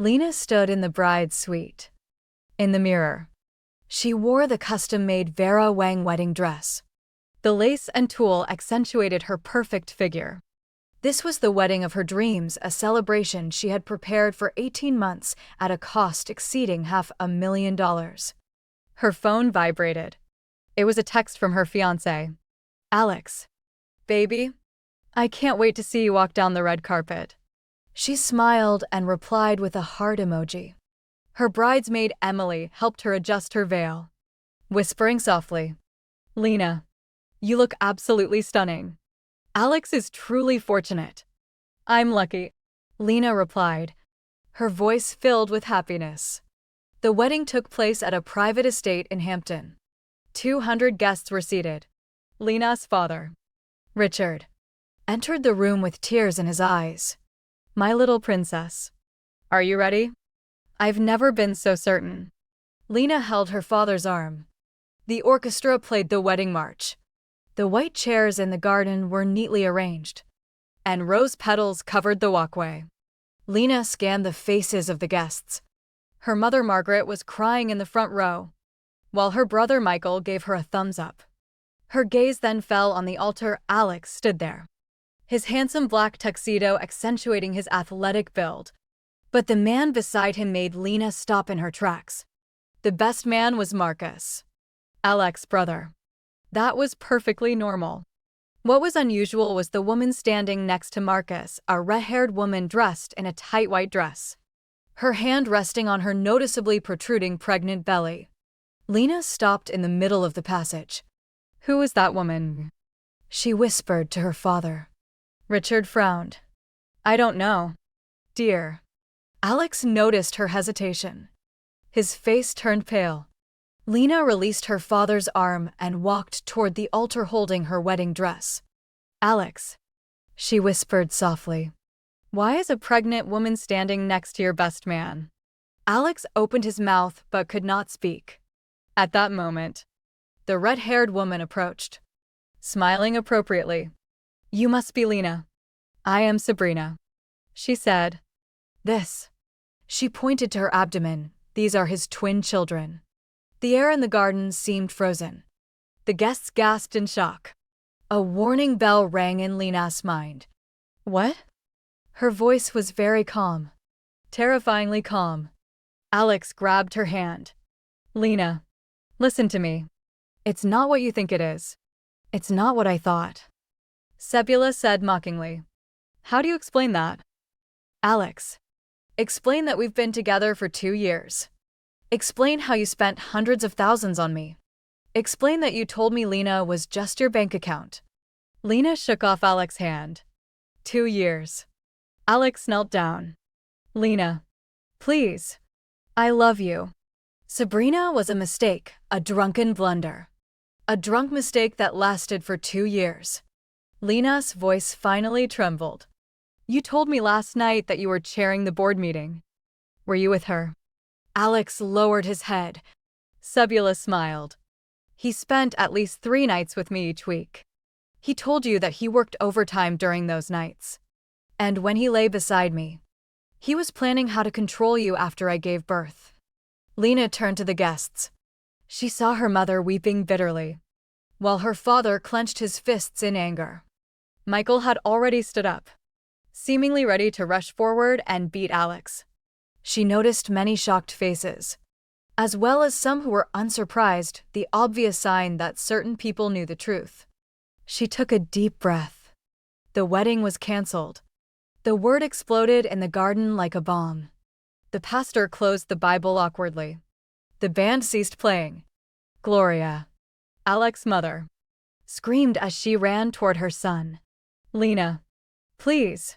Lena stood in the bride's suite. In the mirror, she wore the custom-made Vera Wang wedding dress. The lace and tulle accentuated her perfect figure. This was the wedding of her dreams, a celebration she had prepared for 18 months at a cost exceeding $500,000. Her phone vibrated. It was a text from her fiancé. Alex. Baby, I can't wait to see you walk down the red carpet. She smiled and replied with a heart emoji. Her bridesmaid Emily helped her adjust her veil, whispering softly, Lena, you look absolutely stunning. Alex is truly fortunate. I'm lucky, Lena replied, her voice filled with happiness. The wedding took place at a private estate in Hampton. 200 guests were seated. Lena's father, Richard, entered the room with tears in his eyes. My little princess. Are you ready? I've never been so certain. Lena held her father's arm. The orchestra played the wedding march. The white chairs in the garden were neatly arranged, and rose petals covered the walkway. Lena scanned the faces of the guests. Her mother Margaret was crying in the front row, while her brother Michael gave her a thumbs up. Her gaze then fell on the altar. Alex stood there, his handsome black tuxedo accentuating his athletic build. But the man beside him made Lena stop in her tracks. The best man was Marcus, Alex's brother. That was perfectly normal. What was unusual was the woman standing next to Marcus, a red-haired woman dressed in a tight white dress, her hand resting on her noticeably protruding pregnant belly. Lena stopped in the middle of the passage. Who is that woman? She whispered to her father. Richard frowned. I don't know, dear. Alex noticed her hesitation. His face turned pale. Lena released her father's arm and walked toward the altar holding her wedding dress. Alex, she whispered softly. Why is a pregnant woman standing next to your best man? Alex opened his mouth but could not speak. At that moment, the red-haired woman approached, smiling appropriately. You must be Lena. I am Sabrina, she said. This. She pointed to her abdomen. These are his twin children. The air in the garden seemed frozen. The guests gasped in shock. A warning bell rang in Lena's mind. What? Her voice was very calm. Terrifyingly calm. Alex grabbed her hand. Lena, listen to me. It's not what you think it is. It's not what I thought. Sebula said mockingly. How do you explain that? Alex, explain that we've been together for 2 years. Explain how you spent hundreds of thousands on me. Explain that you told me Lena was just your bank account. Lena shook off Alex's hand. 2 years. Alex knelt down. Lena, please. I love you. Sabrina was a mistake, a drunken blunder. A drunk mistake that lasted for 2 years. Lena's voice finally trembled. You told me last night that you were chairing the board meeting. Were you with her? Alex lowered his head. Sebula smiled. He spent at least 3 nights with me each week. He told you that he worked overtime during those nights. And when he lay beside me, he was planning how to control you after I gave birth. Lena turned to the guests. She saw her mother weeping bitterly, while her father clenched his fists in anger. Michael had already stood up, seemingly ready to rush forward and beat Alex. She noticed many shocked faces, as well as some who were unsurprised, the obvious sign that certain people knew the truth. She took a deep breath. The wedding was canceled. The word exploded in the garden like a bomb. The pastor closed the Bible awkwardly. The band ceased playing. Gloria, Alex's mother, screamed as she ran toward her son. Lena, please.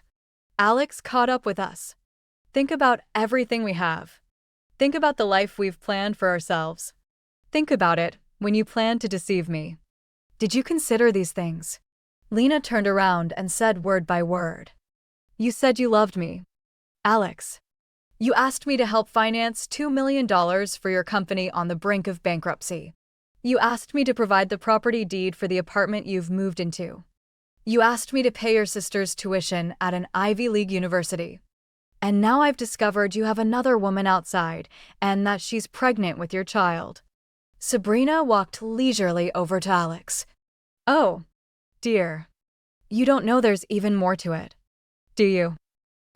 Alex caught up with us. Think about everything we have. Think about the life we've planned for ourselves. Think about it when you planned to deceive me. Did you consider these things? Lena turned around and said word by word. You said you loved me. Alex, you asked me to help finance $2 million for your company on the brink of bankruptcy. You asked me to provide the property deed for the apartment you've moved into. You asked me to pay your sister's tuition at an Ivy League university. And now I've discovered you have another woman outside, and that she's pregnant with your child." Sabrina walked leisurely over to Alex. "Oh, dear. You don't know there's even more to it, do you?"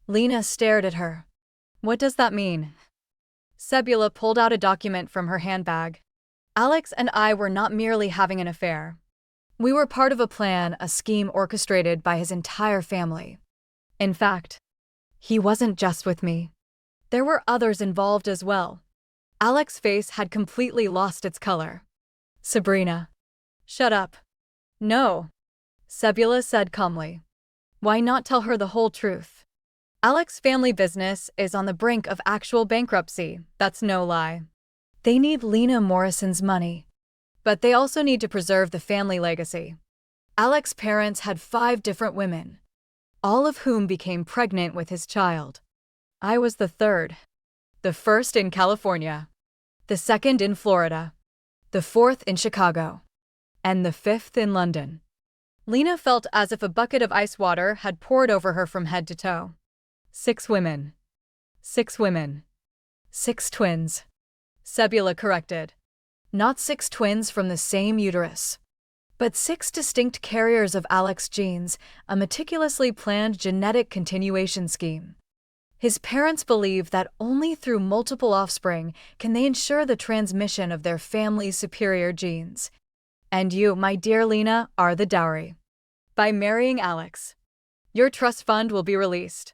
Lena stared at her. "What does that mean?" Sebula pulled out a document from her handbag. "Alex and I were not merely having an affair. We were part of a scheme orchestrated by his entire family. In fact, he wasn't just with me. There were others involved as well." Alex's face had completely lost its color. "Sabrina, shut up." "No," Sebula said calmly. "Why not tell her the whole truth? Alex's family business is on the brink of actual bankruptcy, that's no lie. They need Lena Morrison's money, but they also need to preserve the family legacy. Alex's parents had 5 different women, all of whom became pregnant with his child. I was the third. The first in California, the second in Florida, the fourth in Chicago, and the fifth in London." Lena felt as if a bucket of ice water had poured over her from head to toe. 6 women. 6 women. 6 twins. Sebula corrected. Not 6 twins from the same uterus, but 6 distinct carriers of Alex's genes, a meticulously planned genetic continuation scheme. His parents believe that only through multiple offspring can they ensure the transmission of their family's superior genes. And you, my dear Lena, are the dowry. By marrying Alex, your trust fund will be released,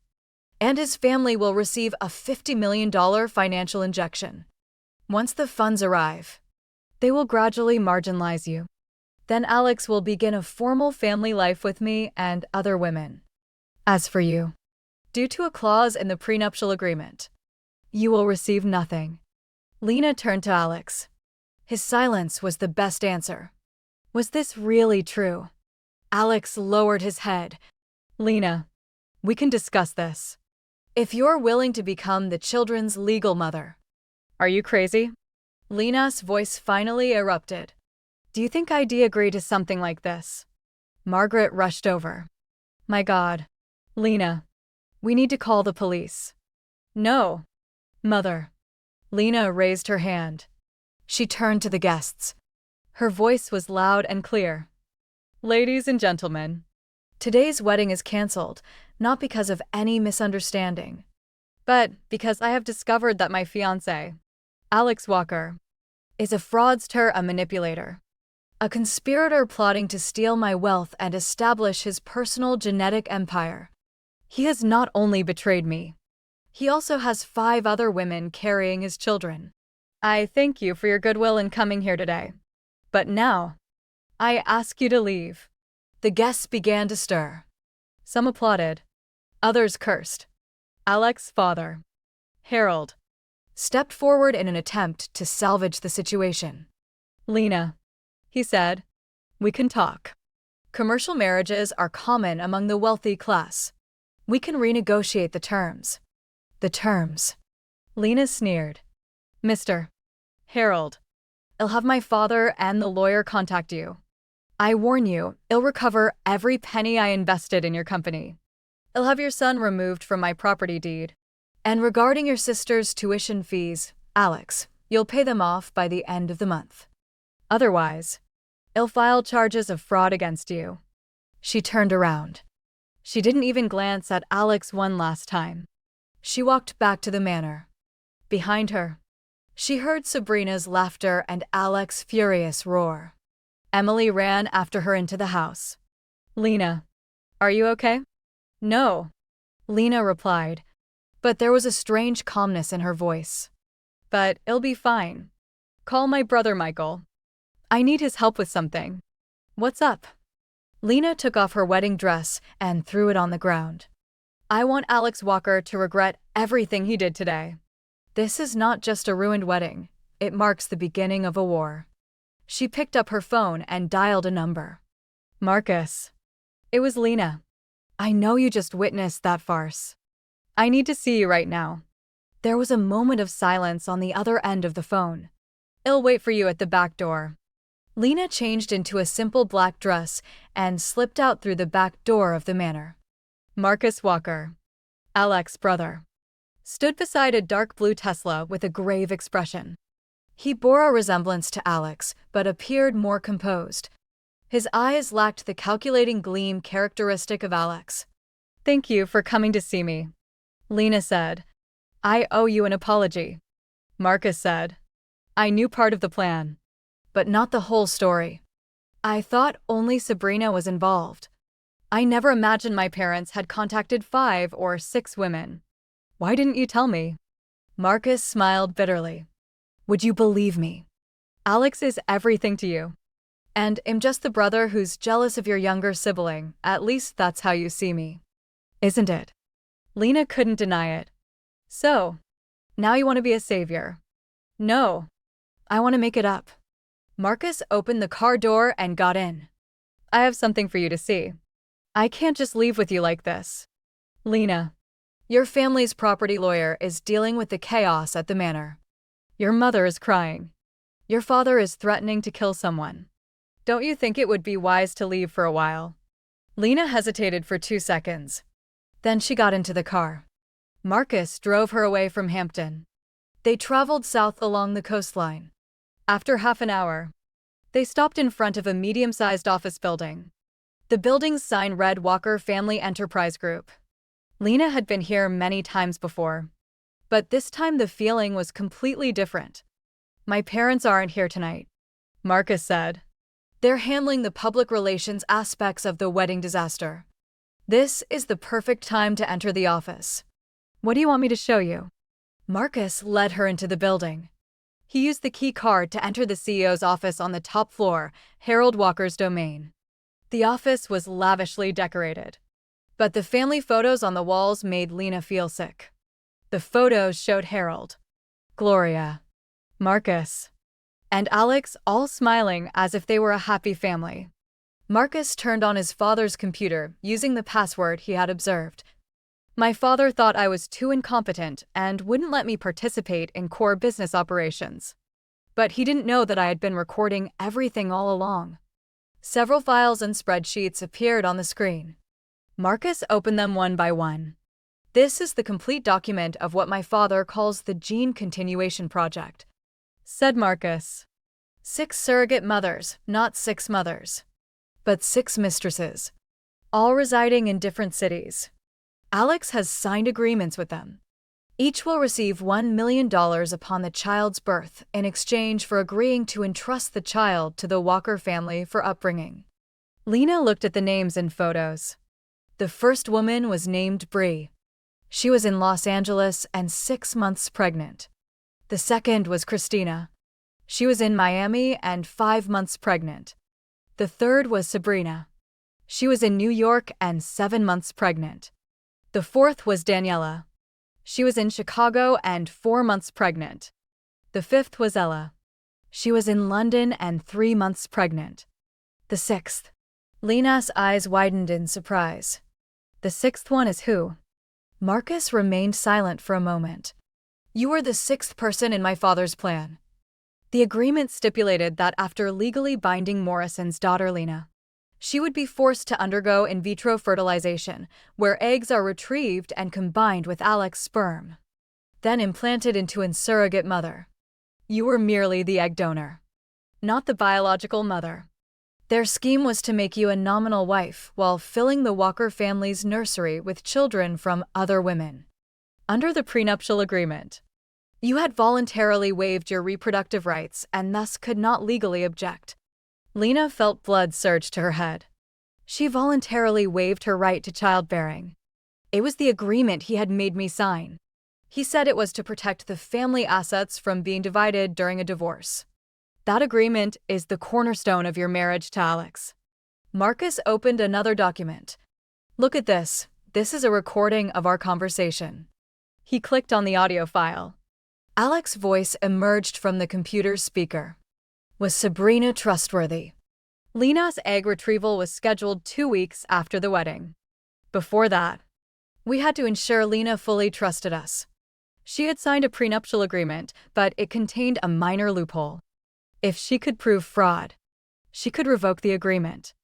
and his family will receive a $50 million financial injection. Once the funds arrive, they will gradually marginalize you. Then Alex will begin a formal family life with me and other women. As for you, due to a clause in the prenuptial agreement, you will receive nothing." Lena turned to Alex. His silence was the best answer. Was this really true? Alex lowered his head. "Lena, we can discuss this. If you're willing to become the children's legal mother." "Are you crazy?" Lena's voice finally erupted. "Do you think I'd agree to something like this?" Margaret rushed over. "My God. Lena, we need to call the police." "No, Mother." Lena raised her hand. She turned to the guests. Her voice was loud and clear. "Ladies and gentlemen, today's wedding is canceled, not because of any misunderstanding, but because I have discovered that my fiancé, Alex Walker, is a fraudster, a manipulator, a conspirator plotting to steal my wealth and establish his personal genetic empire. He has not only betrayed me, he also has 5 other women carrying his children. I thank you for your goodwill in coming here today, but now, I ask you to leave." The guests began to stir. Some applauded, others cursed. Alex's father, Harold, stepped forward in an attempt to salvage the situation. "Lena," he said, "we can talk. Commercial marriages are common among the wealthy class. We can renegotiate the terms." "The terms?" Lena sneered. "Mr. Harold, I'll have my father and the lawyer contact you. I warn you, I'll recover every penny I invested in your company. I'll have your son removed from my property deed. And regarding your sister's tuition fees, Alex, you'll pay them off by the end of the month. Otherwise, I'll file charges of fraud against you." She turned around. She didn't even glance at Alex one last time. She walked back to the manor. Behind her, she heard Sabrina's laughter and Alex's furious roar. Emily ran after her into the house. "Lena, are you okay?" "No," Lena replied, but there was a strange calmness in her voice. "But I'll be fine. Call my brother Michael. I need his help with something." "What's up?" Lena took off her wedding dress and threw it on the ground. "I want Alex Walker to regret everything he did today. This is not just a ruined wedding, it marks the beginning of a war." She picked up her phone and dialed a number. "Marcus." It was Lena. "I know you just witnessed that farce. I need to see you right now." There was a moment of silence on the other end of the phone. "I'll wait for you at the back door." Lena changed into a simple black dress and slipped out through the back door of the manor. Marcus Walker, Alex's brother. stood beside a dark blue Tesla with a grave expression. He bore a resemblance to Alex, but appeared more composed. His eyes lacked the calculating gleam characteristic of Alex. "Thank you for coming to see me," Lena said. "I owe you an apology," Marcus said. "I knew part of the plan, but not the whole story. I thought only Sabrina was involved. I never imagined my parents had contacted 5 or 6 women. Why didn't you tell me?" Marcus smiled bitterly. "Would you believe me? Alex is everything to you. And I'm just the brother who's jealous of your younger sibling, at least that's how you see me. Isn't it?" Lena couldn't deny it. "So, now you want to be a savior?" "No. I want to make it up." Marcus opened the car door and got in. "I have something for you to see. I can't just leave with you like this. Lena, your family's property lawyer is dealing with the chaos at the manor. Your mother is crying. Your father is threatening to kill someone. Don't you think it would be wise to leave for a while?" Lena hesitated for 2 seconds. Then she got into the car. Marcus drove her away from Hampton. They traveled south along the coastline. After half an hour, they stopped in front of a medium-sized office building. The building's sign read Walker Family Enterprise Group. Lena had been here many times before, but this time the feeling was completely different. "My parents aren't here tonight," Marcus said. "They're handling the public relations aspects of the wedding disaster. This is the perfect time to enter the office. What do you want me to show you?" Marcus led her into the building. He used the key card to enter the CEO's office on the top floor, Harold Walker's domain. The office was lavishly decorated, but the family photos on the walls made Lena feel sick. The photos showed Harold, Gloria, Marcus, and Alex all smiling as if they were a happy family. Marcus turned on his father's computer using the password he had observed. "My father thought I was too incompetent and wouldn't let me participate in core business operations. But he didn't know that I had been recording everything all along." Several files and spreadsheets appeared on the screen. Marcus opened them one by one. "This is the complete document of what my father calls the Gene Continuation Project," said Marcus. 6 surrogate mothers, not 6 mothers, but 6 mistresses, all residing in different cities. Alex has signed agreements with them. Each will receive $1 million upon the child's birth in exchange for agreeing to entrust the child to the Walker family for upbringing. Lena looked at the names in photos. The first woman was named Bree. She was in Los Angeles and 6 months pregnant. The second was Christina. She was in Miami and 5 months pregnant. The third was Sabrina. She was in New York and 7 months pregnant. The fourth was Daniela. She was in Chicago and 4 months pregnant. The fifth was Ella. She was in London and 3 months pregnant. The sixth. Lena's eyes widened in surprise. "The sixth one is who?" Marcus remained silent for a moment. "You were the 6th person in my father's plan." The agreement stipulated that after legally binding Morrison's daughter Lena, she would be forced to undergo in vitro fertilization, where eggs are retrieved and combined with Alex's sperm, then implanted into a surrogate mother. You were merely the egg donor, not the biological mother. Their scheme was to make you a nominal wife while filling the Walker family's nursery with children from other women. Under the prenuptial agreement, you had voluntarily waived your reproductive rights and thus could not legally object. Lena felt blood surge to her head. She voluntarily waived her right to childbearing. It was the agreement he had made me sign. He said it was to protect the family assets from being divided during a divorce. That agreement is the cornerstone of your marriage to Alex. Marcus opened another document. "Look at this. This is a recording of our conversation." He clicked on the audio file. Alex's voice emerged from the computer's speaker. "Was Sabrina trustworthy?" Lena's egg retrieval was scheduled 2 weeks after the wedding. Before that, we had to ensure Lena fully trusted us. She had signed a prenuptial agreement, but it contained a minor loophole. If she could prove fraud, she could revoke the agreement.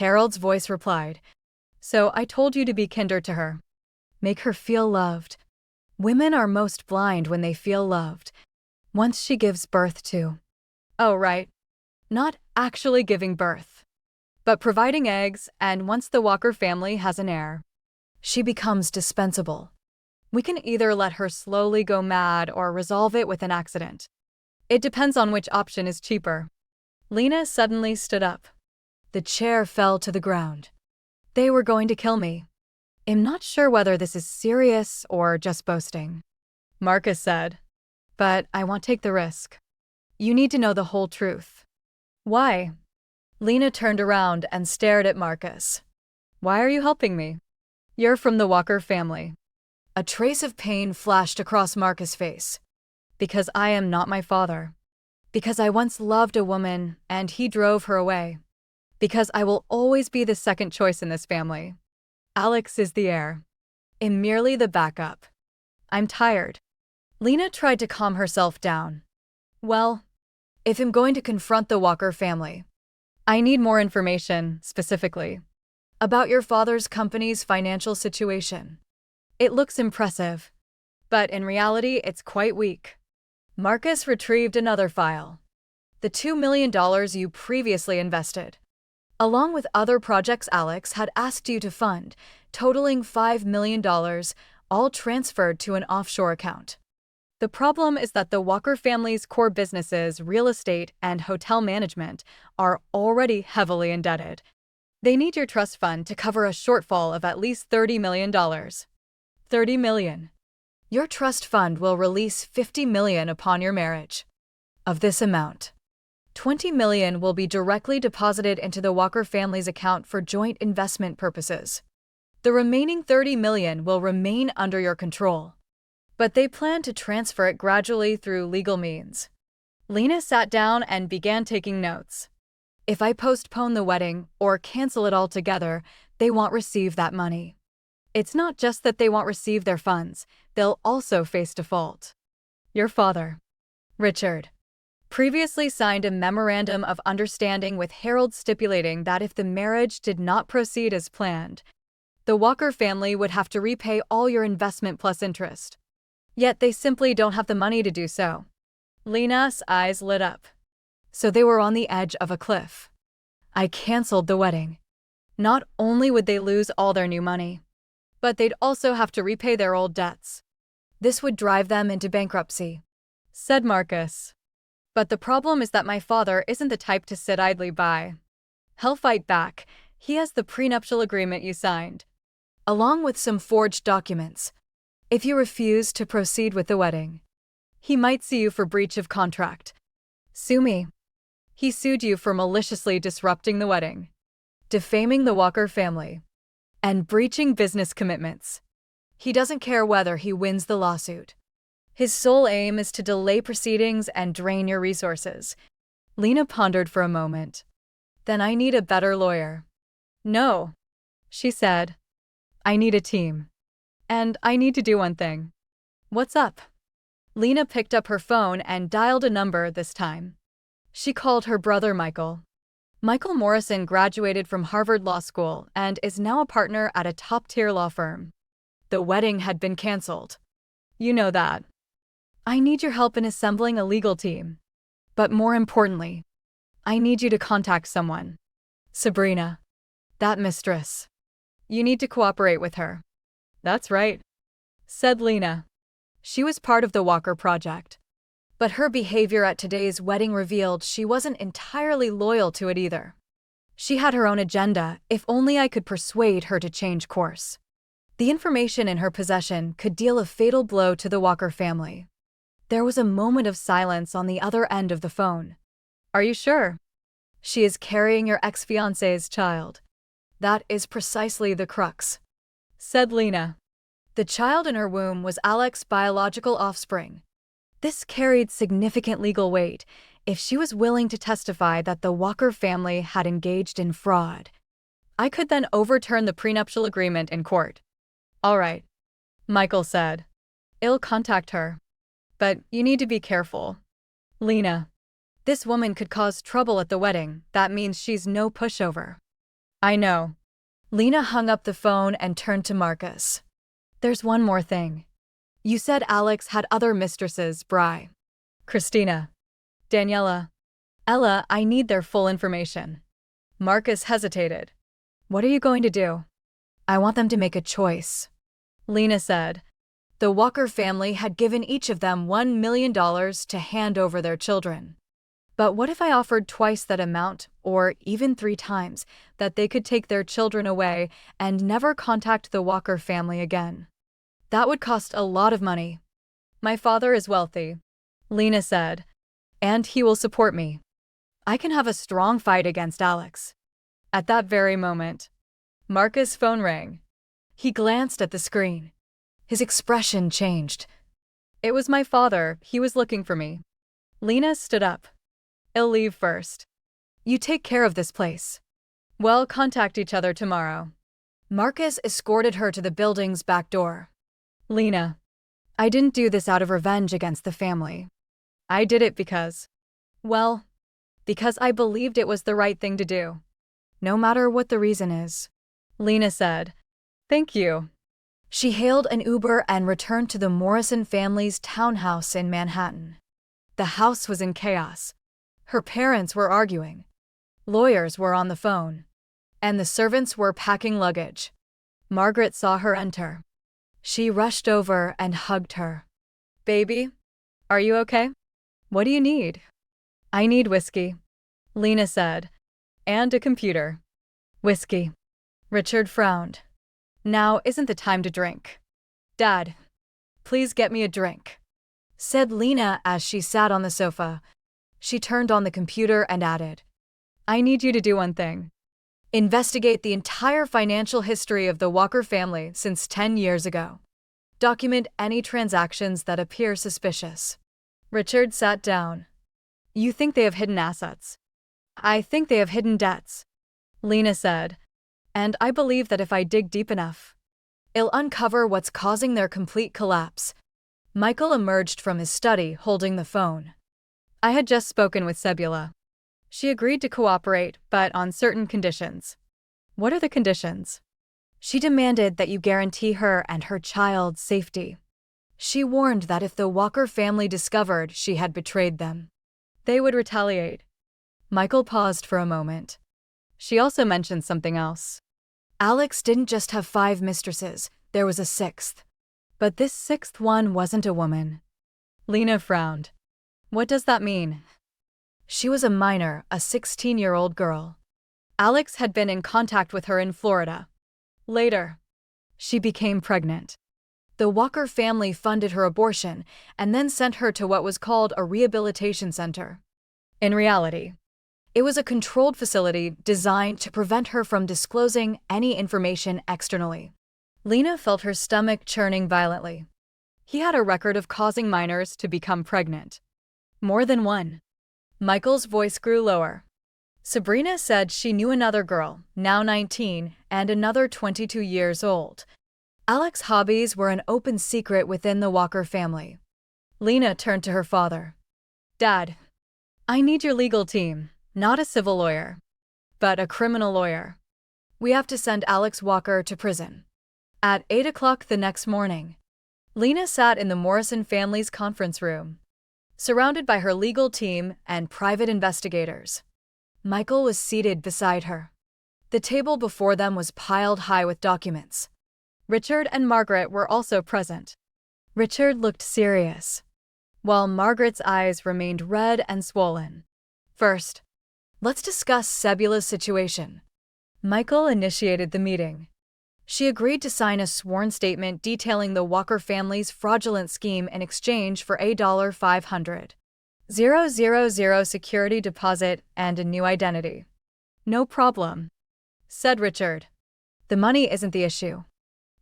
Harold's voice replied, "So I told you to be kinder to her. Make her feel loved. Women are most blind when they feel loved. Once she gives birth to. Oh, right. Not actually giving birth, but providing eggs, and once the Walker family has an heir, she becomes dispensable. We can either let her slowly go mad or resolve it with an accident. It depends on which option is cheaper. Lena suddenly stood up. The chair fell to the ground. They were going to kill me. I'm not sure whether this is serious or just boasting, Marcus said. But I won't take the risk. You need to know the whole truth. Why? Lena turned around and stared at Marcus. Why are you helping me? You're from the Walker family. A trace of pain flashed across Marcus' face. Because I am not my father. Because I once loved a woman and he drove her away. Because I will always be the second choice in this family. Alex is the heir. I'm merely the backup. I'm tired. Lena tried to calm herself down. Well, if I'm going to confront the Walker family, I need more information, specifically, about your father's company's financial situation. It looks impressive, but in reality, it's quite weak. Marcus retrieved another file. The $2 million you previously invested, along with other projects Alex had asked you to fund, totaling $5 million, all transferred to an offshore account. The problem is that the Walker family's core businesses, real estate and hotel management, are already heavily indebted. They need your trust fund to cover a shortfall of at least $30 million. $30 million. Your trust fund will release $50 million upon your marriage. Of this amount, $20 million will be directly deposited into the Walker family's account for joint investment purposes. The remaining $30 million will remain under your control, but they plan to transfer it gradually through legal means. Lena sat down and began taking notes. If I postpone the wedding or cancel it altogether, they won't receive that money. It's not just that they won't receive their funds, they'll also face default. Your father, Richard, previously signed a memorandum of understanding with Harold stipulating that if the marriage did not proceed as planned, the Walker family would have to repay all your investment plus interest. Yet they simply don't have the money to do so. Lena's eyes lit up. So they were on the edge of a cliff. I canceled the wedding. Not only would they lose all their new money, but they'd also have to repay their old debts. This would drive them into bankruptcy, said Marcus. But the problem is that my father isn't the type to sit idly by. He'll fight back. He has the prenuptial agreement you signed, along with some forged documents. If you refuse to proceed with the wedding, he might sue you for breach of contract. Sue me. He sued you for maliciously disrupting the wedding, defaming the Walker family, and breaching business commitments. He doesn't care whether he wins the lawsuit. His sole aim is to delay proceedings and drain your resources. Lena pondered for a moment. Then I need a better lawyer. No, she said. I need a team. And I need to do one thing. What's up? Lena picked up her phone and dialed a number this time. She called her brother Michael. Michael Morrison graduated from Harvard Law School and is now a partner at a top-tier law firm. The wedding had been canceled. You know that. I need your help in assembling a legal team. But more importantly, I need you to contact someone. Sabrina. That mistress. You need to cooperate with her. That's right, said Lena. She was part of the Walker project. But her behavior at today's wedding revealed she wasn't entirely loyal to it either. She had her own agenda, if only I could persuade her to change course. The information in her possession could deal a fatal blow to the Walker family. There was a moment of silence on the other end of the phone. Are you sure? She is carrying your ex-fiancé's child. That is precisely the crux, said Lena. The child in her womb was Alex's biological offspring. This carried significant legal weight if she was willing to testify that the Walker family had engaged in fraud. I could then overturn the prenuptial agreement in court. All right, Michael said. I'll contact her. But you need to be careful. Lena, this woman could cause trouble at the wedding. That means she's no pushover. I know. Lena hung up the phone and turned to Marcus. There's one more thing. You said Alex had other mistresses, Bri. Christina. Daniela. Ella, I need their full information. Marcus hesitated. What are you going to do? I want them to make a choice. Lena said. The Walker family had given each of them $1 million to hand over their children. But what if I offered twice that amount, or even 3 times, that they could take their children away and never contact the Walker family again? That would cost a lot of money. My father is wealthy, Lena said, and he will support me. I can have a strong fight against Alex. At that very moment, Marcus' phone rang. He glanced at the screen. His expression changed. It was my father. He was looking for me. Lena stood up. I'll leave first. You take care of this place. We'll contact each other tomorrow. Marcus escorted her to the building's back door. Lena, I didn't do this out of revenge against the family. I did it because I believed it was the right thing to do. No matter what the reason is. Lena said, Thank you. She hailed an Uber and returned to the Morrison family's townhouse in Manhattan. The house was in chaos. Her parents were arguing. Lawyers were on the phone. And the servants were packing luggage. Margaret saw her enter. She rushed over and hugged her. Baby, are you okay? What do you need? I need whiskey, Lena said. And a computer. Whiskey. Richard frowned. Now isn't the time to drink. Dad, please get me a drink, said Lena as she sat on the sofa. She turned on the computer and added, I need you to do one thing. Investigate the entire financial history of the Walker family since 10 years ago. Document any transactions that appear suspicious. Richard sat down. You think they have hidden assets? I think they have hidden debts, Lena said. And I believe that if I dig deep enough, it'll uncover what's causing their complete collapse. Michael emerged from his study holding the phone. I had just spoken with Sebula. She agreed to cooperate, but on certain conditions. What are the conditions? She demanded that you guarantee her and her child's safety. She warned that if the Walker family discovered she had betrayed them, they would retaliate. Michael paused for a moment. She also mentioned something else. Alex didn't just have 5 mistresses, there was a 6th. But this 6th one wasn't a woman. Lena frowned. What does that mean? She was a minor, a 16-year-old girl. Alex had been in contact with her in Florida. Later, she became pregnant. The Walker family funded her abortion and then sent her to what was called a rehabilitation center. In reality, it was a controlled facility designed to prevent her from disclosing any information externally. Lena felt her stomach churning violently. He had a record of causing minors to become pregnant. More than one. Michael's voice grew lower. Sabrina said she knew another girl, now 19, and another 22 years old. Alex's hobbies were an open secret within the Walker family. Lena turned to her father. Dad, I need your legal team. Not a civil lawyer, but a criminal lawyer. We have to send Alex Walker to prison. At 8 o'clock the next morning, Lena sat in the Morrison family's conference room, surrounded by her legal team and private investigators. Michael was seated beside her. The table before them was piled high with documents. Richard and Margaret were also present. Richard looked serious, while Margaret's eyes remained red and swollen. First, let's discuss Sebula's situation. Michael initiated the meeting. She agreed to sign a sworn statement detailing the Walker family's fraudulent scheme in exchange for $500,000 security deposit and a new identity. No problem, said Richard. The money isn't the issue.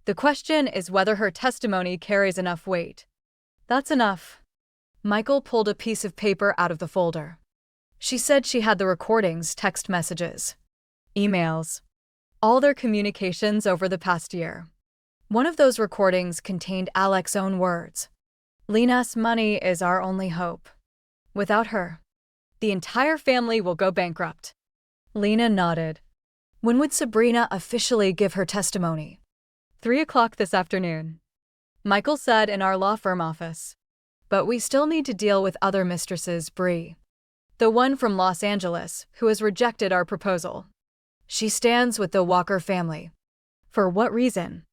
The question is whether her testimony carries enough weight. That's enough. Michael pulled a piece of paper out of the folder. She said she had the recordings, text messages, emails, all their communications over the past year. One of those recordings contained Alex's own words. Lena's money is our only hope. Without her, the entire family will go bankrupt. Lena nodded. When would Sabrina officially give her testimony? 3 o'clock this afternoon. Michael said in our law firm office. But we still need to deal with other mistresses, Bree. The one from Los Angeles, who has rejected our proposal. She stands with the Walker family. For what reason?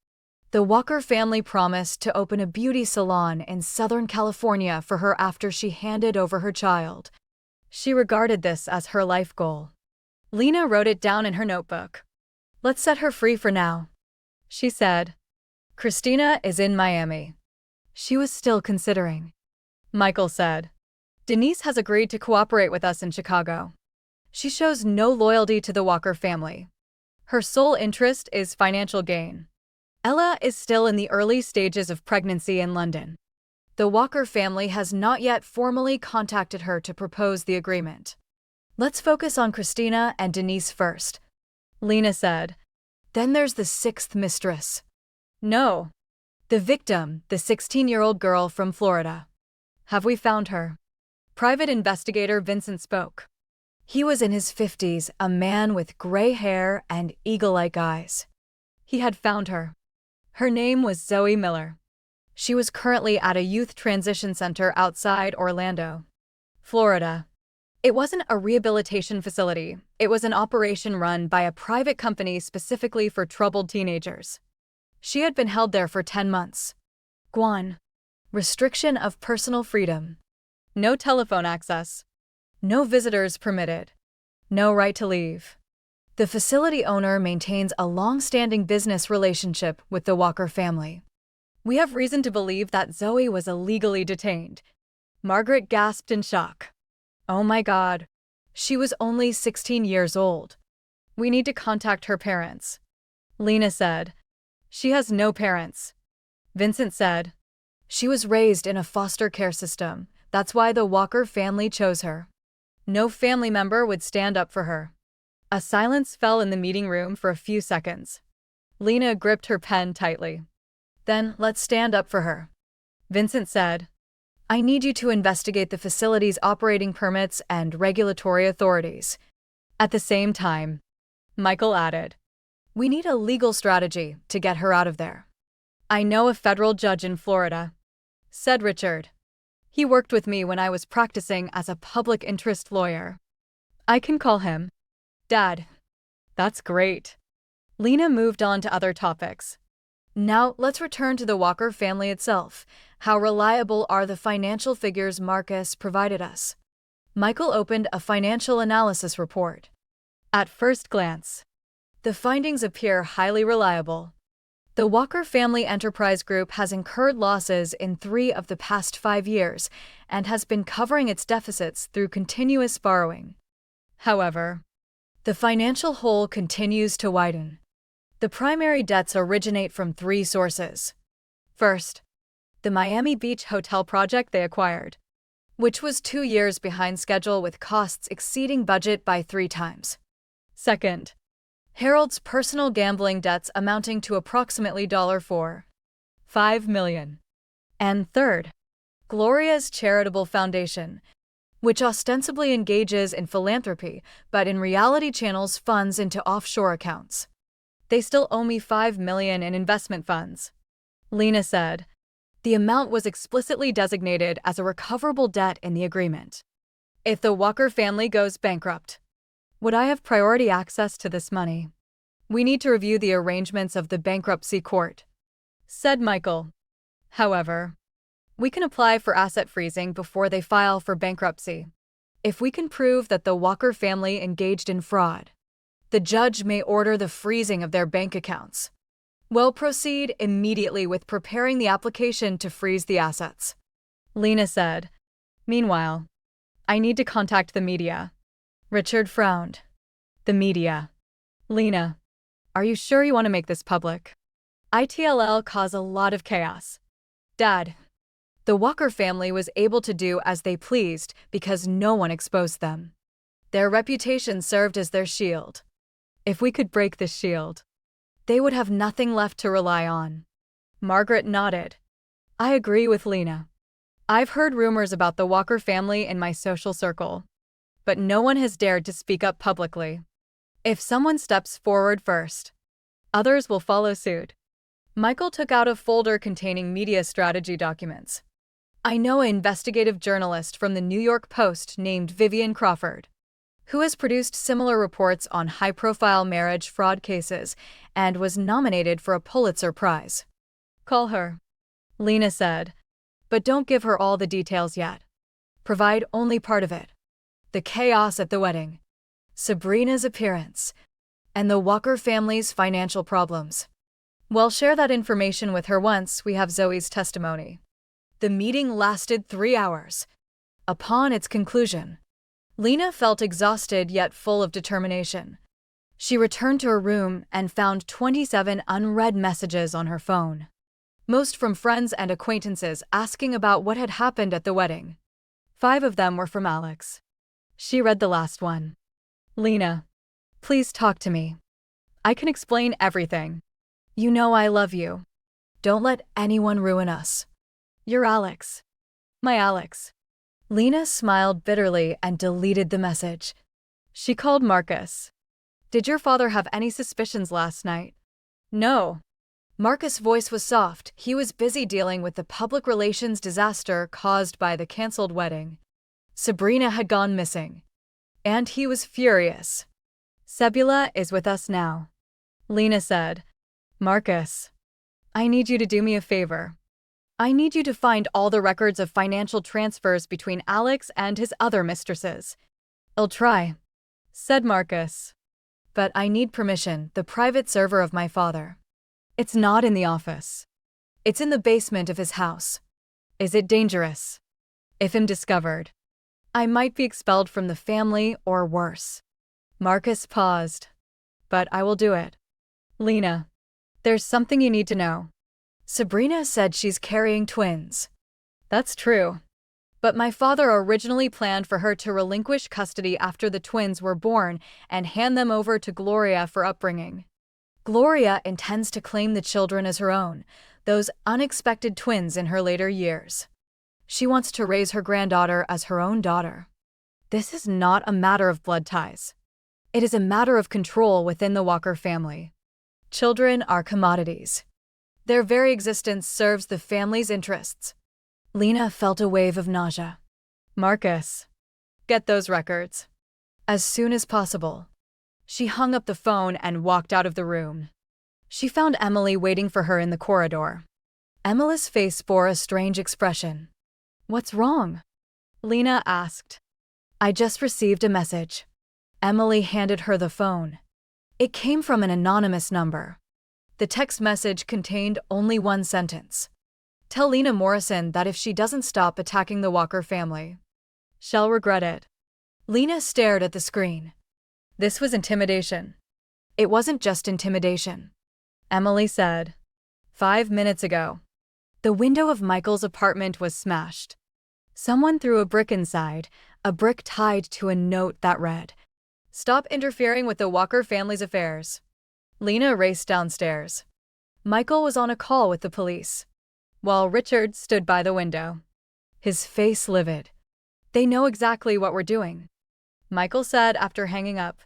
The Walker family promised to open a beauty salon in Southern California for her after she handed over her child. She regarded this as her life goal. Lena wrote it down in her notebook. Let's set her free for now, she said. Christina is in Miami. She was still considering. Michael said. Denise has agreed to cooperate with us in Chicago. She shows no loyalty to the Walker family. Her sole interest is financial gain. Ella is still in the early stages of pregnancy in London. The Walker family has not yet formally contacted her to propose the agreement. Let's focus on Christina and Denise first, Lena said. Then there's the sixth mistress. No. The victim, the 16-year-old girl from Florida. Have we found her? Private investigator Vincent spoke. He was in his 50s, a man with gray hair and eagle-like eyes. He had found her. Her name was Zoe Miller. She was currently at a youth transition center outside Orlando, Florida. It wasn't a rehabilitation facility. It was an operation run by a private company specifically for troubled teenagers. She had been held there for 10 months. Guan. Restriction of personal freedom. No telephone access. No visitors permitted. No right to leave. The facility owner maintains a long-standing business relationship with the Walker family. We have reason to believe that Zoe was illegally detained. Margaret gasped in shock. Oh my God. She was only 16 years old. We need to contact her parents. Lena said. She has no parents. Vincent said. She was raised in a foster care system. That's why the Walker family chose her. No family member would stand up for her. A silence fell in the meeting room for a few seconds. Lena gripped her pen tightly. Then let's stand up for her. Vincent said. I need you to investigate the facility's operating permits and regulatory authorities. At the same time, Michael added, we need a legal strategy to get her out of there. I know a federal judge in Florida, said Richard. He worked with me when I was practicing as a public interest lawyer. I can call him. Dad. That's great. Lena moved on to other topics. Now let's return to the Walker family itself. How reliable are the financial figures Marcus provided us? Michael opened a financial analysis report. At first glance, the findings appear highly reliable. The Walker Family Enterprise Group has incurred losses in 3 of the past 5 years and has been covering its deficits through continuous borrowing. However, the financial hole continues to widen. The primary debts originate from 3 sources. First, the Miami Beach hotel project they acquired, which was 2 years behind schedule with costs exceeding budget by 3 times. Second, Harold's personal gambling debts amounting to approximately $4.5 million. And third, Gloria's charitable foundation, which ostensibly engages in philanthropy but in reality channels funds into offshore accounts. They still owe me $5 million in investment funds, Lena said. The amount was explicitly designated as a recoverable debt in the agreement. If the Walker family goes bankrupt, would I have priority access to this money? We need to review the arrangements of the bankruptcy court, said Michael. However, we can apply for asset freezing before they file for bankruptcy. If we can prove that the Walker family engaged in fraud, the judge may order the freezing of their bank accounts. We'll proceed immediately with preparing the application to freeze the assets, Lena said. Meanwhile, I need to contact the media. Richard frowned. The media. Lena, are you sure you want to make this public? ITLL cause a lot of chaos. Dad, the Walker family was able to do as they pleased because no one exposed them. Their reputation served as their shield. If we could break this shield, they would have nothing left to rely on. Margaret nodded. I agree with Lena. I've heard rumors about the Walker family in my social circle, but no one has dared to speak up publicly. If someone steps forward first, others will follow suit. Michael took out a folder containing media strategy documents. I know an investigative journalist from the New York Post named Vivian Crawford, who has produced similar reports on high-profile marriage fraud cases and was nominated for a Pulitzer Prize. Call her, Lena said, but don't give her all the details yet. Provide only part of it. The chaos at the wedding, Sabrina's appearance, and the Walker family's financial problems. We'll share that information with her once we have Zoe's testimony. The meeting lasted 3 hours. Upon its conclusion, Lena felt exhausted yet full of determination. She returned to her room and found 27 unread messages on her phone, most from friends and acquaintances asking about what had happened at the wedding. 5 of them were from Alex. She read the last one. Lena, please talk to me. I can explain everything. You know I love you. Don't let anyone ruin us. You're Alex. My Alex. Lena smiled bitterly and deleted the message. She called Marcus. Did your father have any suspicions last night? No. Marcus' voice was soft. He was busy dealing with the public relations disaster caused by the canceled wedding. Sabrina had gone missing. And he was furious. Sebula is with us now, Lena said. Marcus, I need you to do me a favor. I need you to find all the records of financial transfers between Alex and his other mistresses. I'll try, said Marcus. But I need permission, the private server of my father. It's not in the office. It's in the basement of his house. Is it dangerous? If I'm discovered, I might be expelled from the family or worse. Marcus paused. But I will do it. Lena, there's something you need to know. Sabrina said she's carrying twins. That's true. But my father originally planned for her to relinquish custody after the twins were born and hand them over to Gloria for upbringing. Gloria intends to claim the children as her own, those unexpected twins in her later years. She wants to raise her granddaughter as her own daughter. This is not a matter of blood ties. It is a matter of control within the Walker family. Children are commodities. Their very existence serves the family's interests. Lena felt a wave of nausea. Marcus, get those records. As soon as possible. She hung up the phone and walked out of the room. She found Emily waiting for her in the corridor. Emily's face bore a strange expression. What's wrong? Lena asked. I just received a message. Emily handed her the phone. It came from an anonymous number. The text message contained only one sentence. Tell Lena Morrison that if she doesn't stop attacking the Walker family, she'll regret it. Lena stared at the screen. This was intimidation. It wasn't just intimidation. Emily said, 5 minutes ago, the window of Michael's apartment was smashed. Someone threw a brick inside, a brick tied to a note that read, Stop interfering with the Walker family's affairs. Lena raced downstairs. Michael was on a call with the police, while Richard stood by the window, his face livid. They know exactly what we're doing, Michael said after hanging up.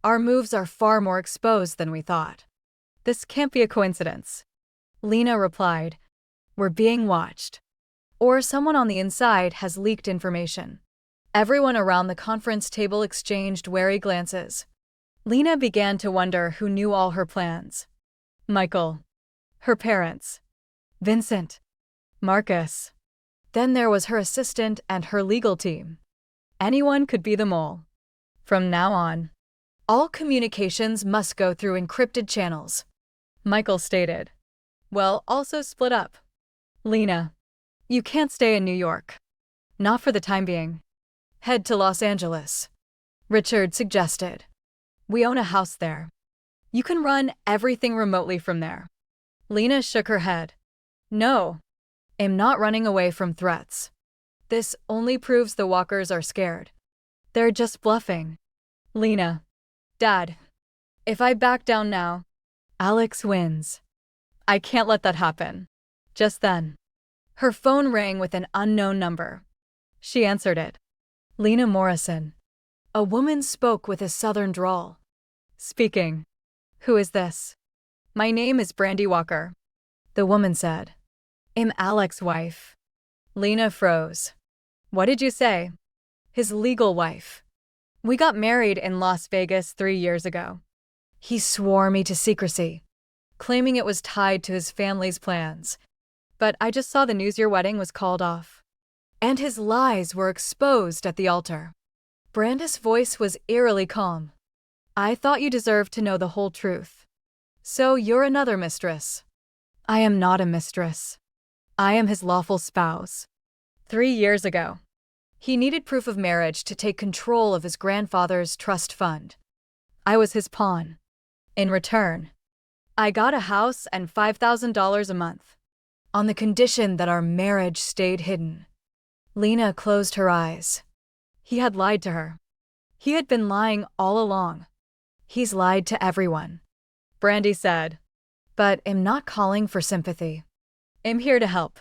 Our moves are far more exposed than we thought. This can't be a coincidence. Lena replied, We're being watched. Or someone on the inside has leaked information. Everyone around the conference table exchanged wary glances. Lena began to wonder who knew all her plans. Michael. Her parents. Vincent. Marcus. Then there was her assistant and her legal team. Anyone could be the mole. From now on, all communications must go through encrypted channels, Michael stated. Well, also split up. Lena, you can't stay in New York. Not for the time being. Head to Los Angeles, Richard suggested. We own a house there. You can run everything remotely from there. Lena shook her head. No, I'm not running away from threats. This only proves the Walkers are scared. They're just bluffing. Lena, Dad, if I back down now, Alex wins. I can't let that happen. Just then, her phone rang with an unknown number. She answered it. Lena Morrison. A woman spoke with a southern drawl. Speaking. Who is this? My name is Brandy Walker. The woman said. I'm Alex's wife. Lena froze. What did you say? His legal wife. We got married in Las Vegas 3 years ago. He swore me to secrecy, claiming it was tied to his family's plans. But I just saw the news your wedding was called off. And his lies were exposed at the altar. Brandis' voice was eerily calm. I thought you deserved to know the whole truth. So you're another mistress. I am not a mistress. I am his lawful spouse. 3 years ago, he needed proof of marriage to take control of his grandfather's trust fund. I was his pawn. In return, I got a house and $5,000 a month, on the condition that our marriage stayed hidden. Lena closed her eyes. He had lied to her. He had been lying all along. He's lied to everyone. Brandy said, but I'm not calling for sympathy. I'm here to help.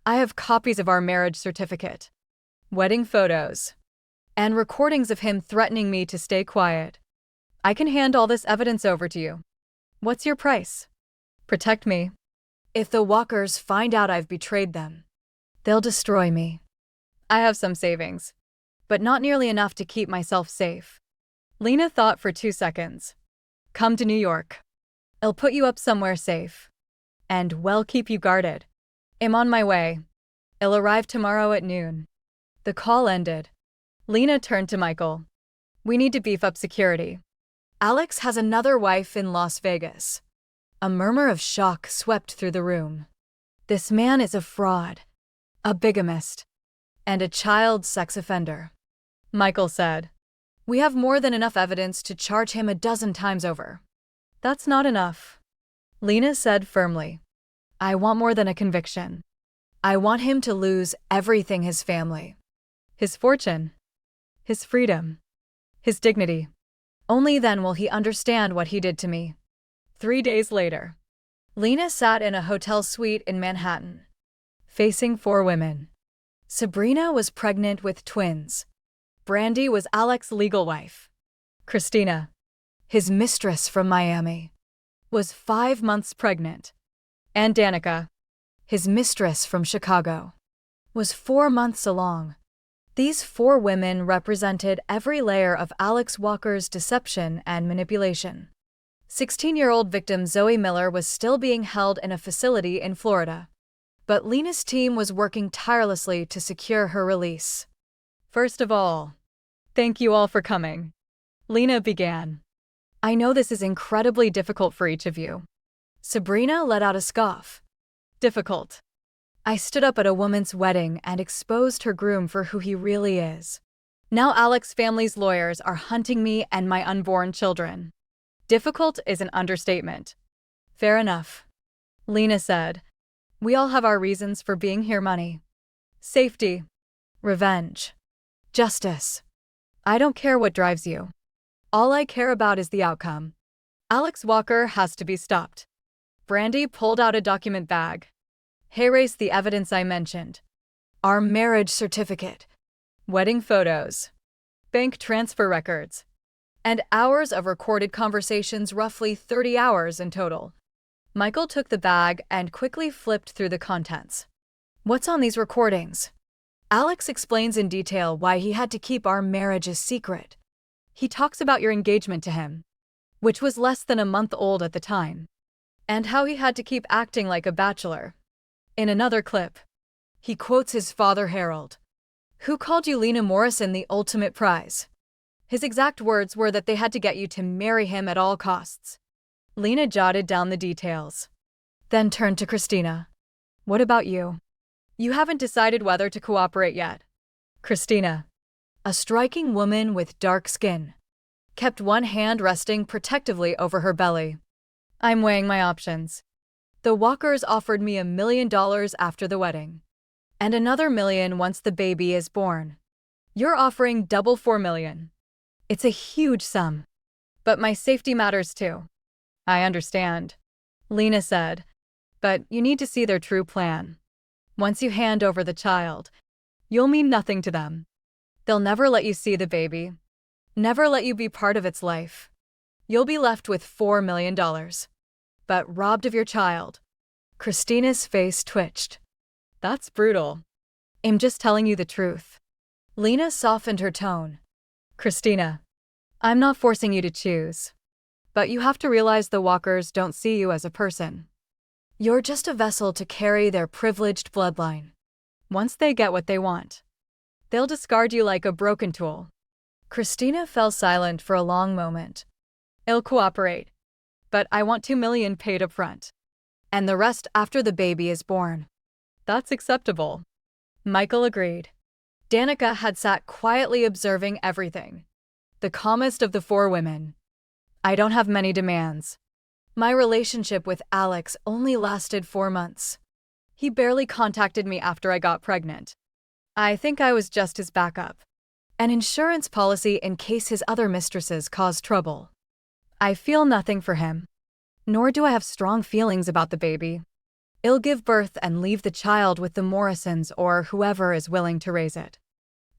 I have copies of our marriage certificate, wedding photos, and recordings of him threatening me to stay quiet. I can hand all this evidence over to you. What's your price? Protect me. If the Walkers find out I've betrayed them, they'll destroy me. I have some savings, but not nearly enough to keep myself safe. Lena thought for 2 seconds. Come to New York. I'll put you up somewhere safe. And well keep you guarded. I'm on my way. I'll arrive tomorrow at noon. The call ended. Lena turned to Michael. We need to beef up security. Alex has another wife in Las Vegas. A murmur of shock swept through the room. This man is a fraud, a bigamist, and a child sex offender. Michael said, we have more than enough evidence to charge him 12 times over. That's not enough. Lena said firmly, I want more than a conviction. I want him to lose everything: his family, his fortune, his freedom, his dignity. Only then will he understand what he did to me. 3 days later, Lena sat in a hotel suite in Manhattan, facing 4 women. Sabrina was pregnant with twins. Brandy was Alex's legal wife. Christina, his mistress from Miami, was 5 months pregnant. And Danica, his mistress from Chicago, was 4 months along. These 4 women represented every layer of Alex Walker's deception and manipulation. 16-year-old victim Zoe Miller was still being held in a facility in Florida, but Lena's team was working tirelessly to secure her release. First of all, thank you all for coming. Lena began. I know this is incredibly difficult for each of you. Sabrina let out a scoff. Difficult. I stood up at a woman's wedding and exposed her groom for who he really is. Now Alex's family's lawyers are hunting me and my unborn children. Difficult is an understatement. Fair enough. Lena said, we all have our reasons for being here: money, safety, revenge, justice. I don't care what drives you. All I care about is the outcome. Alex Walker has to be stopped. Brandy pulled out a document bag. Erase the evidence I mentioned. Our marriage certificate, wedding photos, bank transfer records, and hours of recorded conversations, roughly 30 hours in total. Michael took the bag and quickly flipped through the contents. What's on these recordings? Alex explains in detail why he had to keep our marriage a secret. He talks about your engagement to him, which was less than a month old at the time, and how he had to keep acting like a bachelor. In another clip, he quotes his father Harold, who called you Lena Morrison the ultimate prize. His exact words were that they had to get you to marry him at all costs. Lena jotted down the details, then turned to Christina. What about you? You haven't decided whether to cooperate yet. Christina, a striking woman with dark skin, kept one hand resting protectively over her belly. I'm weighing my options. The Walkers offered me $1 million after the wedding, and another $1 million once the baby is born. You're offering double $4 million. It's a huge sum, but my safety matters too. I understand, Lena said, but you need to see their true plan. Once you hand over the child, you'll mean nothing to them. They'll never let you see the baby, never let you be part of its life. You'll be left with $4 million. But robbed of your child, Christina's face twitched. That's brutal. I'm just telling you the truth. Lena softened her tone. Christina, I'm not forcing you to choose. But you have to realize the walkers don't see you as a person. You're just a vessel to carry their privileged bloodline. Once they get what they want, they'll discard you like a broken tool. Christina fell silent for a long moment. I'll cooperate, but I want $2 million paid up front. And the rest after the baby is born. That's acceptable. Michael agreed. Danica had sat quietly observing everything. The calmest of the four women. I don't have many demands. My relationship with Alex only lasted 4 months. He barely contacted me after I got pregnant. I think I was just his backup. An insurance policy in case his other mistresses caused trouble. I feel nothing for him. Nor do I have strong feelings about the baby. I'll give birth and leave the child with the Morrisons or whoever is willing to raise it.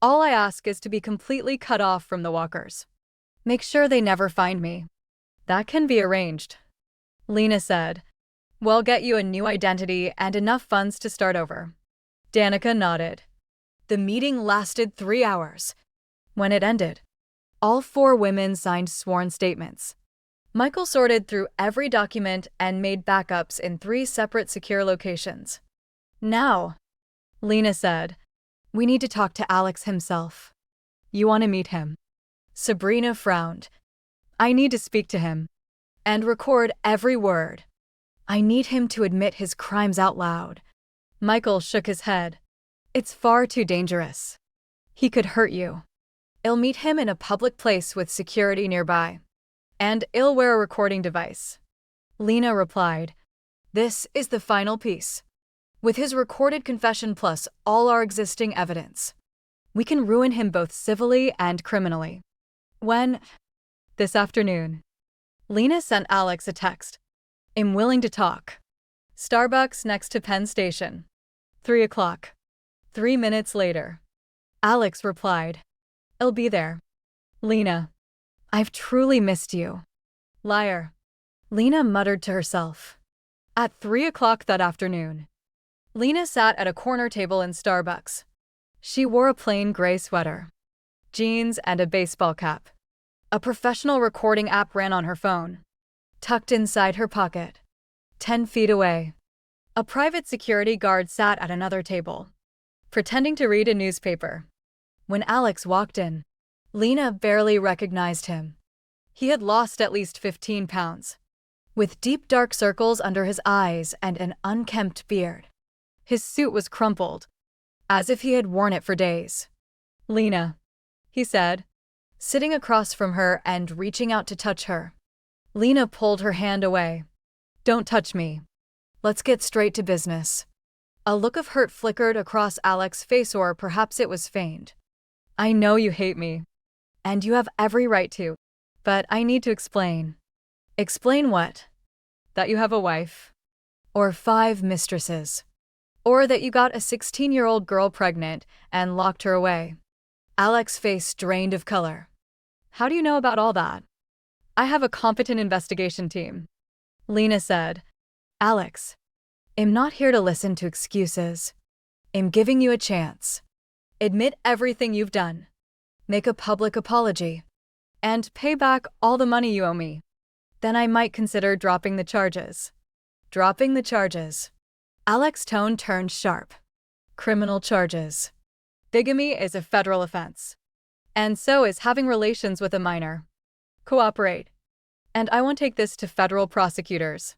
All I ask is to be completely cut off from the walkers. Make sure they never find me. That can be arranged. Lena said. We'll get you a new identity and enough funds to start over. Danica nodded. The meeting lasted 3 hours. When it ended, all 4 women signed sworn statements. Michael sorted through every document and made backups in 3 separate secure locations. Now, Lena said, we need to talk to Alex himself. You want to meet him? Sabrina frowned. I need to speak to him. And record every word. I need him to admit his crimes out loud. Michael shook his head. It's far too dangerous. He could hurt you. I'll meet him in a public place with security nearby. And I'll wear a recording device. Lena replied. This is the final piece. With his recorded confession plus all our existing evidence, we can ruin him both civilly and criminally. When? This afternoon. Lena sent Alex a text. I'm willing to talk. Starbucks next to Penn Station. 3 o'clock. 3 minutes later. Alex replied. I'll be there. Lena. I've truly missed you. Liar. Lena muttered to herself. At 3 o'clock that afternoon, Lena sat at a corner table in Starbucks. She wore a plain gray sweater, jeans, and a baseball cap. A professional recording app ran on her phone. Tucked inside her pocket, 10 feet away, a private security guard sat at another table, pretending to read a newspaper. When Alex walked in, Lena barely recognized him. He had lost at least 15 pounds, with deep dark circles under his eyes and an unkempt beard. His suit was crumpled, as if he had worn it for days. Lena, he said, sitting across from her and reaching out to touch her. Lena pulled her hand away. Don't touch me. Let's get straight to business. A look of hurt flickered across Alex's face, or perhaps it was feigned. I know you hate me. And you have every right to. But I need to explain. Explain what? That you have a wife. Or 5 mistresses. Or that you got a 16-year-old girl pregnant and locked her away. Alex's face drained of color. How do you know about all that? I have a competent investigation team. Lena said. Alex, I'm not here to listen to excuses. I'm giving you a chance. Admit everything you've done. Make a public apology. And pay back all the money you owe me. Then I might consider dropping the charges. Dropping the charges. Alex's tone turned sharp. Criminal charges. Bigamy is a federal offense. And so is having relations with a minor. Cooperate. And I won't take this to federal prosecutors.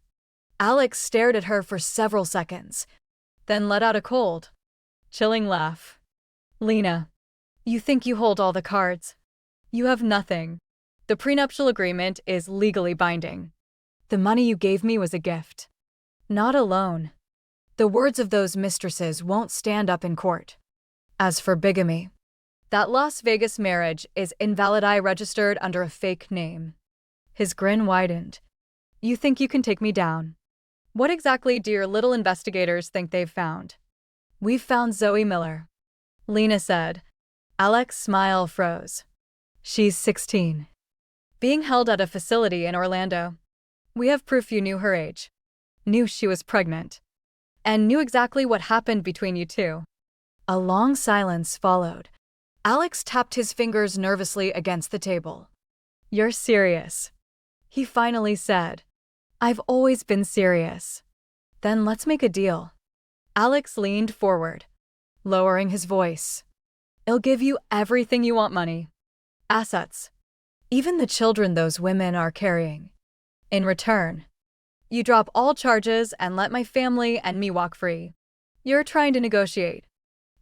Alex stared at her for several seconds, then let out a cold, chilling laugh. Lena, you think you hold all the cards. You have nothing. The prenuptial agreement is legally binding. The money you gave me was a gift. Not a loan. The words of those mistresses won't stand up in court. As for bigamy, that Las Vegas marriage is invalid. I registered under a fake name. His grin widened. You think you can take me down? What exactly do your little investigators think they've found? We've found Zoe Miller. Lena said. Alex's smile froze. She's 16. Being held at a facility in Orlando. We have proof you knew her age. Knew she was pregnant. and knew exactly what happened between you two. A long silence followed. Alex tapped his fingers nervously against the table. "You're serious," he finally said. "I've always been serious." "Then let's make a deal." Alex leaned forward, lowering his voice. "I'll give you everything you want: money, assets, even the children those women are carrying. In return, you drop all charges and let my family and me walk free." "You're trying to negotiate."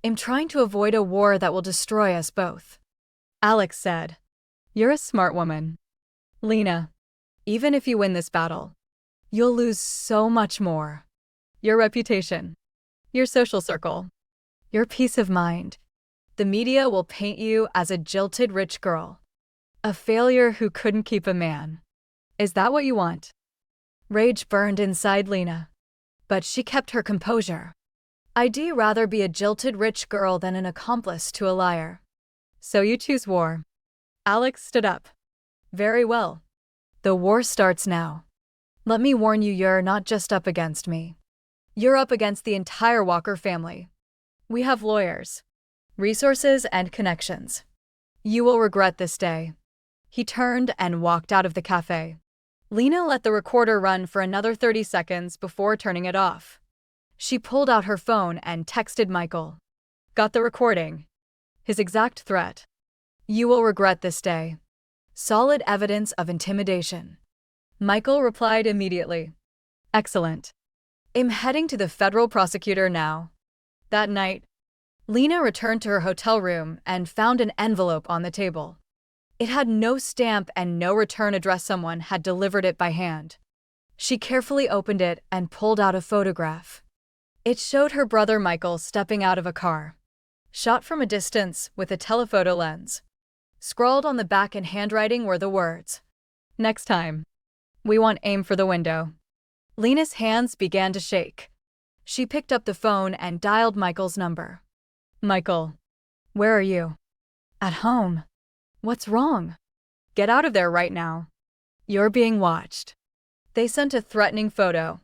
"I'm trying to avoid a war that will destroy us both," Alex said. "You're a smart woman, Lena. Even if you win this battle, you'll lose so much more. Your reputation, your social circle, your peace of mind. The media will paint you as a jilted rich girl, a failure who couldn't keep a man. Is that what you want?" Rage burned inside Lena, but she kept her composure. "I'd rather be a jilted rich girl than an accomplice to a liar." "So you choose war." Alex stood up. "Very well. The war starts now. Let me warn you, you're not just up against me. You're up against the entire Walker family. We have lawyers, resources, and connections. You will regret this day." He turned and walked out of the cafe. Lena let the recorder run for another 30 seconds before turning it off. She pulled out her phone and texted Michael. "Got the recording?" His exact threat. "You will regret this day. Solid evidence of intimidation." Michael replied immediately. "Excellent. I'm heading to the federal prosecutor now." That night, Lena returned to her hotel room and found an envelope on the table. It had no stamp and no return address. Someone had delivered it by hand. She carefully opened it and pulled out a photograph. It showed her brother Michael stepping out of a car, shot from a distance with a telephoto lens. Scrawled on the back in handwriting were the words, "Next time, we want aim for the window." Lena's hands began to shake. She picked up the phone and dialed Michael's number. "Michael, where are you?" "At home." "What's wrong?" "Get out of there right now. You're being watched." They sent a threatening photo.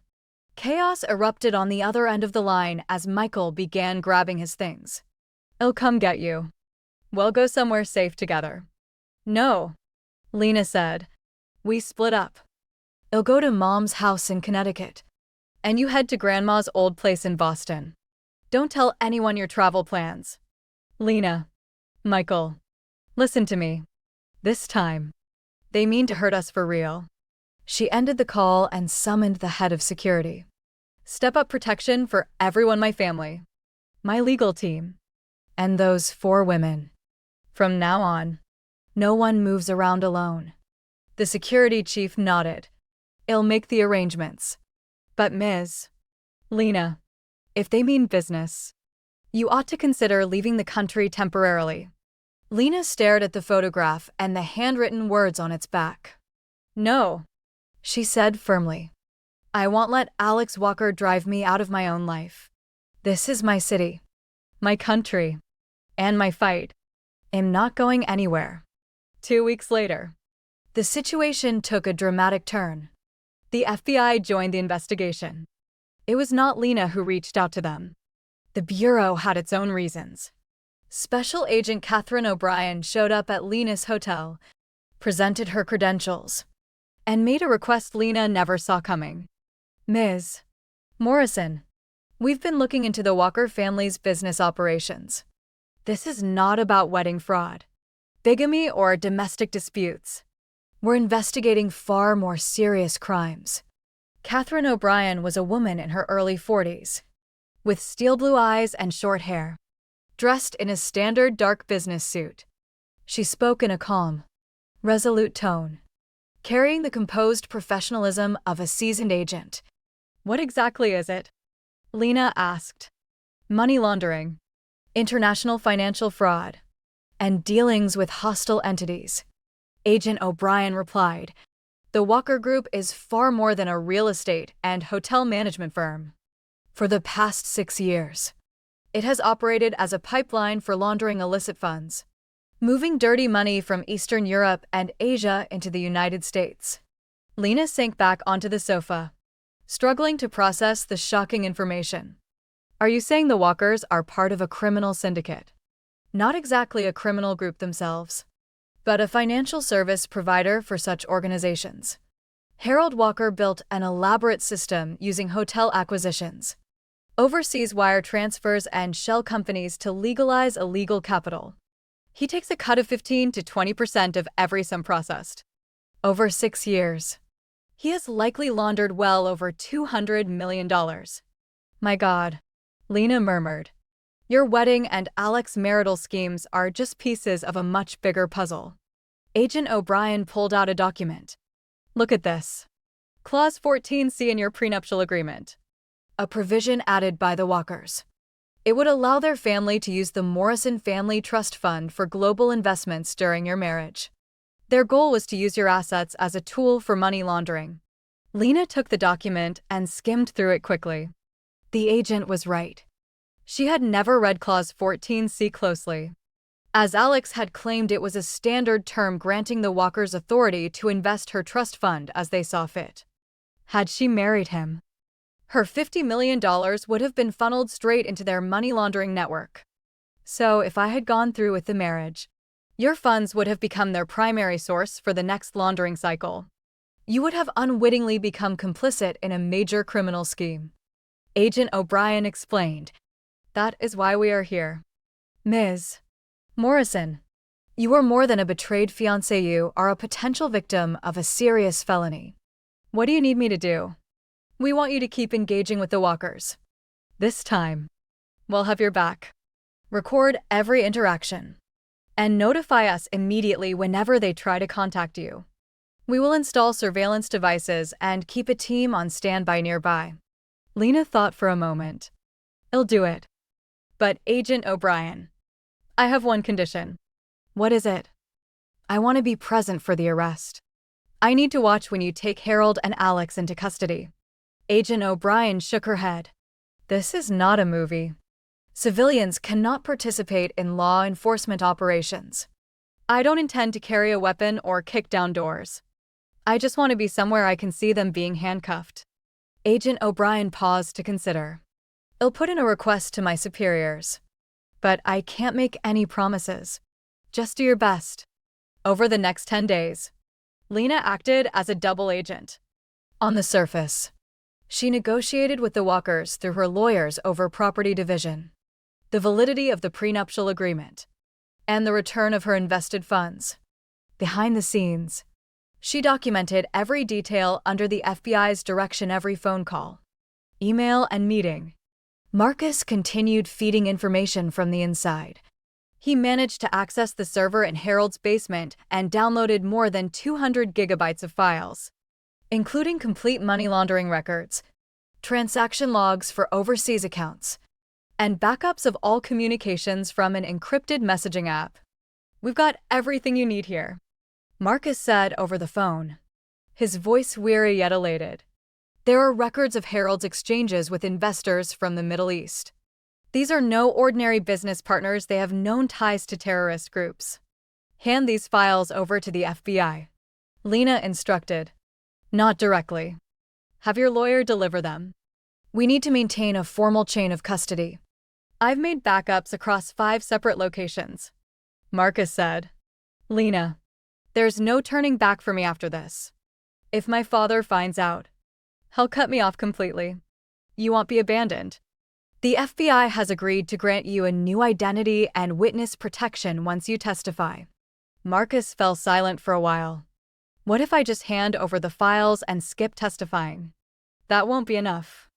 Chaos erupted on the other end of the line as Michael began grabbing his things. "I'll come get you. We'll go somewhere safe together." "No," Lena said. "We split up. I'll go to Mom's house in Connecticut, and you head to Grandma's old place in Boston. Don't tell anyone your travel plans." "Lena, Michael, listen to me. This time, they mean to hurt us for real." She ended the call and summoned the head of security. "Step up protection for everyone: my family, my legal team, and those 4 women. From now on, no one moves around alone." The security chief nodded. "I'll make the arrangements. But Ms. Lena, if they mean business, you ought to consider leaving the country temporarily." Lena stared at the photograph and the handwritten words on its back. "No," she said firmly. "I won't let Alex Walker drive me out of my own life. This is my city, my country, and my fight. I'm not going anywhere." 2 weeks later, the situation took a dramatic turn. The FBI joined the investigation. It was not Lena who reached out to them. The Bureau had its own reasons. Special Agent Catherine O'Brien showed up at Lena's hotel, presented her credentials, and made a request Lena never saw coming. "Ms. Morrison, we've been looking into the Walker family's business operations. This is not about wedding fraud, bigamy, or domestic disputes. We're investigating far more serious crimes." Catherine O'Brien was a woman in her early 40s, with steel blue eyes and short hair, dressed in a standard dark business suit. She spoke in a calm, resolute tone, carrying the composed professionalism of a seasoned agent. "What exactly is it?" Lena asked. "Money laundering, international financial fraud, and dealings with hostile entities," Agent O'Brien replied. "The Walker Group is far more than a real estate and hotel management firm. For the past 6 years, it has operated as a pipeline for laundering illicit funds, moving dirty money from Eastern Europe and Asia into the United States." Lena sank back onto the sofa, struggling to process the shocking information. Are you saying the Walkers are part of a criminal syndicate? Not exactly a criminal group themselves, but a financial service provider for such organizations. Harold Walker built an elaborate system using hotel acquisitions, overseas wire transfers, and shell companies to legalize illegal capital. He takes a cut of 15 to 20% of every sum processed. Over 6 years, he has likely laundered well over $200 million. My God, Lena murmured. Your wedding and Alex's marital schemes are just pieces of a much bigger puzzle. Agent O'Brien pulled out a document. Look at this. Clause 14C in your prenuptial agreement. A provision added by the Walkers. It would allow their family to use the Morrison Family Trust Fund for global investments during your marriage. Their goal was to use your assets as a tool for money laundering. Lena took the document and skimmed through it quickly. The agent was right. She had never read Clause 14C closely, as Alex had claimed it was a standard term granting the Walkers authority to invest her trust fund as they saw fit. Had she married him, her $50 million would have been funneled straight into their money laundering network. So if I had gone through with the marriage, your funds would have become their primary source for the next laundering cycle. You would have unwittingly become complicit in a major criminal scheme. Agent O'Brien explained. That is why we are here. Ms. Morrison, you are more than a betrayed fiancé, you are a potential victim of a serious felony. What do you need me to do? We want you to keep engaging with the Walkers. This time, we'll have your back. Record every interaction, and notify us immediately whenever they try to contact you. We will install surveillance devices and keep a team on standby nearby. Lena thought for a moment. I'll do it. But Agent O'Brien, I have one condition. What is it? I want to be present for the arrest. I need to watch when you take Harold and Alex into custody. Agent O'Brien shook her head. This is not a movie. Civilians cannot participate in law enforcement operations. I don't intend to carry a weapon or kick down doors. I just want to be somewhere I can see them being handcuffed. Agent O'Brien paused to consider. I'll put in a request to my superiors, but I can't make any promises. Just do your best. Over the next 10 days, Lena acted as a double agent. On the surface, she negotiated with the Walkers through her lawyers over property division, the validity of the prenuptial agreement, and the return of her invested funds. Behind the scenes, she documented every detail under the FBI's direction, every phone call, email, and meeting. Marcus continued feeding information from the inside. He managed to access the server in Harold's basement and downloaded more than 200 gigabytes of files, including complete money laundering records, transaction logs for overseas accounts, and backups of all communications from an encrypted messaging app. We've got everything you need here, Marcus said over the phone, his voice weary yet elated. There are records of Harold's exchanges with investors from the Middle East. These are no ordinary business partners, they have known ties to terrorist groups. Hand these files over to the FBI, Lena instructed. Not directly. Have your lawyer deliver them. We need to maintain a formal chain of custody. I've made backups across 5 separate locations, Marcus said. Lena, there's no turning back for me after this. If my father finds out, he'll cut me off completely. You won't be abandoned. The FBI has agreed to grant you a new identity and witness protection once you testify. Marcus fell silent for a while. What if I just hand over the files and skip testifying? That won't be enough.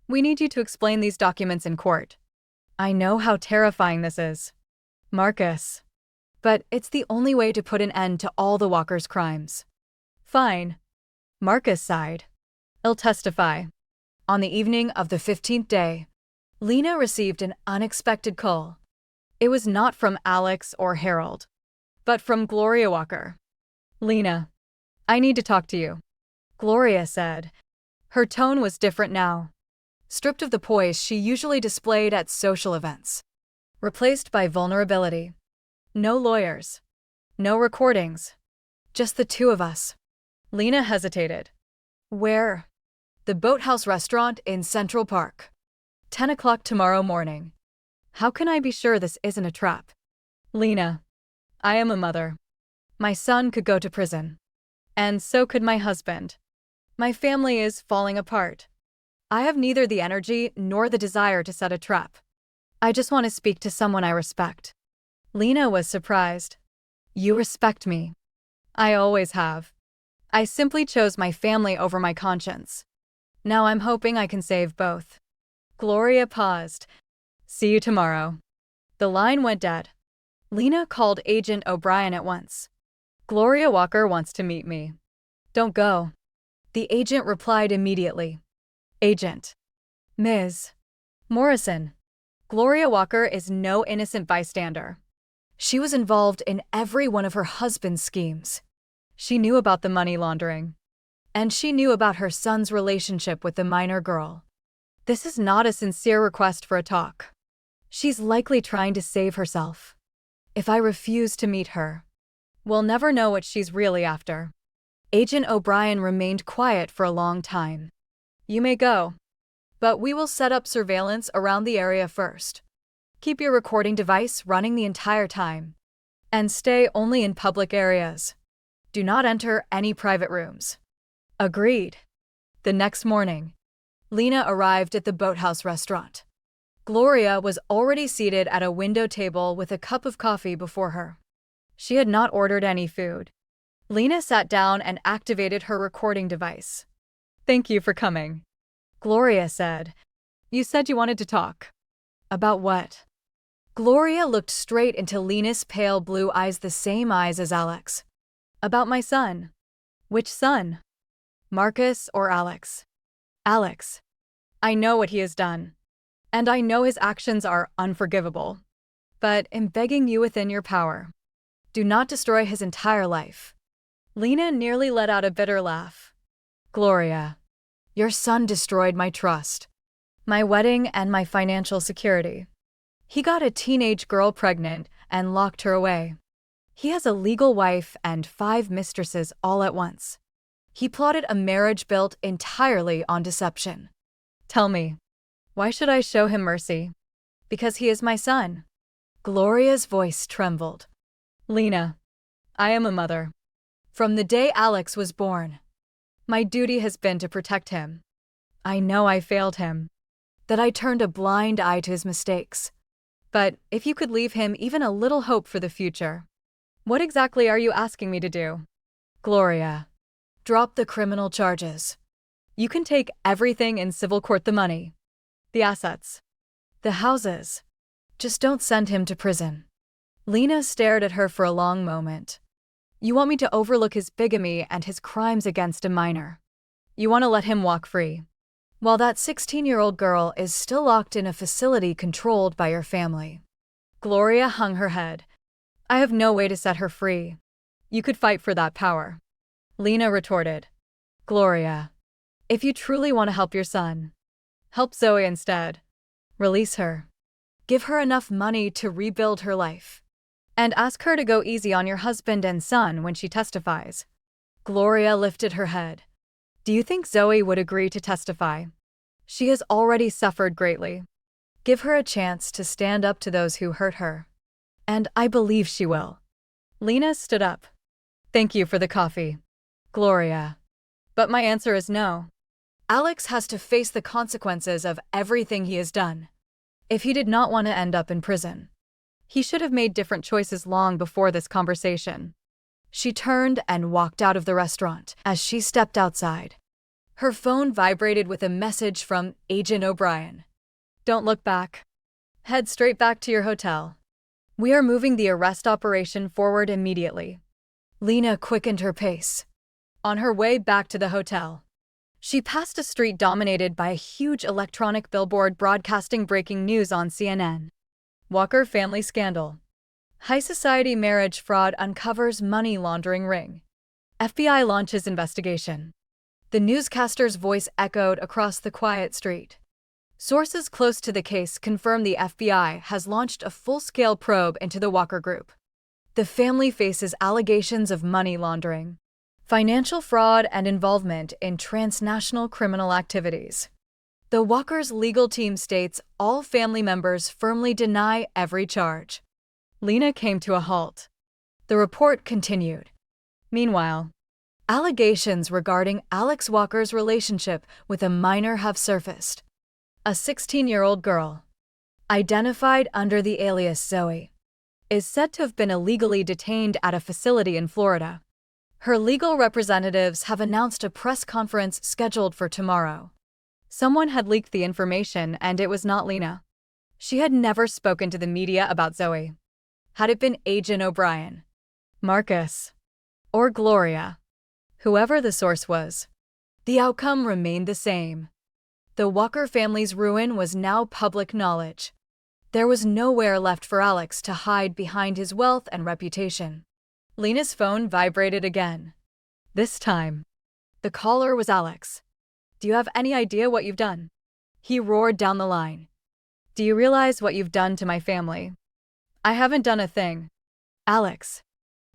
We need you to explain these documents in court. I know how terrifying this is, Marcus, but it's the only way to put an end to all the Walkers' crimes. Fine, Marcus sighed. I'll testify. On the evening of the 15th day, Lena received an unexpected call. It was not from Alex or Harold, but from Gloria Walker. Lena, I need to talk to you, Gloria said. Her tone was different now, stripped of the poise she usually displayed at social events, replaced by vulnerability. No lawyers, no recordings, just the two of us. Lena hesitated. Where? The Boathouse Restaurant in Central Park. 10 o'clock tomorrow morning. How can I be sure this isn't a trap? Lena. I am a mother. My son could go to prison. And so could my husband. My family is falling apart. I have neither the energy nor the desire to set a trap. I just want to speak to someone I respect. Lena was surprised. You respect me. I always have. I simply chose my family over my conscience. Now I'm hoping I can save both. Gloria paused. See you tomorrow. The line went dead. Lena called Agent O'Brien at once. Gloria Walker wants to meet me. Don't go. The agent replied immediately. Agent. Ms. Morrison. Gloria Walker is no innocent bystander. She was involved in every one of her husband's schemes. She knew about the money laundering. And she knew about her son's relationship with the minor girl. This is not a sincere request for a talk. She's likely trying to save herself. If I refuse to meet her, we'll never know what she's really after. Agent O'Brien remained quiet for a long time. You may go, but we will set up surveillance around the area first. Keep your recording device running the entire time. And stay only in public areas. Do not enter any private rooms. Agreed. The next morning, Lena arrived at the Boathouse Restaurant. Gloria was already seated at a window table with a cup of coffee before her. She had not ordered any food. Lena sat down and activated her recording device. Thank you for coming. Gloria said. You said you wanted to talk. About what? Gloria looked straight into Lena's pale blue eyes, the same eyes as Alex. About my son. Which son? Marcus or Alex? Alex. I know what he has done. And I know his actions are unforgivable. But I'm begging you within your power. Do not destroy his entire life. Lena nearly let out a bitter laugh. Gloria, your son destroyed my trust, my wedding, and my financial security. He got a teenage girl pregnant and locked her away. He has a legal wife and 5 mistresses all at once. He plotted a marriage built entirely on deception. Tell me, why should I show him mercy? Because he is my son. Gloria's voice trembled. Lena, I am a mother. From the day Alex was born, my duty has been to protect him. I know I failed him, that I turned a blind eye to his mistakes. But if you could leave him even a little hope for the future, what exactly are you asking me to do? Gloria, drop the criminal charges. You can take everything in civil court, the money, the assets, the houses. Just don't send him to prison. Lena stared at her for a long moment. You want me to overlook his bigamy and his crimes against a minor. You want to let him walk free, while that 16-year-old girl is still locked in a facility controlled by your family. Gloria hung her head. I have no way to set her free. You could fight for that power. Lena retorted. Gloria, if you truly want to help your son, help Zoe instead. Release her. Give her enough money to rebuild her life. And ask her to go easy on your husband and son when she testifies. Gloria lifted her head. Do you think Zoe would agree to testify? She has already suffered greatly. Give her a chance to stand up to those who hurt her. And I believe she will. Lena stood up. Thank you for the coffee, Gloria. But my answer is no. Alex has to face the consequences of everything he has done. If he did not want to end up in prison, he should have made different choices long before this conversation. She turned and walked out of the restaurant. As she stepped outside, her phone vibrated with a message from Agent O'Brien. Don't look back. Head straight back to your hotel. We are moving the arrest operation forward immediately. Lena quickened her pace. On her way back to the hotel, she passed a street dominated by a huge electronic billboard broadcasting breaking news on CNN. Walker family scandal. High society marriage fraud uncovers money laundering ring. FBI launches investigation. The newscaster's voice echoed across the quiet street. Sources close to the case confirm the FBI has launched a full-scale probe into the Walker Group. The family faces allegations of money laundering, financial fraud, and involvement in transnational criminal activities. The Walkers' legal team states all family members firmly deny every charge. Lena came to a halt. The report continued. Meanwhile, allegations regarding Alex Walker's relationship with a minor have surfaced. A 16-year-old girl, identified under the alias Zoe, is said to have been illegally detained at a facility in Florida. Her legal representatives have announced a press conference scheduled for tomorrow. Someone had leaked the information, and it was not Lena. She had never spoken to the media about Zoe. Had it been Agent O'Brien, Marcus, or Gloria, whoever the source was, the outcome remained the same. The Walker family's ruin was now public knowledge. There was nowhere left for Alex to hide behind his wealth and reputation. Lena's phone vibrated again. This time, the caller was Alex. "Do you have any idea what you've done?" He roared down the line. "Do you realize what you've done to my family?" "I haven't done a thing." "Alex,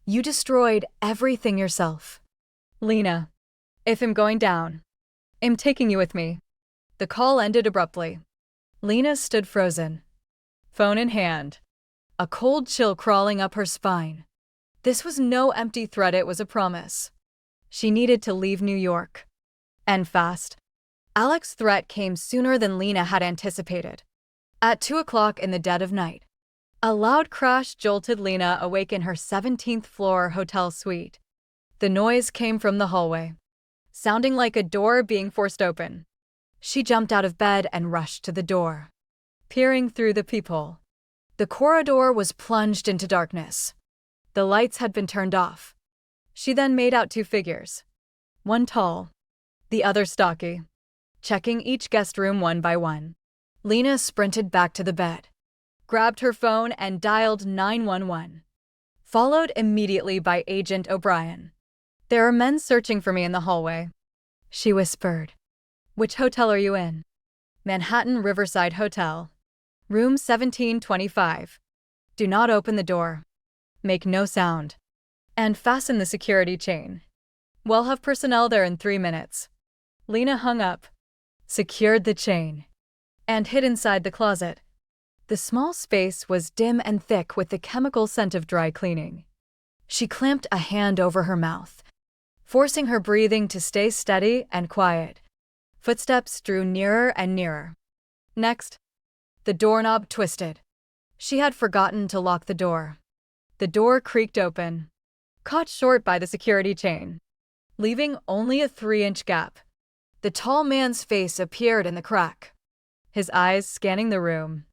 you destroyed everything yourself." "Lena, if I'm going down, I'm taking you with me." The call ended abruptly. Lena stood frozen, phone in hand, a cold chill crawling up her spine. This was no empty threat, it was a promise. She needed to leave New York. And fast. Alex's threat came sooner than Lena had anticipated. At 2 o'clock in the dead of night, a loud crash jolted Lena awake in her 17th floor hotel suite. The noise came from the hallway, sounding like a door being forced open. She jumped out of bed and rushed to the door. Peering through the peephole, the corridor was plunged into darkness. The lights had been turned off. She then made out 2 figures, one tall, the other stocky, checking each guest room one by one. Lena sprinted back to the bed, grabbed her phone and dialed 911, followed immediately by Agent O'Brien. "There are men searching for me in the hallway," she whispered. "Which hotel are you in?" "Manhattan Riverside Hotel, room 1725. Do not open the door. Make no sound. And fasten the security chain. We'll have personnel there in 3 minutes." Lena hung up, secured the chain, and hid inside the closet. The small space was dim and thick with the chemical scent of dry cleaning. She clamped a hand over her mouth, forcing her breathing to stay steady and quiet. Footsteps drew nearer and nearer. Next, the doorknob twisted. She had forgotten to lock the door. The door creaked open, caught short by the security chain, leaving only a 3-inch gap. The tall man's face appeared in the crack, his eyes scanning the room.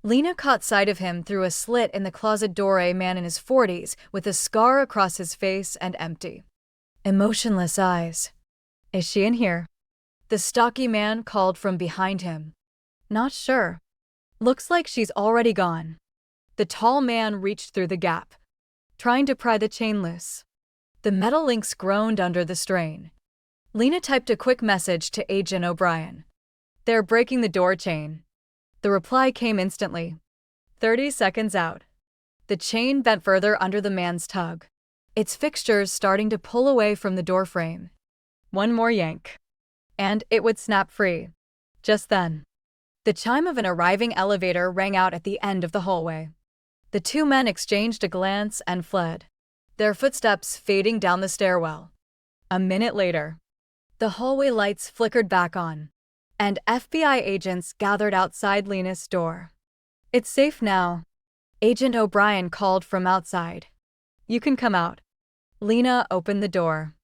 Lena caught sight of him through a slit in the closet door, a man in his 40s with a scar across his face and empty, emotionless eyes. "Is she in here?" The stocky man called from behind him. "Not sure. Looks like she's already gone." The tall man reached through the gap, trying to pry the chain loose. The metal links groaned under the strain. Lena typed a quick message to Agent O'Brien. "They're breaking the door chain." The reply came instantly. 30 seconds out. The chain bent further under the man's tug, its fixtures starting to pull away from the door frame. One more yank, and it would snap free. Just then, the chime of an arriving elevator rang out at the end of the hallway. The 2 men exchanged a glance and fled, their footsteps fading down the stairwell. A minute later, the hallway lights flickered back on, and FBI agents gathered outside Lena's door. "It's safe now," Agent O'Brien called from outside. "You can come out." Lena opened the door,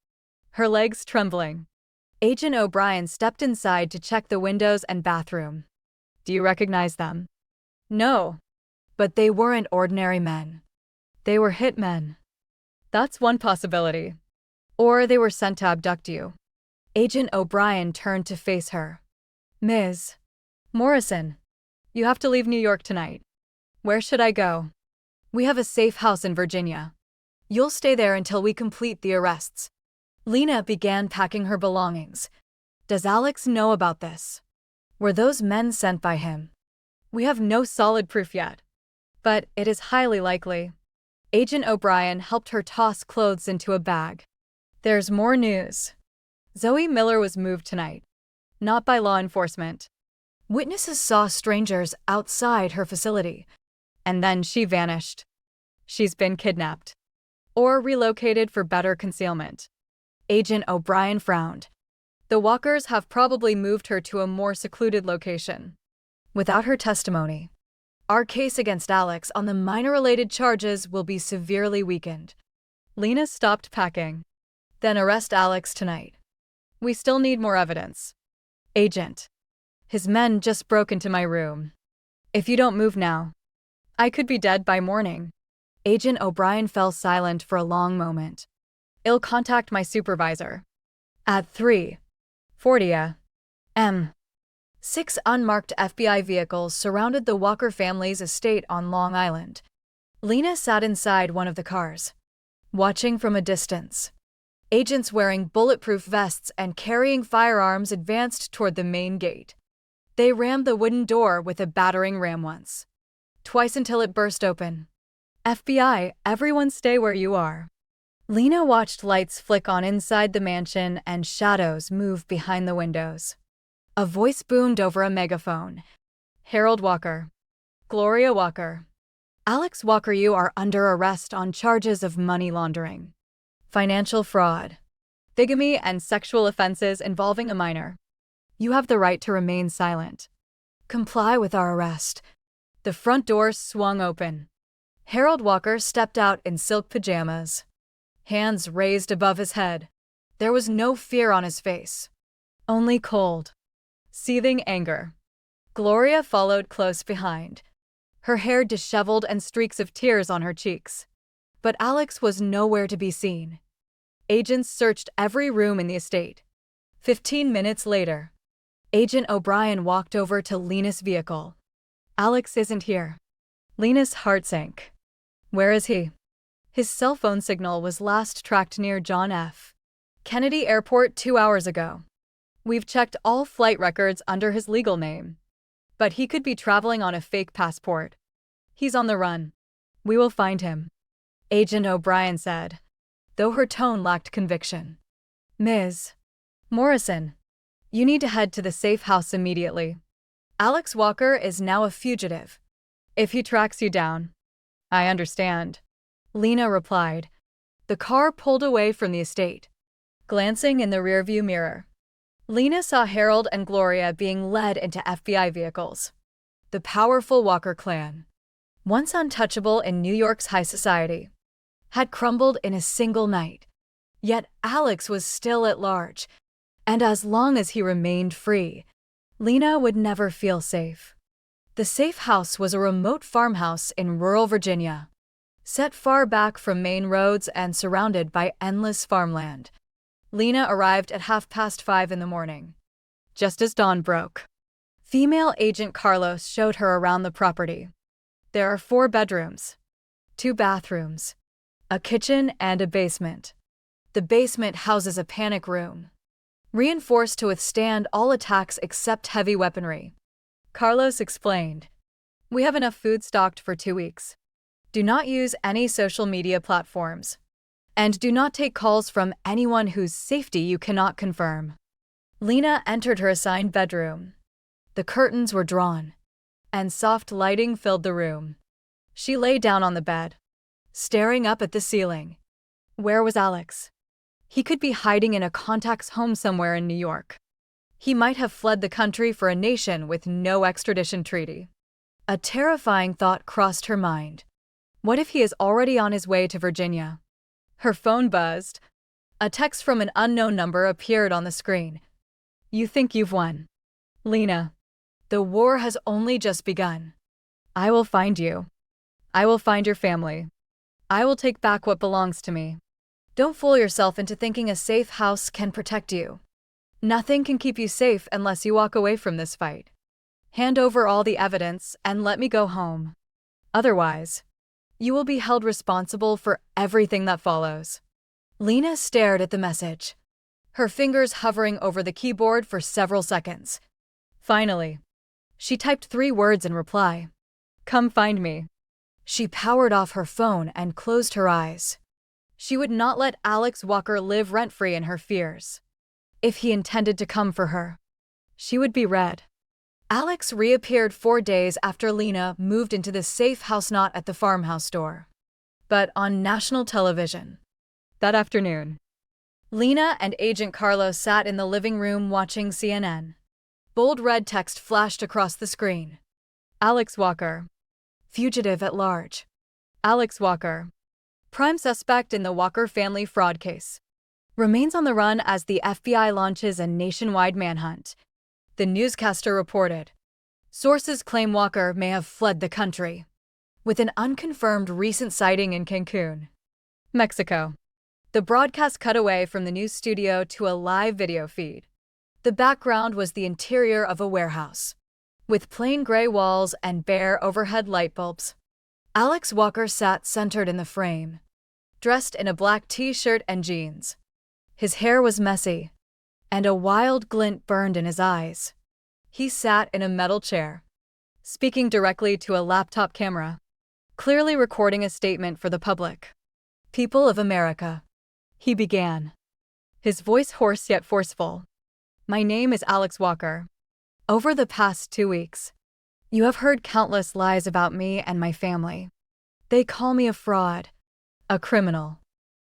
her legs trembling. Agent O'Brien stepped inside to check the windows and bathroom. "Do you recognize them?" "No, but they weren't ordinary men. They were hitmen." "That's one possibility. Or they were sent to abduct you." Agent O'Brien turned to face her. "Ms. Morrison, you have to leave New York tonight." "Where should I go?" "We have a safe house in Virginia. You'll stay there until we complete the arrests." Lena began packing her belongings. Does Alex know about this? Were those men sent by him? "We have no solid proof yet, but it is highly likely." Agent O'Brien helped her toss clothes into a bag. There's more news. Zoe Miller was moved tonight, not by law enforcement. Witnesses saw strangers outside her facility, and then she vanished. She's been kidnapped. Or relocated for better concealment. Agent O'Brien frowned. The Walkers have probably moved her to a more secluded location. Without her testimony, our case against Alex on the minor-related charges will be severely weakened. Lena stopped packing. Then arrest Alex tonight. We still need more evidence. Agent. His men just broke into my room. If you don't move now, I could be dead by morning. Agent O'Brien fell silent for a long moment. I'll contact my supervisor. At 3:40 a.m. 6 unmarked FBI vehicles surrounded the Walker family's estate on Long Island. Lena sat inside one of the cars, watching from a distance. Agents wearing bulletproof vests and carrying firearms advanced toward the main gate. They rammed the wooden door with a battering ram once, twice until it burst open. FBI, everyone stay where you are. Lena watched lights flick on inside the mansion and shadows move behind the windows. A voice boomed over a megaphone. Harold Walker. Gloria Walker. Alex Walker, you are under arrest on charges of money laundering, financial fraud, bigamy, and sexual offenses involving a minor. You have the right to remain silent. Comply with our arrest. The front door swung open. Harold Walker stepped out in silk pajamas, hands raised above his head. There was no fear on his face, only cold, seething anger. Gloria followed close behind, her hair disheveled and streaks of tears on her cheeks. But Alex was nowhere to be seen. Agents searched every room in the estate. 15 minutes later, Agent O'Brien walked over to Lena's vehicle. Alex isn't here. Lena's heart sank. Where is he? His cell phone signal was last tracked near John F. Kennedy Airport 2 hours ago. We've checked all flight records under his legal name, but he could be traveling on a fake passport. He's on the run. We will find him, Agent O'Brien said, though her tone lacked conviction. Ms. Morrison, you need to head to the safe house immediately. Alex Walker is now a fugitive. If he tracks you down. I understand, Lena replied. The car pulled away from the estate. Glancing in the rearview mirror, Lena saw Harold and Gloria being led into FBI vehicles. The powerful Walker clan, once untouchable in New York's high society, had crumbled in a single night. Yet Alex was still at large, and as long as he remained free, Lena would never feel safe. The safe house was a remote farmhouse in rural Virginia, set far back from main roads and surrounded by endless farmland. Lena arrived at 5:30 in the morning, just as dawn broke. Female agent Carlos showed her around the property. There are 4 bedrooms, 2 bathrooms, a kitchen, and a basement. The basement houses a panic room, reinforced to withstand all attacks except heavy weaponry. Carlos explained, we have enough food stocked for 2 weeks. Do not use any social media platforms, and do not take calls from anyone whose safety you cannot confirm. Lena entered her assigned bedroom. The curtains were drawn, and soft lighting filled the room. She lay down on the bed, staring up at the ceiling. Where was Alex? He could be hiding in a contact's home somewhere in New York. He might have fled the country for a nation with no extradition treaty. A terrifying thought crossed her mind. What if he is already on his way to Virginia? Her phone buzzed. A text from an unknown number appeared on the screen. You think you've won, Lena. The war has only just begun. I will find you. I will find your family. I will take back what belongs to me. Don't fool yourself into thinking a safe house can protect you. Nothing can keep you safe unless you walk away from this fight. Hand over all the evidence and let me go home. Otherwise, you will be held responsible for everything that follows. Lena stared at the message, her fingers hovering over the keyboard for several seconds. Finally, she typed 3 words in reply. Come find me. She powered off her phone and closed her eyes. She would not let Alex Walker live rent-free in her fears. If he intended to come for her, she would be red. Alex reappeared 4 days after Lena moved into the safe house not at the farmhouse door, but on national television. That afternoon, Lena and Agent Carlos sat in the living room watching CNN. Bold red text flashed across the screen. Alex Walker, fugitive at large. Alex Walker, prime suspect in the Walker family fraud case, remains on the run as the FBI launches a nationwide manhunt. The newscaster reported. Sources claim Walker may have fled the country, with an unconfirmed recent sighting in Cancun, Mexico. The broadcast cut away from the news studio to a live video feed. The background was the interior of a warehouse, with plain gray walls and bare overhead light bulbs. Alex Walker sat centered in the frame, dressed in a black t-shirt and jeans. His hair was messy, and a wild glint burned in his eyes. He sat in a metal chair, speaking directly to a laptop camera, clearly recording a statement for the public. People of America, he began, his voice hoarse yet forceful. My name is Alex Walker. Over the past 2 weeks, you have heard countless lies about me and my family. They call me a fraud, a criminal,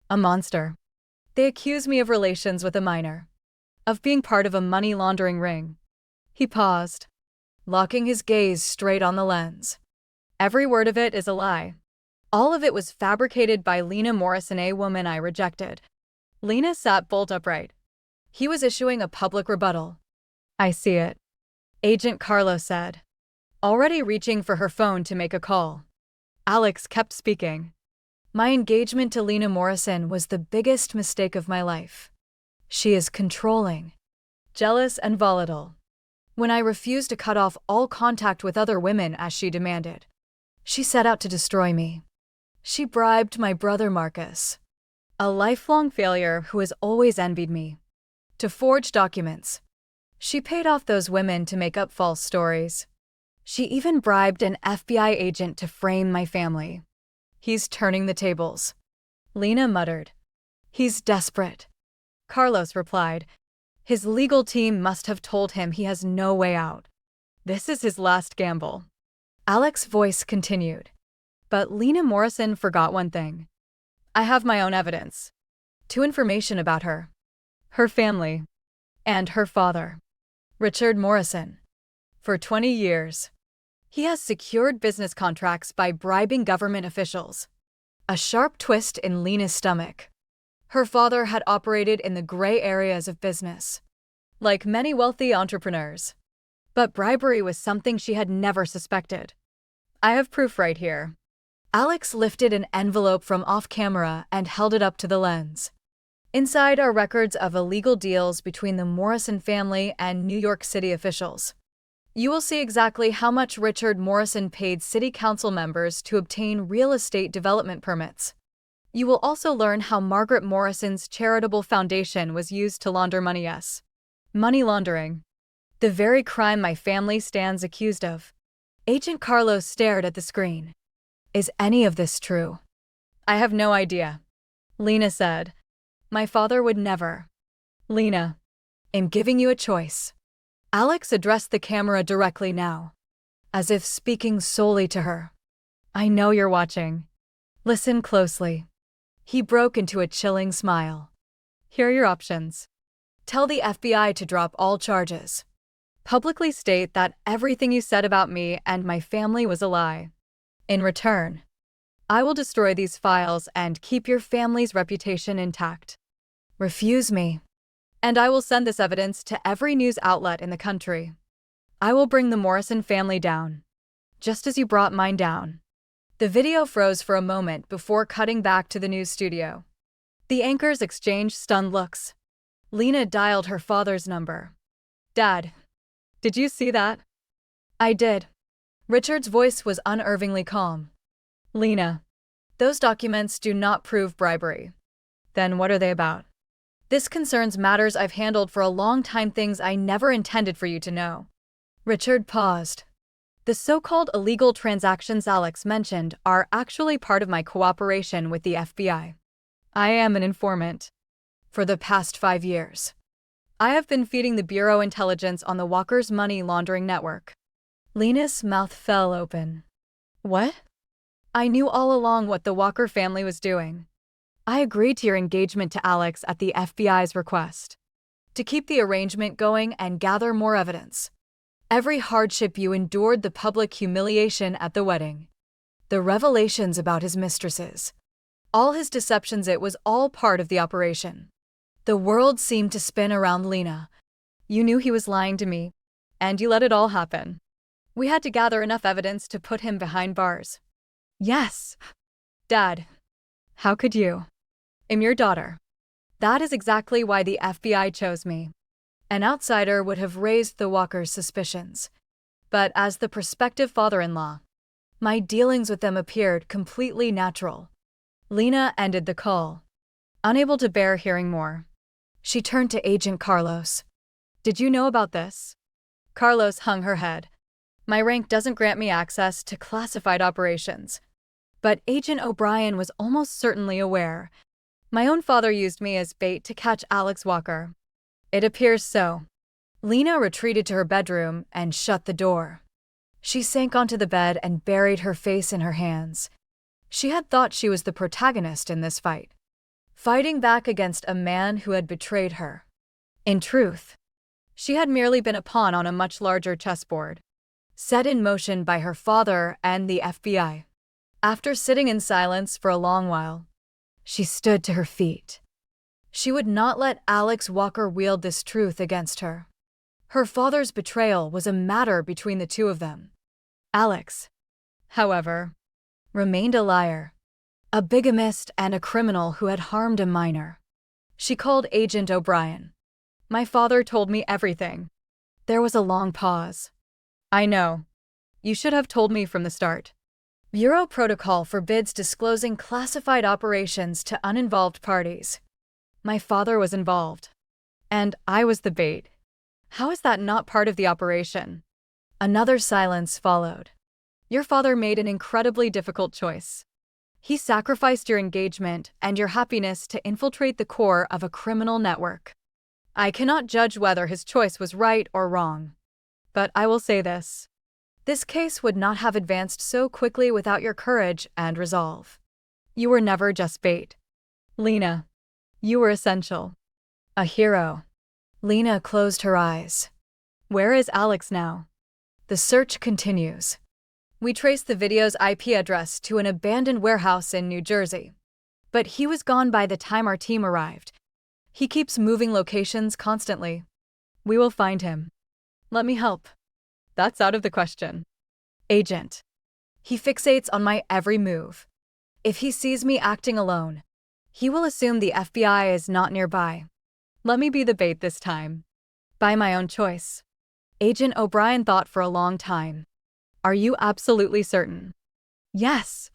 a monster. They accuse me of relations with a minor, of being part of a money laundering ring. He paused, locking his gaze straight on the lens. Every word of it is a lie. All of it was fabricated by Lena Morrison, a woman I rejected. Lena sat bolt upright. He was issuing a public rebuttal. I see it, Agent Carlos said, already reaching for her phone to make a call. Alex kept speaking. My engagement to Lena Morrison was the biggest mistake of my life. She is controlling, jealous, and volatile. When I refused to cut off all contact with other women as she demanded, she set out to destroy me. She bribed my brother Marcus, a lifelong failure who has always envied me, to forge documents. She paid off those women to make up false stories. She even bribed an FBI agent to frame my family. He's turning the tables, Lena muttered. He's desperate, Carlos replied. His legal team must have told him he has no way out. This is his last gamble. Alex's voice continued. But Lena Morrison forgot one thing. I have my own evidence. 2 information about her, her family, and her father, Richard Morrison. For 20 years, he has secured business contracts by bribing government officials. A sharp twist in Lena's stomach. Her father had operated in the gray areas of business, like many wealthy entrepreneurs. But bribery was something she had never suspected. I have proof right here. Alex lifted an envelope from off-camera and held it up to the lens. Inside are records of illegal deals between the Morrison family and New York City officials. You will see exactly how much Richard Morrison paid city council members to obtain real estate development permits. You will also learn how Margaret Morrison's charitable foundation was used to launder money. Yes, money laundering. The very crime my family stands accused of. Agent Carlos stared at the screen. Is any of this true? I have no idea, Lena said. My father would never. Lena, I'm giving you a choice. Alex addressed the camera directly now, as if speaking solely to her. I know you're watching. Listen closely. He broke into a chilling smile. Here are your options. Tell the FBI to drop all charges. Publicly state that everything you said about me and my family was a lie. In return, I will destroy these files and keep your family's reputation intact. Refuse me, and I will send this evidence to every news outlet in the country. I will bring the Morrison family down, just as you brought mine down. The video froze for a moment before cutting back to the news studio. The anchors exchanged stunned looks. Lena dialed her father's number. Dad, did you see that? I did. Richard's voice was unnervingly calm. Lena, those documents do not prove bribery. Then what are they about? This concerns matters I've handled for a long time, things I never intended for you to know. Richard paused. The so-called illegal transactions Alex mentioned are actually part of my cooperation with the FBI. I am an informant. For the past 5 years, I have been feeding the Bureau intelligence on the Walker's money laundering network. Lena's mouth fell open. What? I knew all along what the Walker family was doing. I agreed to your engagement to Alex at the FBI's request, to keep the arrangement going and gather more evidence. Every hardship you endured, the public humiliation at the wedding, the revelations about his mistresses, all his deceptions, it was all part of the operation. The world seemed to spin around Lena. You knew he was lying to me, and you let it all happen. We had to gather enough evidence to put him behind bars. Yes. Dad, how could you? I'm your daughter. That is exactly why the FBI chose me. An outsider would have raised the Walkers' suspicions. But as the prospective father-in-law, my dealings with them appeared completely natural. Lena ended the call, unable to bear hearing more. She turned to Agent Carlos. Did you know about this? Carlos hung her head. My rank doesn't grant me access to classified operations. But Agent O'Brien was almost certainly aware. My own father used me as bait to catch Alex Walker. It appears so. Lena retreated to her bedroom and shut the door. She sank onto the bed and buried her face in her hands. She had thought she was the protagonist in this fight, fighting back against a man who had betrayed her. In truth, she had merely been a pawn on a much larger chessboard, set in motion by her father and the FBI. After sitting in silence for a long while, she stood to her feet. She would not let Alex Walker wield this truth against her. Her father's betrayal was a matter between the two of them. Alex, however, remained a liar, a bigamist and a criminal who had harmed a minor. She called Agent O'Brien. My father told me everything. There was a long pause. I know. You should have told me from the start. Bureau protocol forbids disclosing classified operations to uninvolved parties. My father was involved. And I was the bait. How is that not part of the operation? Another silence followed. Your father made an incredibly difficult choice. He sacrificed your engagement and your happiness to infiltrate the core of a criminal network. I cannot judge whether his choice was right or wrong. But I will say this. This case would not have advanced so quickly without your courage and resolve. You were never just bait. Lena, you were essential. A hero. Lena closed her eyes. Where is Alex now? The search continues. We traced the video's IP address to an abandoned warehouse in New Jersey. But he was gone by the time our team arrived. He keeps moving locations constantly. We will find him. Let me help. That's out of the question. Agent. He fixates on my every move. If he sees me acting alone, he will assume the FBI is not nearby. Let me be the bait this time. By my own choice. Agent O'Brien thought for a long time. Are you absolutely certain? Yes.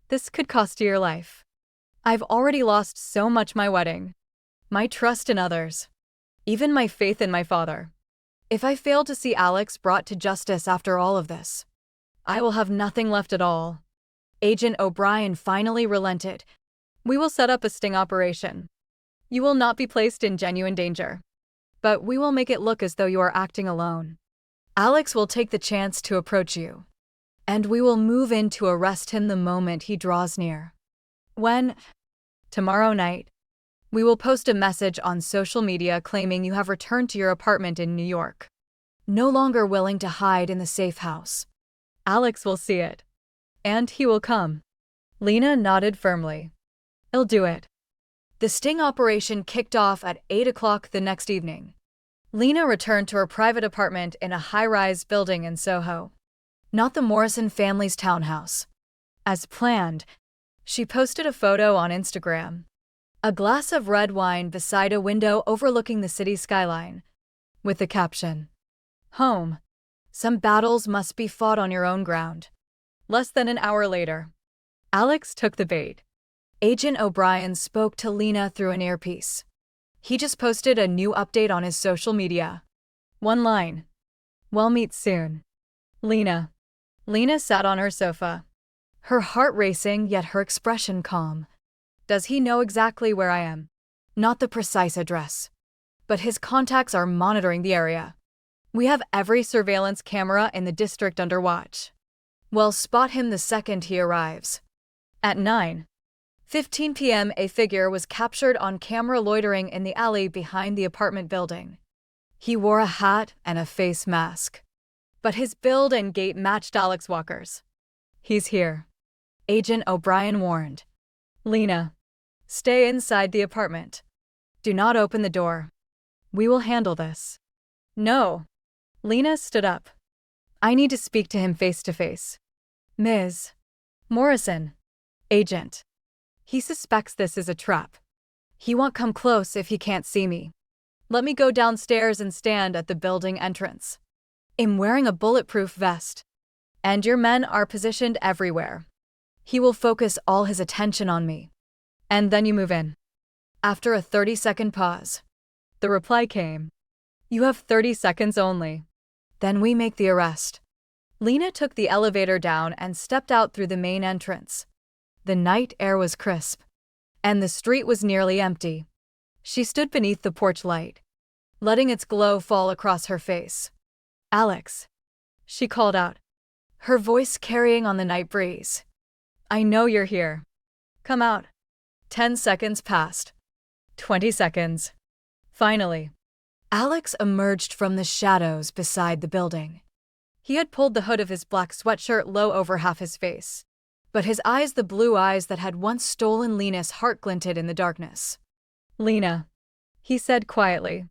This could cost you your life. I've already lost so much: my wedding, my trust in others, even my faith in my father. If I fail to see Alex brought to justice after all of this, I will have nothing left at all. Agent O'Brien finally relented. We will set up a sting operation. You will not be placed in genuine danger, but we will make it look as though you are acting alone. Alex will take the chance to approach you, and we will move in to arrest him the moment he draws near. Tomorrow night, we will post a message on social media claiming you have returned to your apartment in New York, no longer willing to hide in the safe house. Alex will see it, and he will come. Lena nodded firmly. I'll do it. The sting operation kicked off at 8 o'clock the next evening. Lena returned to her private apartment in a high-rise building in Soho, not the Morrison family's townhouse. As planned, she posted a photo on Instagram. A glass of red wine beside a window overlooking the city skyline, with the caption, "Home. Some battles must be fought on your own ground." Less than an hour later, Alex took the bait. Agent O'Brien spoke to Lena through an earpiece. He just posted a new update on his social media. One line. We'll meet soon. Lena. Lena sat on her sofa, her heart racing yet her expression calm. Does he know exactly where I am? Not the precise address, but his contacts are monitoring the area. We have every surveillance camera in the district under watch. We'll spot him the second he arrives. At 9:15 p.m., a figure was captured on camera loitering in the alley behind the apartment building. He wore a hat and a face mask, but his build and gait matched Alex Walker's. He's here, Agent O'Brien warned. Lena, stay inside the apartment. Do not open the door. We will handle this. No. Lena stood up. I need to speak to him face to face. Ms. Morrison. Agent. He suspects this is a trap. He won't come close if he can't see me. Let me go downstairs and stand at the building entrance. I'm wearing a bulletproof vest, and your men are positioned everywhere. He will focus all his attention on me. And then you move in. After a 30-second pause, the reply came. You have 30 seconds only. Then we make the arrest. Lena took the elevator down and stepped out through the main entrance. The night air was crisp, and the street was nearly empty. She stood beneath the porch light, letting its glow fall across her face. Alex, she called out, her voice carrying on the night breeze. I know you're here. Come out. 10 seconds passed. 20 seconds. Finally, Alex emerged from the shadows beside the building. He had pulled the hood of his black sweatshirt low over half his face, but his eyes, the blue eyes that had once stolen Lena's heart, glinted in the darkness. Lena, he said quietly,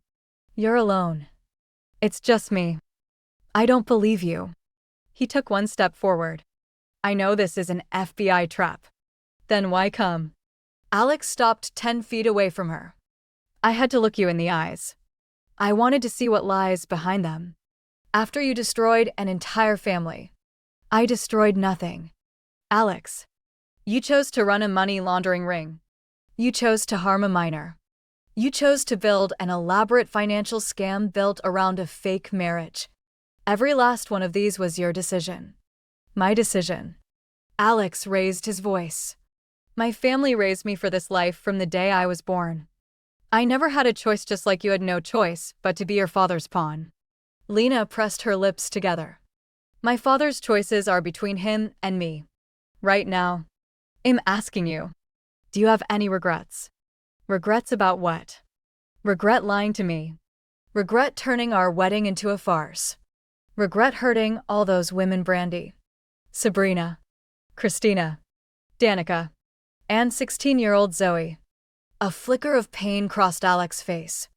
you're alone. It's just me. I don't believe you. He took one step forward. I know this is an FBI trap. Then why come? Alex stopped 10 feet away from her. I had to look you in the eyes. I wanted to see what lies behind them. After you destroyed an entire family, I destroyed nothing. Alex, you chose to run a money laundering ring. You chose to harm a minor. You chose to build an elaborate financial scam built around a fake marriage. Every last one of these was your decision. My decision. Alex raised his voice. My family raised me for this life from the day I was born. I never had a choice, just like you had no choice but to be your father's pawn. Lena pressed her lips together. My father's choices are between him and me. Right now, I'm asking you, do you have any regrets? Regrets about what? Regret lying to me. Regret turning our wedding into a farce. Regret hurting all those women, Brandy, Sabrina, Christina, Danica, and 16-year-old Zoe. A flicker of pain crossed Alex's face.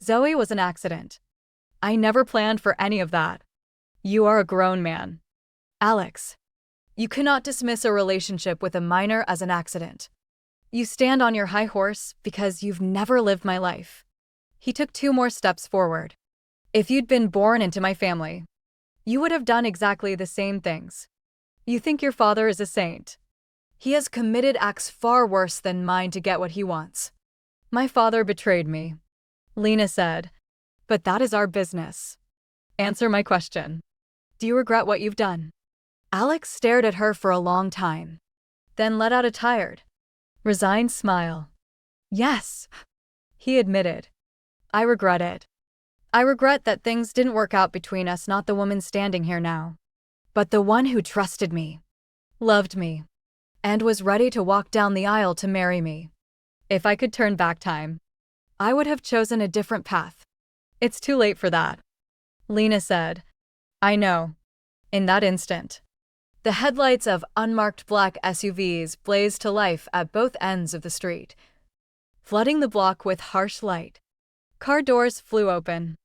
Zoe was an accident. I never planned for any of that. You are a grown man. Alex, you cannot dismiss a relationship with a minor as an accident. You stand on your high horse because you've never lived my life. He took 2 more steps forward. If you'd been born into my family, you would have done exactly the same things. You think your father is a saint. He has committed acts far worse than mine to get what he wants. My father betrayed me, Lena said, but that is our business. Answer my question. Do you regret what you've done? Alex stared at her for a long time, then let out a tired, resigned smile. Yes, he admitted. I regret it. I regret that things didn't work out between us, not the woman standing here now, but the one who trusted me, loved me, and was ready to walk down the aisle to marry me. If I could turn back time, I would have chosen a different path. It's too late for that, Lena said. I know. In that instant, the headlights of unmarked black SUVs blazed to life at both ends of the street, flooding the block with harsh light. Car doors flew open,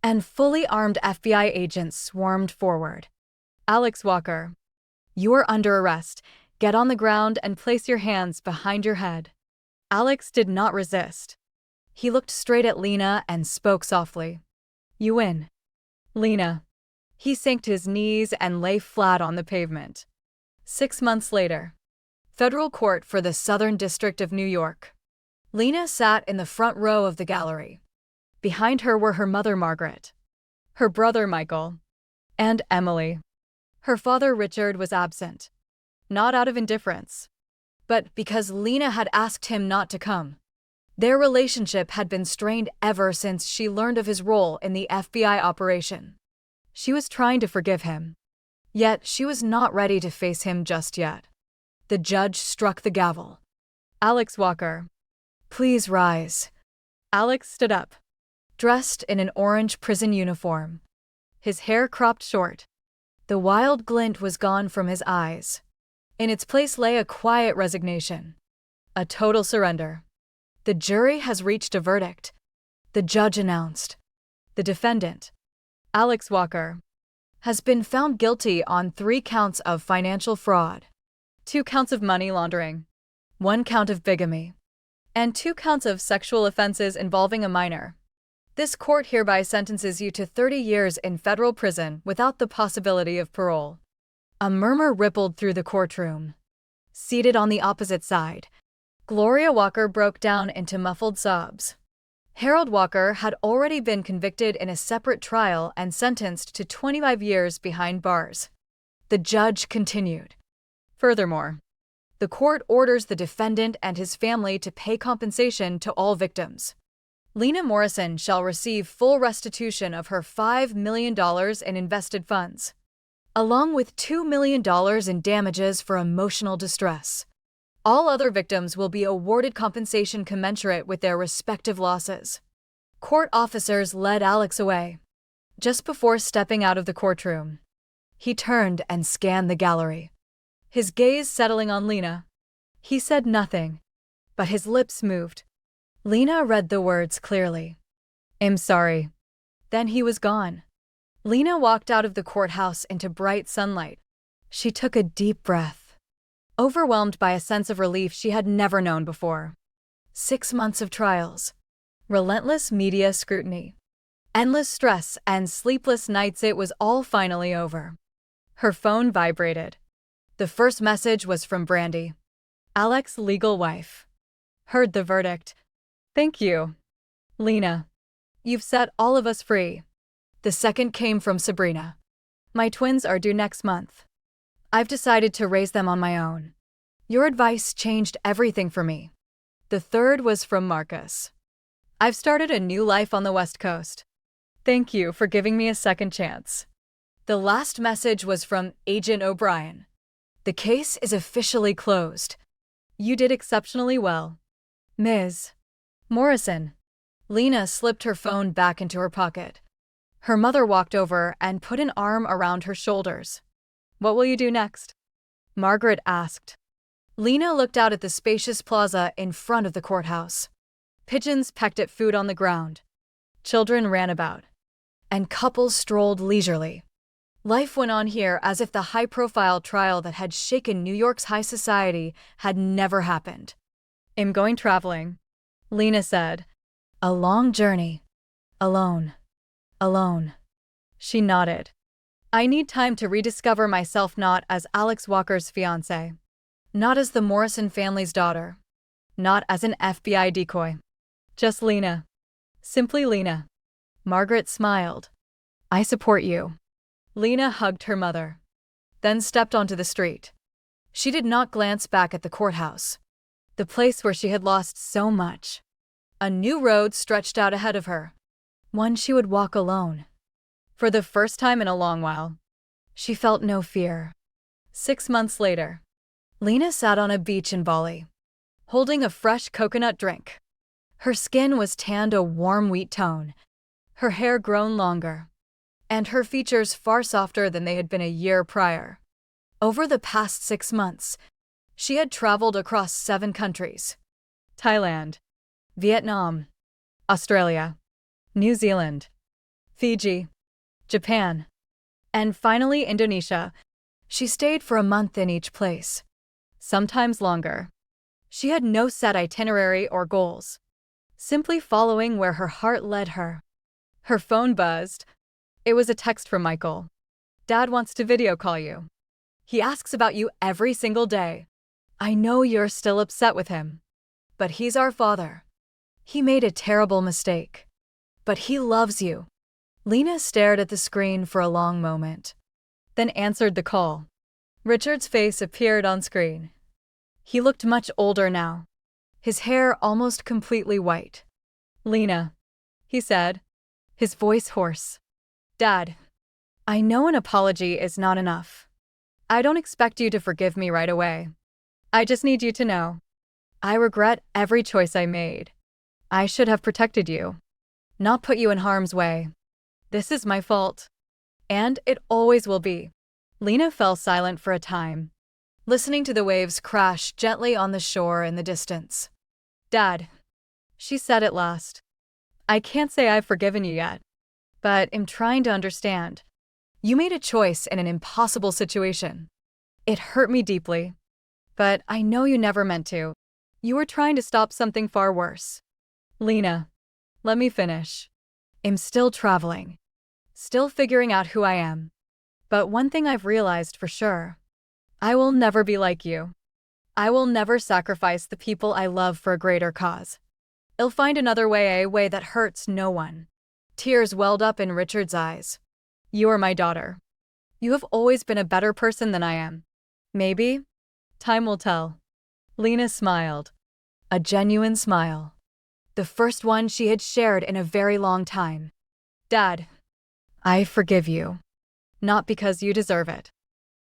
and fully armed FBI agents swarmed forward. Alex Walker, you are under arrest. Get on the ground and place your hands behind your head. Alex did not resist. He looked straight at Lena and spoke softly. You win. Lena. He sank to his knees and lay flat on the pavement. 6 months later, Federal Court for the Southern District of New York. Lena sat in the front row of the gallery. Behind her were her mother, Margaret, her brother, Michael, and Emily. Her father, Richard, was absent, not out of indifference, but because Lena had asked him not to come. Their relationship had been strained ever since she learned of his role in the FBI operation. She was trying to forgive him, yet she was not ready to face him just yet. The judge struck the gavel. Alex Walker, please rise. Alex stood up, dressed in an orange prison uniform, his hair cropped short. The wild glint was gone from his eyes. In its place lay a quiet resignation, a total surrender. The jury has reached a verdict, the judge announced. The defendant, Alex Walker, has been found guilty on 3 counts of financial fraud, 2 counts of money laundering, 1 count of bigamy, and 2 counts of sexual offenses involving a minor. This court hereby sentences you to 30 years in federal prison without the possibility of parole. A murmur rippled through the courtroom. Seated on the opposite side, Gloria Walker broke down into muffled sobs. Harold Walker had already been convicted in a separate trial and sentenced to 25 years behind bars. The judge continued. Furthermore, the court orders the defendant and his family to pay compensation to all victims. Lena Morrison shall receive full restitution of her $5 million in invested funds, along with $2 million in damages for emotional distress. All other victims will be awarded compensation commensurate with their respective losses. Court officers led Alex away. Just before stepping out of the courtroom, he turned and scanned the gallery, his gaze settling on Lena. He said nothing, but his lips moved. Lena read the words clearly. "I'm sorry." Then he was gone. Lena walked out of the courthouse into bright sunlight. She took a deep breath, overwhelmed by a sense of relief she had never known before. 6 months of trials, relentless media scrutiny, endless stress, and sleepless nights, it was all finally over. Her phone vibrated. The first message was from Brandy, Alex's legal wife. "Heard the verdict. Thank you, Lena. You've set all of us free." The second came from Sabrina. "My twins are due next month. I've decided to raise them on my own. Your advice changed everything for me." The third was from Marcus. "I've started a new life on the West Coast. Thank you for giving me a second chance." The last message was from Agent O'Brien. "The case is officially closed. You did exceptionally well, Ms. Morrison." Lena slipped her phone back into her pocket. Her mother walked over and put an arm around her shoulders. "What will you do next?" Margaret asked. Lena looked out at the spacious plaza in front of the courthouse. Pigeons pecked at food on the ground. Children ran about, and couples strolled leisurely. Life went on here as if the high-profile trial that had shaken New York's high society had never happened. "I'm going traveling," Lena said. "A long journey. Alone. Alone." She nodded. "I need time to rediscover myself, not as Alex Walker's fiancée, not as the Morrison family's daughter, not as an FBI decoy. Just Lena. Simply Lena." Margaret smiled. "I support you." Lena hugged her mother, then stepped onto the street. She did not glance back at the courthouse, the place where she had lost so much. A new road stretched out ahead of her, one she would walk alone. For the first time in a long while, she felt no fear. 6 months later, Lena sat on a beach in Bali, holding a fresh coconut drink. Her skin was tanned a warm wheat tone, her hair grown longer, and her features far softer than they had been a year prior. Over the past 6 months, she had traveled across 7 countries: Thailand, Vietnam, Australia, New Zealand, Fiji, Japan, and finally Indonesia. She stayed for a month in each place, sometimes longer. She had no set itinerary or goals, simply following where her heart led her. Her phone buzzed. It was a text from Michael. "Dad wants to video call you. He asks about you every single day. I know you're still upset with him, but he's our father. He made a terrible mistake, but he loves you." Lena stared at the screen for a long moment, then answered the call. Richard's face appeared on screen. He looked much older now, his hair almost completely white. "Lena," he said, his voice hoarse. "Dad, I know an apology is not enough. I don't expect you to forgive me right away. I just need you to know. I regret every choice I made. I should have protected you, not put you in harm's way. This is my fault. And it always will be." Lena fell silent for a time, listening to the waves crash gently on the shore in the distance. "Dad," she said at last, "I can't say I've forgiven you yet, but I'm trying to understand. You made a choice in an impossible situation. It hurt me deeply, but I know you never meant to. You were trying to stop something far worse." "Lena, let me finish. I'm still traveling, still figuring out who I am. But one thing I've realized for sure, I will never be like you. I will never sacrifice the people I love for a greater cause. I'll find another way, a way that hurts no one." Tears welled up in Richard's eyes. "You are my daughter. You have always been a better person than I am. Maybe time will tell." Lena smiled, a genuine smile, the first one she had shared in a very long time. "Dad, I forgive you. Not because you deserve it,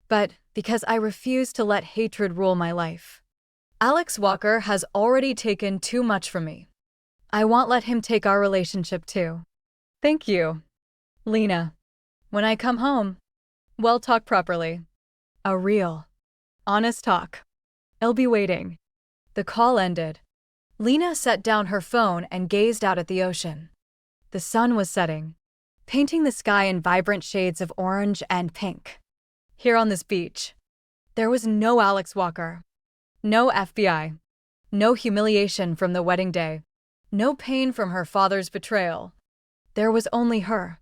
but because I refuse to let hatred rule my life. Alex Walker has already taken too much from me. I won't let him take our relationship too." "Thank you, Lena. When I come home, we'll talk properly. A real, honest talk. I'll be waiting." The call ended. Lena set down her phone and gazed out at the ocean. The sun was setting, painting the sky in vibrant shades of orange and pink. Here on this beach, there was no Alex Walker, no FBI, no humiliation from the wedding day, no pain from her father's betrayal. There was only her,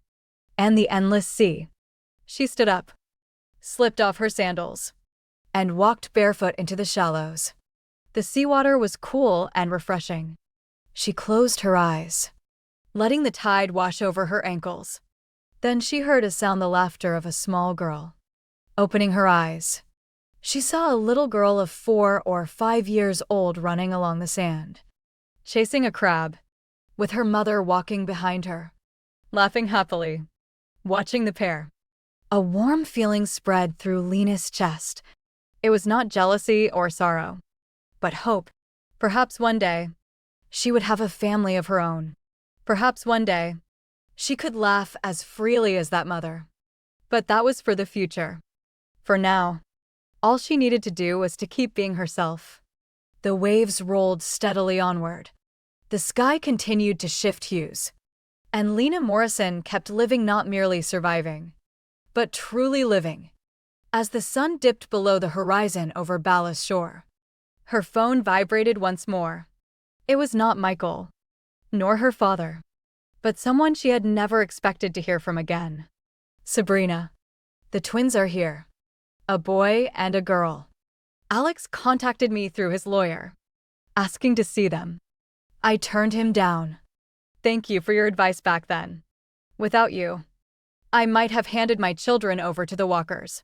and the endless sea. She stood up, slipped off her sandals, and walked barefoot into the shallows. The seawater was cool and refreshing. She closed her eyes, letting the tide wash over her ankles. Then she heard a sound, the laughter of a small girl. Opening her eyes, she saw a little girl of 4 or 5 years old running along the sand, chasing a crab, with her mother walking behind her, laughing happily, watching the pair. A warm feeling spread through Lena's chest. It was not jealousy or sorrow, but hope. Perhaps one day, she would have a family of her own. Perhaps one day, she could laugh as freely as that mother. But that was for the future. For now, all she needed to do was to keep being herself. The waves rolled steadily onward. The sky continued to shift hues. And Lena Morrison kept living, not merely surviving, but truly living. As the sun dipped below the horizon over Ballast Shore, her phone vibrated once more. It was not Michael, nor her father, but someone she had never expected to hear from again. "Sabrina, the twins are here. A boy and a girl. Alex contacted me through his lawyer, asking to see them. I turned him down. Thank you for your advice back then. Without you, I might have handed my children over to the Walkers.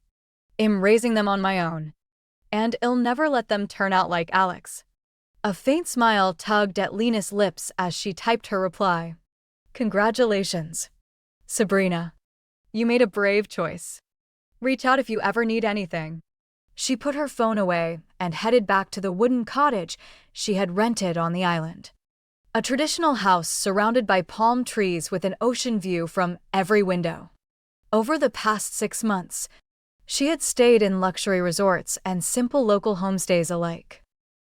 I'm raising them on my own, and I'll never let them turn out like Alex." A faint smile tugged at Lena's lips as she typed her reply. "Congratulations, Sabrina. You made a brave choice. Reach out if you ever need anything." She put her phone away and headed back to the wooden cottage she had rented on the island. A traditional house surrounded by palm trees with an ocean view from every window. Over the past 6 months, she had stayed in luxury resorts and simple local homestays alike.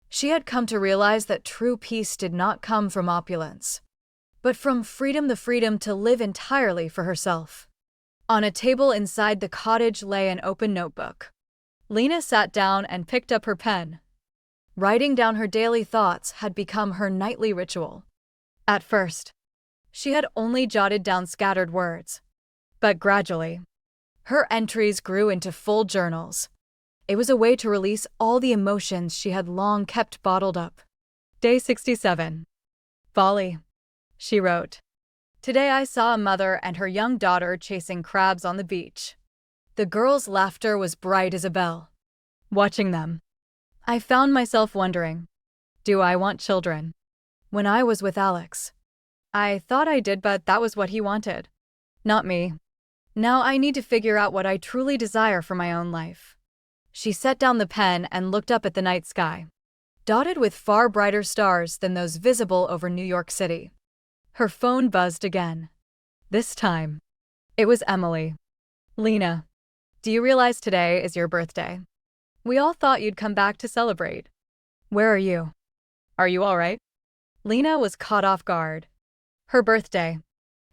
She had come to realize that true peace did not come from opulence, but from freedom, the freedom to live entirely for herself. On a table inside the cottage lay an open notebook. Lena sat down and picked up her pen. Writing down her daily thoughts had become her nightly ritual. At first, she had only jotted down scattered words, but gradually, her entries grew into full journals. It was a way to release all the emotions she had long kept bottled up. Day 67. Bali, she wrote. Today I saw a mother and her young daughter chasing crabs on the beach. The girl's laughter was bright as a bell. Watching them, I found myself wondering, do I want children? When I was with Alex, I thought I did, but that was what he wanted. Not me. Now I need to figure out what I truly desire for my own life. She set down the pen and looked up at the night sky, dotted with far brighter stars than those visible over New York City. Her phone buzzed again. This time, it was Emily. Lena, do you realize today is your birthday? We all thought you'd come back to celebrate. Where are you? Are you all right? Lena was caught off guard. Her birthday.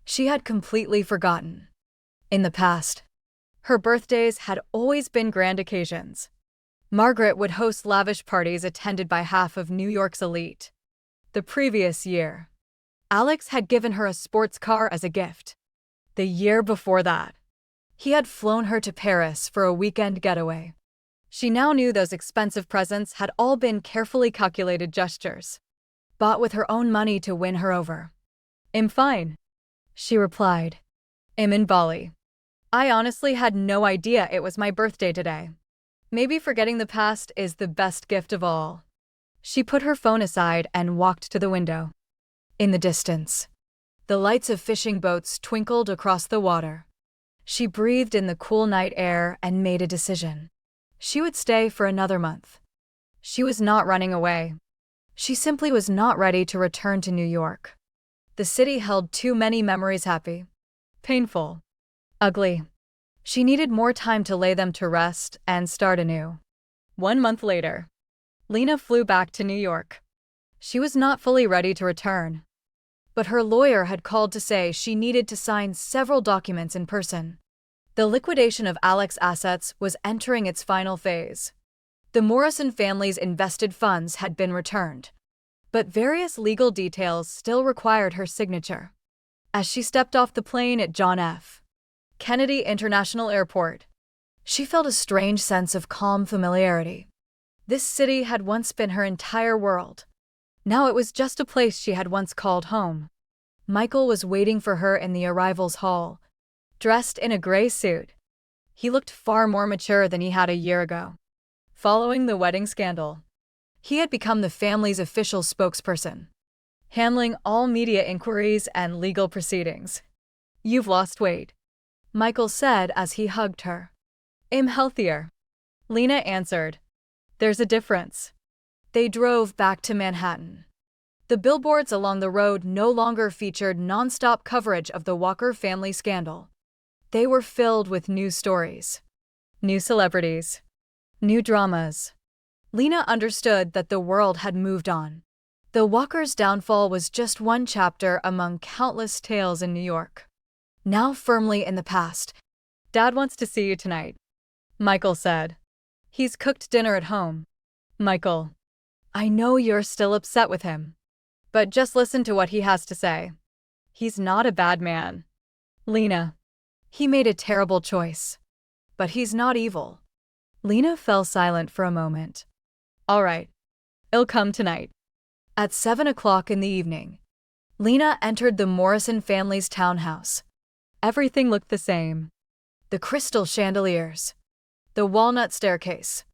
She had completely forgotten. In the past, her birthdays had always been grand occasions. Margaret would host lavish parties attended by half of New York's elite. The previous year, Alex had given her a sports car as a gift. The year before that, he had flown her to Paris for a weekend getaway. She now knew those expensive presents had all been carefully calculated gestures, bought with her own money to win her over. "I'm fine," she replied. "I'm in Bali. I honestly had no idea it was my birthday today. Maybe forgetting the past is the best gift of all." She put her phone aside and walked to the window. In the distance, the lights of fishing boats twinkled across the water. She breathed in the cool night air and made a decision. She would stay for another month. She was not running away. She simply was not ready to return to New York. The city held too many memories, happy, painful, ugly. She needed more time to lay them to rest and start anew. 1 month later, Lena flew back to New York. She was not fully ready to return, but her lawyer had called to say she needed to sign several documents in person. The liquidation of Alex's assets was entering its final phase. The Morrison family's invested funds had been returned, but various legal details still required her signature. As she stepped off the plane at John F. Kennedy International Airport, she felt a strange sense of calm familiarity. This city had once been her entire world. Now it was just a place she had once called home. Michael was waiting for her in the arrivals hall, dressed in a gray suit. He looked far more mature than he had a year ago. Following the wedding scandal, he had become the family's official spokesperson, handling all media inquiries and legal proceedings. "You've lost weight," Michael said as he hugged her. "I'm healthier," Lena answered. "There's a difference." They drove back to Manhattan. The billboards along the road no longer featured nonstop coverage of the Walker family scandal. They were filled with new stories, new celebrities, new dramas. Lena understood that the world had moved on. The Walkers' downfall was just one chapter among countless tales in New York. Now firmly in the past. "Dad wants to see you tonight," Michael said. "He's cooked dinner at home." "Michael, I know you're still upset with him, but just listen to what he has to say. He's not a bad man." "Lena, he made a terrible choice, but he's not evil." Lena fell silent for a moment. "All right, I'll come tonight." At 7 o'clock in the evening, Lena entered the Morrison family's townhouse. Everything looked the same. The crystal chandeliers, the walnut staircase,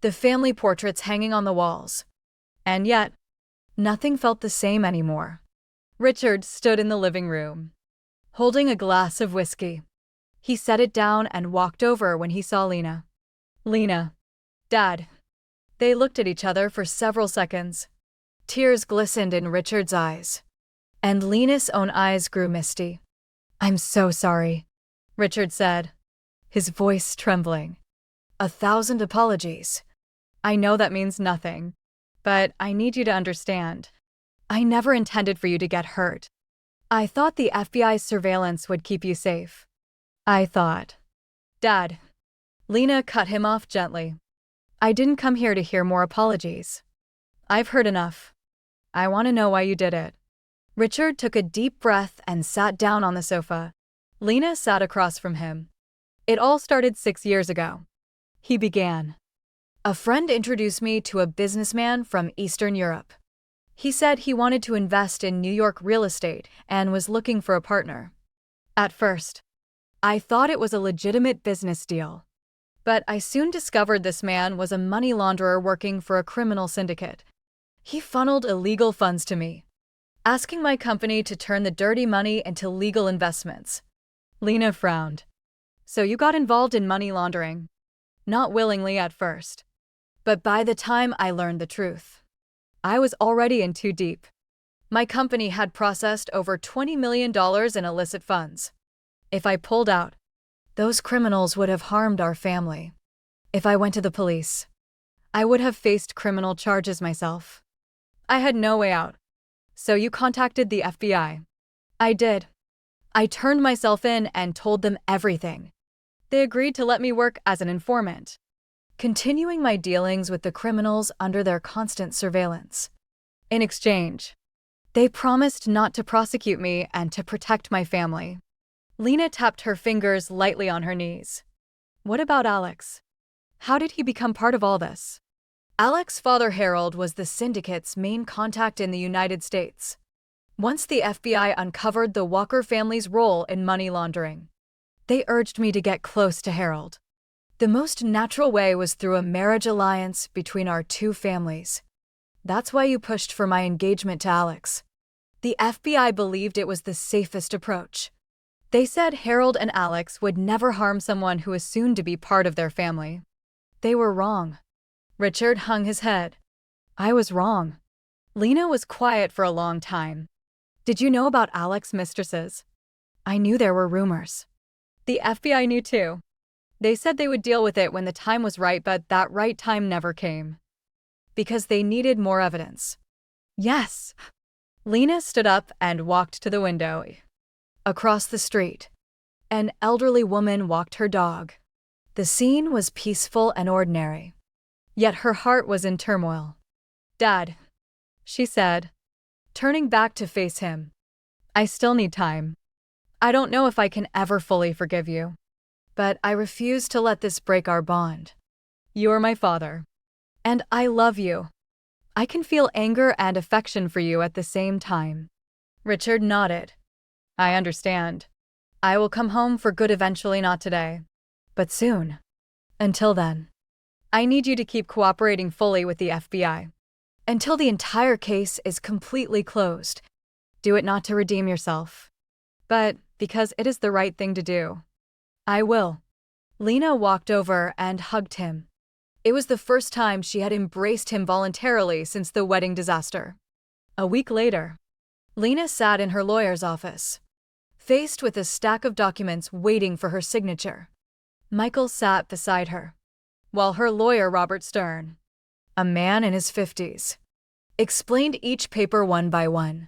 the family portraits hanging on the walls. And yet, nothing felt the same anymore. Richard stood in the living room, holding a glass of whiskey. He set it down and walked over when he saw Lena. "Lena, Dad." They looked at each other for several seconds. Tears glistened in Richard's eyes, and Lena's own eyes grew misty. "I'm so sorry," Richard said, his voice trembling. "1,000 apologies. I know that means nothing, but I need you to understand. I never intended for you to get hurt. I thought the FBI's surveillance would keep you safe. I thought." "Dad," Lena cut him off gently. "I didn't come here to hear more apologies. I've heard enough. I want to know why you did it." Richard took a deep breath and sat down on the sofa. Lena sat across from him. "It all started 6 years ago," he began. "A friend introduced me to a businessman from Eastern Europe. He said he wanted to invest in New York real estate and was looking for a partner. At first, I thought it was a legitimate business deal. But I soon discovered this man was a money launderer working for a criminal syndicate. He funneled illegal funds to me, asking my company to turn the dirty money into legal investments. Lena frowned. So you got involved in money laundering? Not willingly at first. But by the time I learned the truth, I was already in too deep. My company had processed over $20 million in illicit funds. If I pulled out, those criminals would have harmed our family. If I went to the police, I would have faced criminal charges myself. I had no way out. So you contacted the FBI. I did. I turned myself in and told them everything. They agreed to let me work as an informant, continuing my dealings with the criminals under their constant surveillance. In exchange, they promised not to prosecute me and to protect my family. Lena tapped her fingers lightly on her knees. What about Alex? How did he become part of all this? Alex's father Harold was the syndicate's main contact in the United States. Once the FBI uncovered the Walker family's role in money laundering, they urged me to get close to Harold. The most natural way was through a marriage alliance between our two families. That's why you pushed for my engagement to Alex. The FBI believed it was the safest approach. They said Harold and Alex would never harm someone who was soon to be part of their family. They were wrong. Richard hung his head. I was wrong. Lena was quiet for a long time. Did you know about Alex's mistresses? I knew there were rumors. The FBI knew too. They said they would deal with it when the time was right, but that right time never came. Because they needed more evidence. Yes. Lena stood up and walked to the window. Across the street, an elderly woman walked her dog. The scene was peaceful and ordinary, yet her heart was in turmoil. Dad, she said, turning back to face him. I still need time. I don't know if I can ever fully forgive you, but I refuse to let this break our bond. You're my father, and I love you. I can feel anger and affection for you at the same time. Richard nodded. I understand. I will come home for good eventually, not today, but soon. Until then, I need you to keep cooperating fully with the FBI. Until the entire case is completely closed. Do it not to redeem yourself, but because it is the right thing to do. I will. Lena walked over and hugged him. It was the first time she had embraced him voluntarily since the wedding disaster. A week later, Lena sat in her lawyer's office, faced with a stack of documents waiting for her signature. Michael sat beside her, while her lawyer, Robert Stern, a man in his 50s, explained each paper one by one.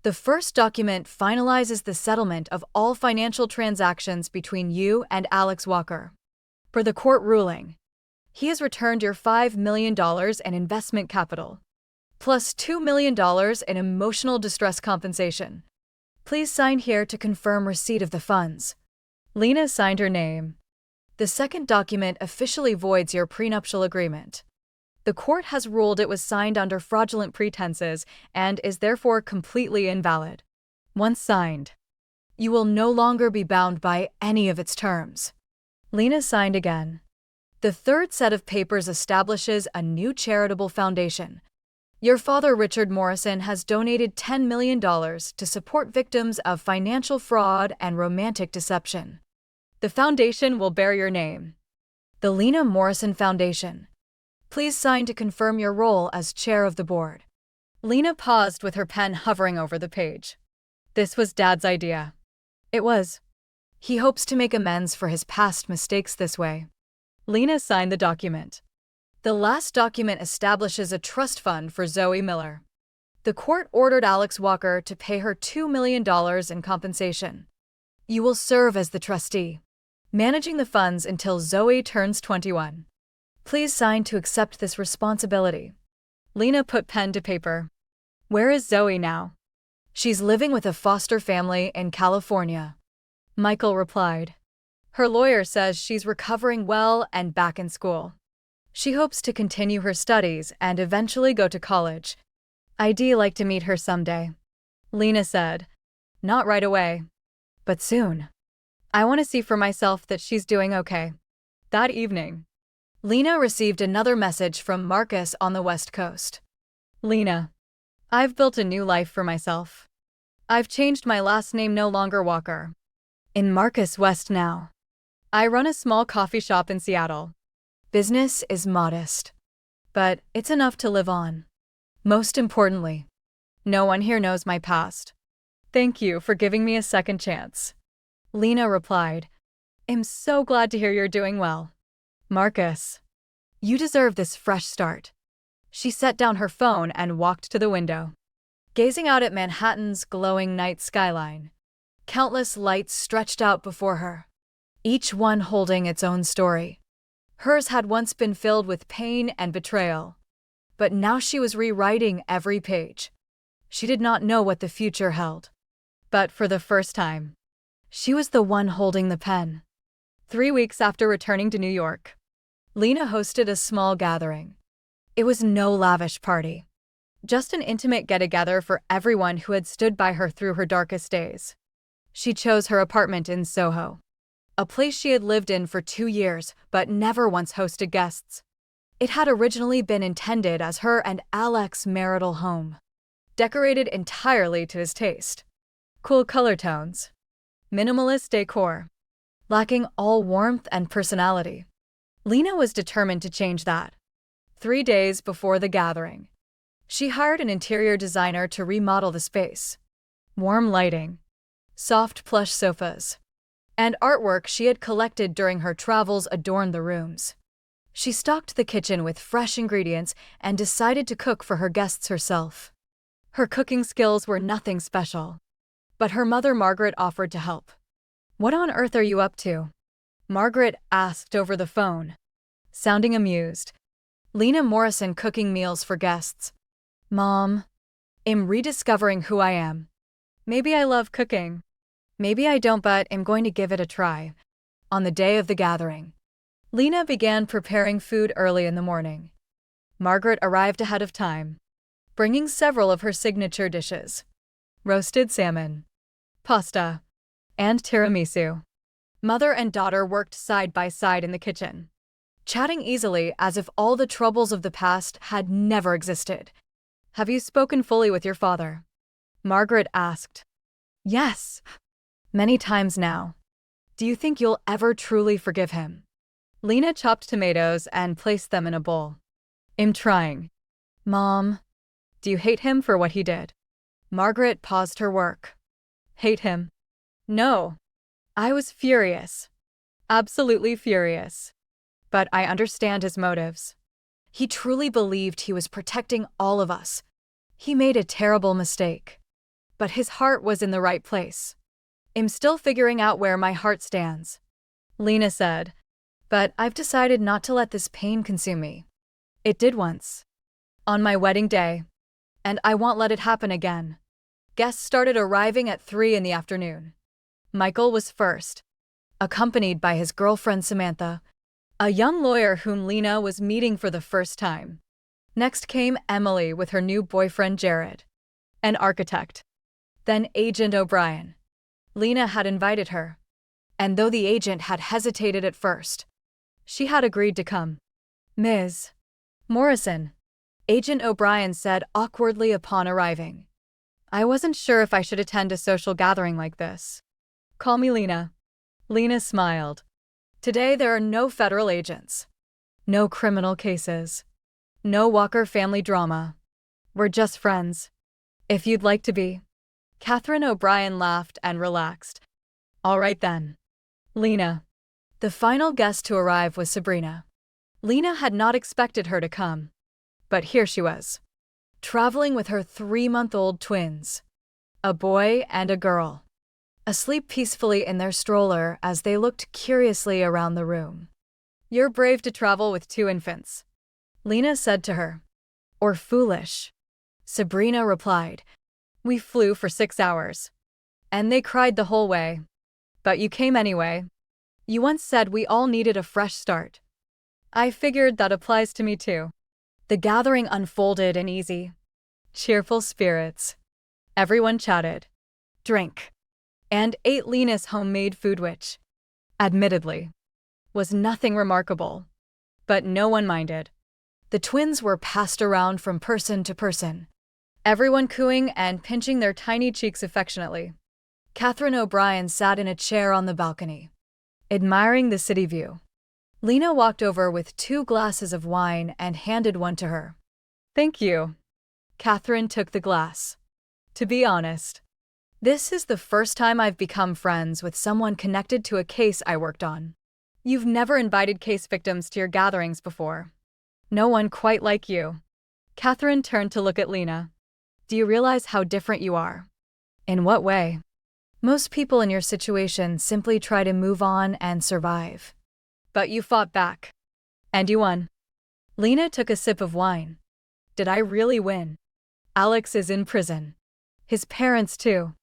The first document finalizes the settlement of all financial transactions between you and Alex Walker. Per the court ruling, he has returned your $5 million in investment capital, plus $2 million in emotional distress compensation. Please sign here to confirm receipt of the funds. Lena signed her name. The second document officially voids your prenuptial agreement. The court has ruled it was signed under fraudulent pretenses and is therefore completely invalid. Once signed, you will no longer be bound by any of its terms. Lena signed again. The third set of papers establishes a new charitable foundation. Your father, Richard Morrison, has donated $10 million to support victims of financial fraud and romantic deception. The foundation will bear your name, the Lena Morrison Foundation. Please sign to confirm your role as chair of the board. Lena paused with her pen hovering over the page. This was Dad's idea. It was. He hopes to make amends for his past mistakes this way. Lena signed the document. The last document establishes a trust fund for Zoe Miller. The court ordered Alex Walker to pay her $2 million in compensation. You will serve as the trustee, managing the funds until Zoe turns 21. Please sign to accept this responsibility. Lena put pen to paper. Where is Zoe now? She's living with a foster family in California. Michael replied. Her lawyer says she's recovering well and back in school. She hopes to continue her studies and eventually go to college. I'd like to meet her someday. Lena said. Not right away, but soon. I want to see for myself that she's doing okay. That evening, Lena received another message from Marcus on the West Coast. Lena, I've built a new life for myself. I've changed my last name, no longer Walker. In Marcus West now. I run a small coffee shop in Seattle. Business is modest, but it's enough to live on. Most importantly, no one here knows my past. Thank you for giving me a second chance. Lena replied, I'm so glad to hear you're doing well. Marcus, you deserve this fresh start. She set down her phone and walked to the window, gazing out at Manhattan's glowing night skyline. Countless lights stretched out before her, each one holding its own story. Hers had once been filled with pain and betrayal, but now she was rewriting every page. She did not know what the future held, but for the first time, she was the one holding the pen. 3 weeks after returning to New York, Lena hosted a small gathering. It was no lavish party, just an intimate get-together for everyone who had stood by her through her darkest days. She chose her apartment in Soho, a place she had lived in for 2 years but never once hosted guests. It had originally been intended as her and Alex's marital home, decorated entirely to his taste. Cool color tones, minimalist decor, lacking all warmth and personality. Lena was determined to change that. 3 days before the gathering, she hired an interior designer to remodel the space. Warm lighting, soft plush sofas, and artwork she had collected during her travels adorned the rooms. She stocked the kitchen with fresh ingredients and decided to cook for her guests herself. Her cooking skills were nothing special, but her mother Margaret offered to help. What on earth are you up to? Margaret asked over the phone, sounding amused. Lena Morrison cooking meals for guests. Mom, I'm rediscovering who I am. Maybe I love cooking. Maybe I don't, but I'm going to give it a try. On the day of the gathering, Lena began preparing food early in the morning. Margaret arrived ahead of time, bringing several of her signature dishes: roasted salmon, pasta, and tiramisu. Mother and daughter worked side by side in the kitchen, chatting easily as if all the troubles of the past had never existed. Have you spoken fully with your father? Margaret asked. Yes, many times now. Do you think you'll ever truly forgive him? Lena chopped tomatoes and placed them in a bowl. I'm trying. Mom, do you hate him for what he did? Margaret paused her work. Hate him? No. I was furious. Absolutely furious. But I understand his motives. He truly believed he was protecting all of us. He made a terrible mistake. But his heart was in the right place. I'm still figuring out where my heart stands. Lena said, but I've decided not to let this pain consume me. It did once. On my wedding day. And I won't let it happen again. Guests started arriving at 3 in the afternoon. Michael was first, accompanied by his girlfriend Samantha, a young lawyer whom Lena was meeting for the first time. Next came Emily with her new boyfriend Jared, an architect. Then Agent O'Brien. Lena had invited her, and though the agent had hesitated at first, she had agreed to come. Ms. Morrison, Agent O'Brien said awkwardly upon arriving. I wasn't sure if I should attend a social gathering like this. Call me Lena. Lena smiled. Today there are no federal agents. No criminal cases. No Walker family drama. We're just friends. If you'd like to be. Catherine O'Brien laughed and relaxed. All right then. Lena. The final guest to arrive was Sabrina. Lena had not expected her to come. But here she was, traveling with her 3-month-old twins, a boy and a girl, asleep peacefully in their stroller as they looked curiously around the room. You're brave to travel with 2 infants, Lena said to her. Or foolish, Sabrina replied. We flew for 6 hours. And they cried the whole way. But you came anyway. You once said we all needed a fresh start. I figured that applies to me too. The gathering unfolded in easy, cheerful spirits. Everyone chatted, drank, and ate Lena's homemade food which, admittedly, was nothing remarkable. But no one minded. The twins were passed around from person to person, everyone cooing and pinching their tiny cheeks affectionately. Catherine O'Brien sat in a chair on the balcony, admiring the city view. Lena walked over with 2 glasses of wine and handed one to her. "Thank you." Catherine took the glass. "To be honest, this is the first time I've become friends with someone connected to a case I worked on. You've never invited case victims to your gatherings before. No one quite like you." Catherine turned to look at Lena. "Do you realize how different you are?" "In what way?" "Most people in your situation simply try to move on and survive. But you fought back. And you won." Lena took a sip of wine. "Did I really win? Alex is in prison. His parents too.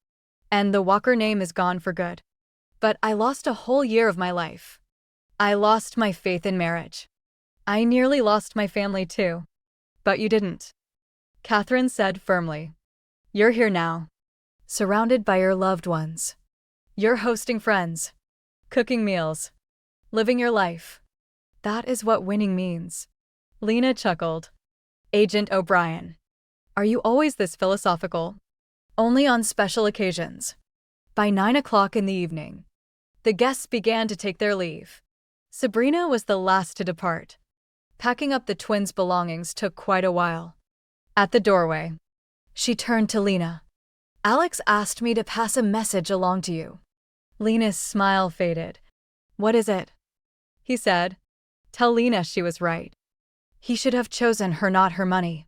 And the Walker name is gone for good. But I lost a whole year of my life. I lost my faith in marriage. I nearly lost my family too. But you didn't," Catherine said firmly. "You're here now, surrounded by your loved ones. You're hosting friends, cooking meals, living your life. That is what winning means." Lena chuckled. "Agent O'Brien, are you always this philosophical?" "Only on special occasions." By 9 o'clock in the evening, the guests began to take their leave. Sabrina was the last to depart. Packing up the twins' belongings took quite a while. At the doorway, she turned to Lena. "Alex asked me to pass a message along to you." Lena's smile faded. "What is it?" He said. "Tell Lena she was right. He should have chosen her, not her money,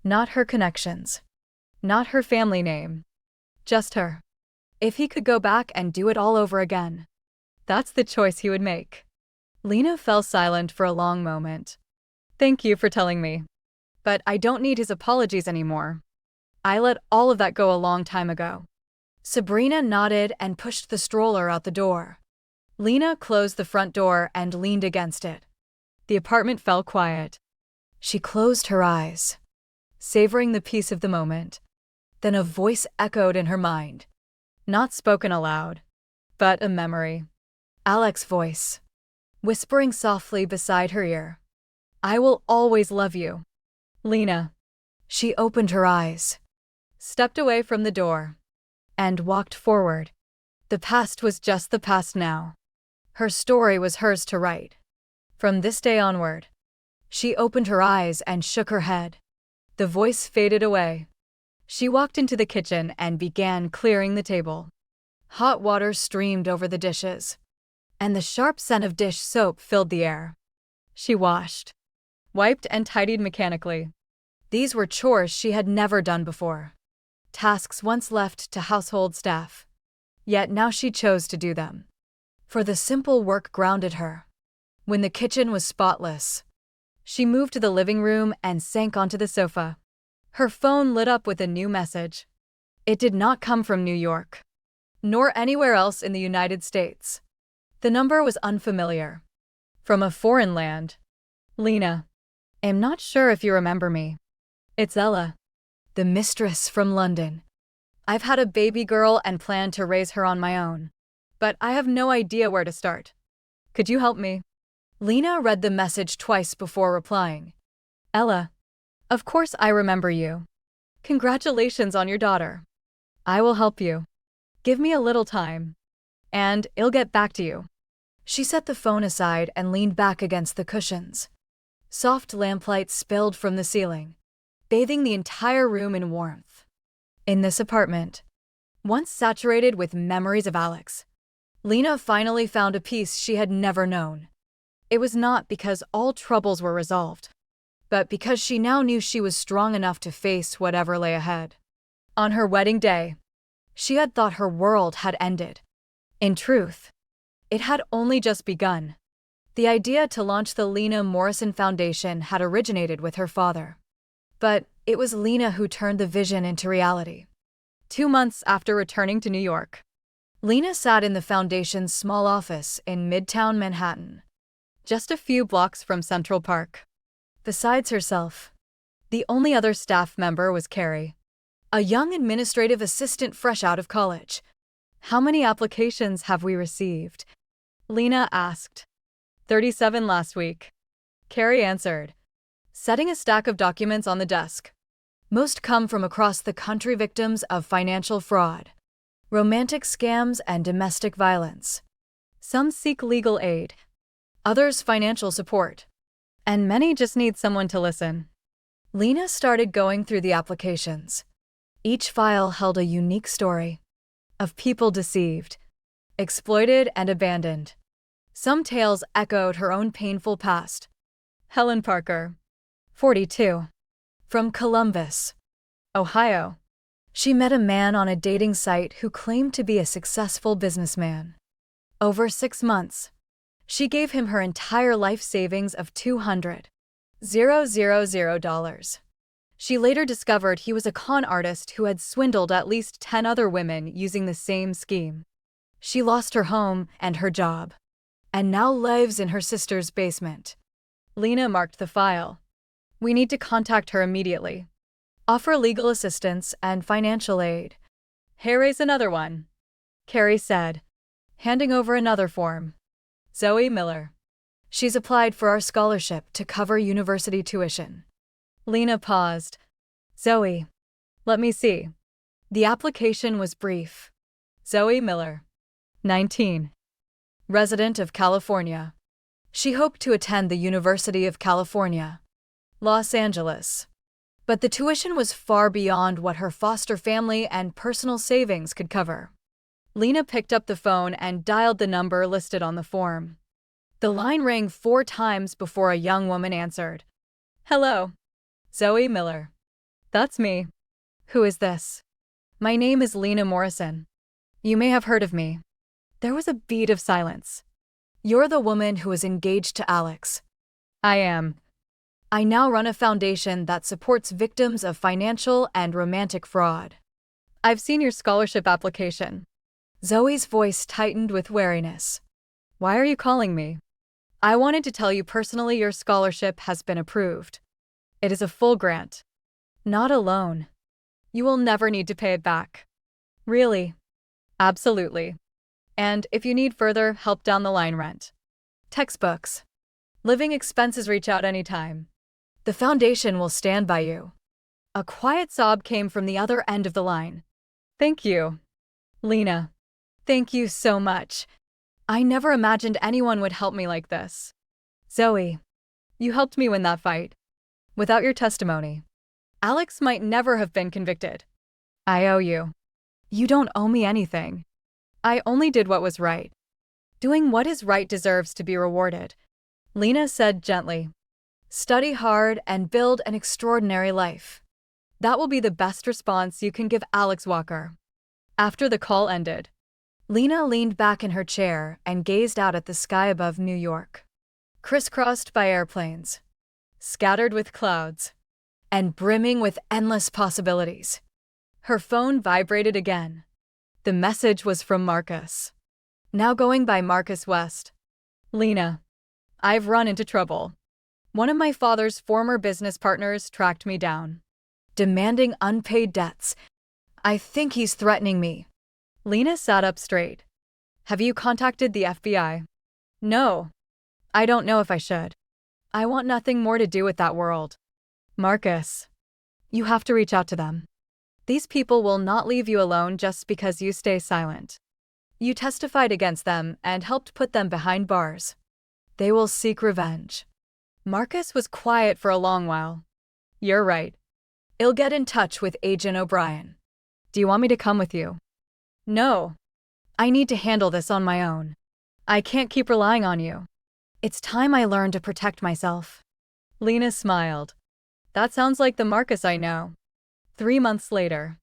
not her connections, not her family name. Just her. If he could go back and do it all over again, that's the choice he would make." Lena fell silent for a long moment. "Thank you for telling me. But I don't need his apologies anymore. I let all of that go a long time ago." Sabrina nodded and pushed the stroller out the door. Lena closed the front door and leaned against it. The apartment fell quiet. She closed her eyes, savoring the peace of the moment. Then a voice echoed in her mind, not spoken aloud, but a memory. Alex's voice, whispering softly beside her ear. "I will always love you, Lena." She opened her eyes, stepped away from the door, and walked forward. The past was just the past now. Her story was hers to write. From this day onward. She opened her eyes and shook her head. The voice faded away. She walked into the kitchen and began clearing the table. Hot water streamed over the dishes, and the sharp scent of dish soap filled the air. She washed, wiped, and tidied mechanically. These were chores she had never done before. Tasks once left to household staff. Yet now she chose to do them. For the simple work grounded her. When the kitchen was spotless, she moved to the living room and sank onto the sofa. Her phone lit up with a new message. It did not come from New York, nor anywhere else in the United States. The number was unfamiliar. From a foreign land. "Lena, I'm not sure if you remember me. It's Ella, the mistress from London. I've had a baby girl and plan to raise her on my own, but I have no idea where to start. Could you help me?" Lena read the message twice before replying. "Ella, of course I remember you. Congratulations on your daughter. I will help you. Give me a little time, and I'll get back to you." She set the phone aside and leaned back against the cushions. Soft lamplight spilled from the ceiling, bathing the entire room in warmth. In this apartment, once saturated with memories of Alex, Lena finally found a peace she had never known. It was not because all troubles were resolved, but because she now knew she was strong enough to face whatever lay ahead. On her wedding day, she had thought her world had ended. In truth, it had only just begun. The idea to launch the Lena Morrison Foundation had originated with her father. But it was Lena who turned the vision into reality. 2 months after returning to New York, Lena sat in the foundation's small office in Midtown Manhattan, just a few blocks from Central Park. Besides herself, the only other staff member was Carrie, a young administrative assistant fresh out of college. "How many applications have we received?" Lena asked. 37 last week. Carrie answered, setting a stack of documents on the desk. Most come from across the country, victims of financial fraud, romantic scams, and domestic violence. Some seek legal aid, others financial support, and many just need someone to listen. Lena started going through the applications. Each file held a unique story of people deceived, exploited, and abandoned. Some tales echoed her own painful past. Helen Parker, 42, from Columbus, Ohio. She met a man on a dating site who claimed to be a successful businessman. Over 6 months, she gave him her entire life savings of $200,000. She later discovered he was a con artist who had swindled at least 10 other women using the same scheme. She lost her home and her job, and now lives in her sister's basement. Lena marked the file. We need to contact her immediately. Offer legal assistance and financial aid. Here's another one, Carrie said, handing over another form. Zoe Miller. She's applied for our scholarship to cover university tuition. Lena paused. Zoe. Let me see. The application was brief. Zoe Miller, 19. Resident of California. She hoped to attend the University of California, Los Angeles. But the tuition was far beyond what her foster family and personal savings could cover. Lena picked up the phone and dialed the number listed on the form. The line rang 4 times before a young woman answered. Hello. Zoe Miller. That's me. Who is this? My name is Lena Morrison. You may have heard of me. There was a beat of silence. You're the woman who was engaged to Alex. I am. I now run a foundation that supports victims of financial and romantic fraud. I've seen your scholarship application. Zoe's voice tightened with wariness. Why are you calling me? I wanted to tell you personally your scholarship has been approved. It is a full grant, not a loan. You will never need to pay it back. Really? Absolutely. And if you need further help down the line, rent, textbooks, living expenses, reach out anytime. The foundation will stand by you. A quiet sob came from the other end of the line. Thank you, Lena. Thank you so much. I never imagined anyone would help me like this. Zoe, you helped me win that fight. Without your testimony, Alex might never have been convicted. I owe you. You don't owe me anything. I only did what was right. Doing what is right deserves to be rewarded, Lena said gently. Study hard and build an extraordinary life. That will be the best response you can give Alex Walker. After the call ended, Lena leaned back in her chair and gazed out at the sky above New York, crisscrossed by airplanes, scattered with clouds, and brimming with endless possibilities. Her phone vibrated again. The message was from Marcus, now going by Marcus West. Lena, I've run into trouble. One of my father's former business partners tracked me down, demanding unpaid debts. I think he's threatening me. Lena sat up straight. Have you contacted the FBI? No. I don't know if I should. I want nothing more to do with that world. Marcus, you have to reach out to them. These people will not leave you alone just because you stay silent. You testified against them and helped put them behind bars. They will seek revenge. Marcus was quiet for a long while. You're right. I'll get in touch with Agent O'Brien. Do you want me to come with you? No. I need to handle this on my own. I can't keep relying on you. It's time I learned to protect myself. Lena smiled. That sounds like the Marcus I know. 3 months later,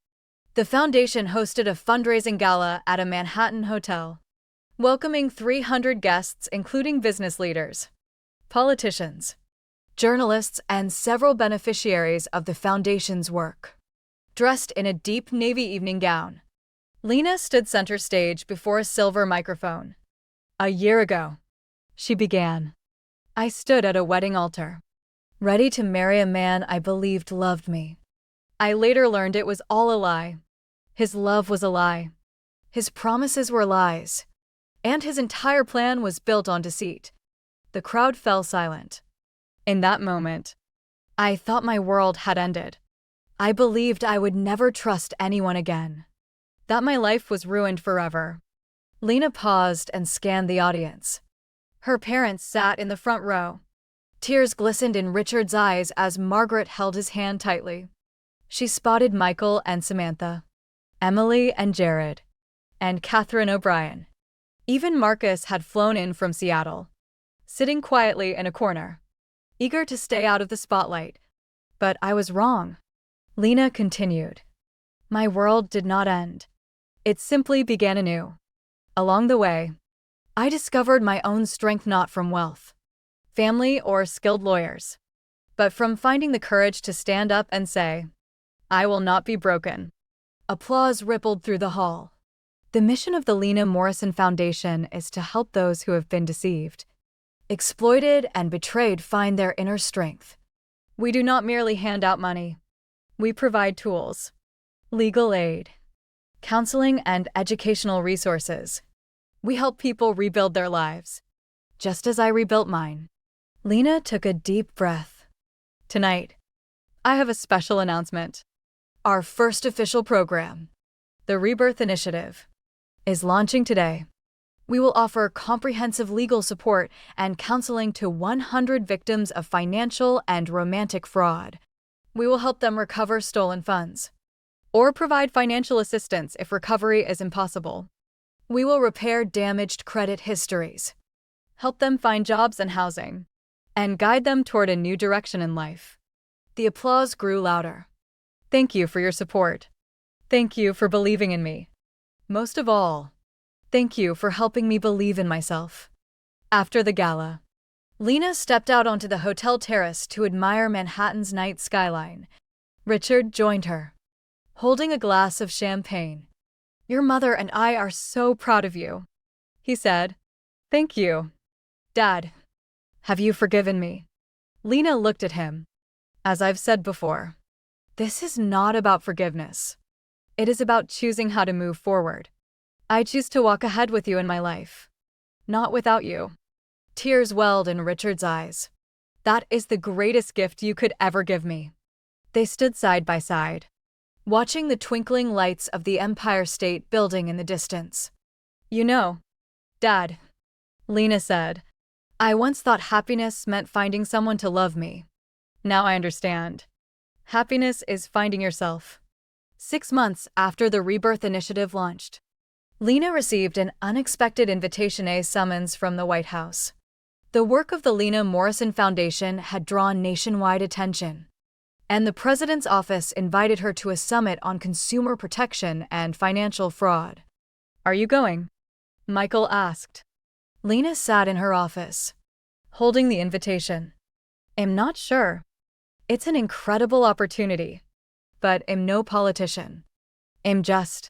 the foundation hosted a fundraising gala at a Manhattan hotel, welcoming 300 guests including business leaders, politicians, journalists, and several beneficiaries of the foundation's work. Dressed in a deep navy evening gown, Lena stood center stage before a silver microphone. A year ago, she began, I stood at a wedding altar, ready to marry a man I believed loved me. I later learned it was all a lie. His love was a lie. His promises were lies. And his entire plan was built on deceit. The crowd fell silent. In that moment, I thought my world had ended. I believed I would never trust anyone again. That my life was ruined forever. Lena paused and scanned the audience. Her parents sat in the front row. Tears glistened in Richard's eyes as Margaret held his hand tightly. She spotted Michael and Samantha, Emily and Jared, and Catherine O'Brien. Even Marcus had flown in from Seattle, sitting quietly in a corner, eager to stay out of the spotlight. But I was wrong. Lena continued. My world did not end. It simply began anew. Along the way, I discovered my own strength not from wealth, family, or skilled lawyers, but from finding the courage to stand up and say, I will not be broken. Applause rippled through the hall. The mission of the Lena Morrison Foundation is to help those who have been deceived, exploited, and betrayed find their inner strength. We do not merely hand out money. We provide tools, legal aid, counseling, and educational resources. We help people rebuild their lives, just as I rebuilt mine. Lena took a deep breath. Tonight, I have a special announcement. Our first official program, the Rebirth Initiative, is launching today. We will offer comprehensive legal support and counseling to 100 victims of financial and romantic fraud. We will help them recover stolen funds, or provide financial assistance if recovery is impossible. We will repair damaged credit histories, help them find jobs and housing, and guide them toward a new direction in life. The applause grew louder. Thank you for your support. Thank you for believing in me. Most of all, thank you for helping me believe in myself. After the gala, Lena stepped out onto the hotel terrace to admire Manhattan's night skyline. Richard joined her, holding a glass of champagne. Your mother and I are so proud of you, he said. Thank you, Dad. Have you forgiven me? Lena looked at him. As I've said before, this is not about forgiveness. It is about choosing how to move forward. I choose to walk ahead with you in my life, not without you. Tears welled in Richard's eyes. That is the greatest gift you could ever give me. They stood side by side, watching the twinkling lights of the Empire State Building in the distance. You know, Dad, Lena said, I once thought happiness meant finding someone to love me. Now I understand. Happiness is finding yourself. 6 months after the Rebirth Initiative launched, Lena received an unexpected invitation summons from the White House. The work of the Lena Morrison Foundation had drawn nationwide attention, and the president's office invited her to a summit on consumer protection and financial fraud. Are you going? Michael asked. Lena sat in her office, holding the invitation. I'm not sure. It's an incredible opportunity, but I'm no politician. I'm just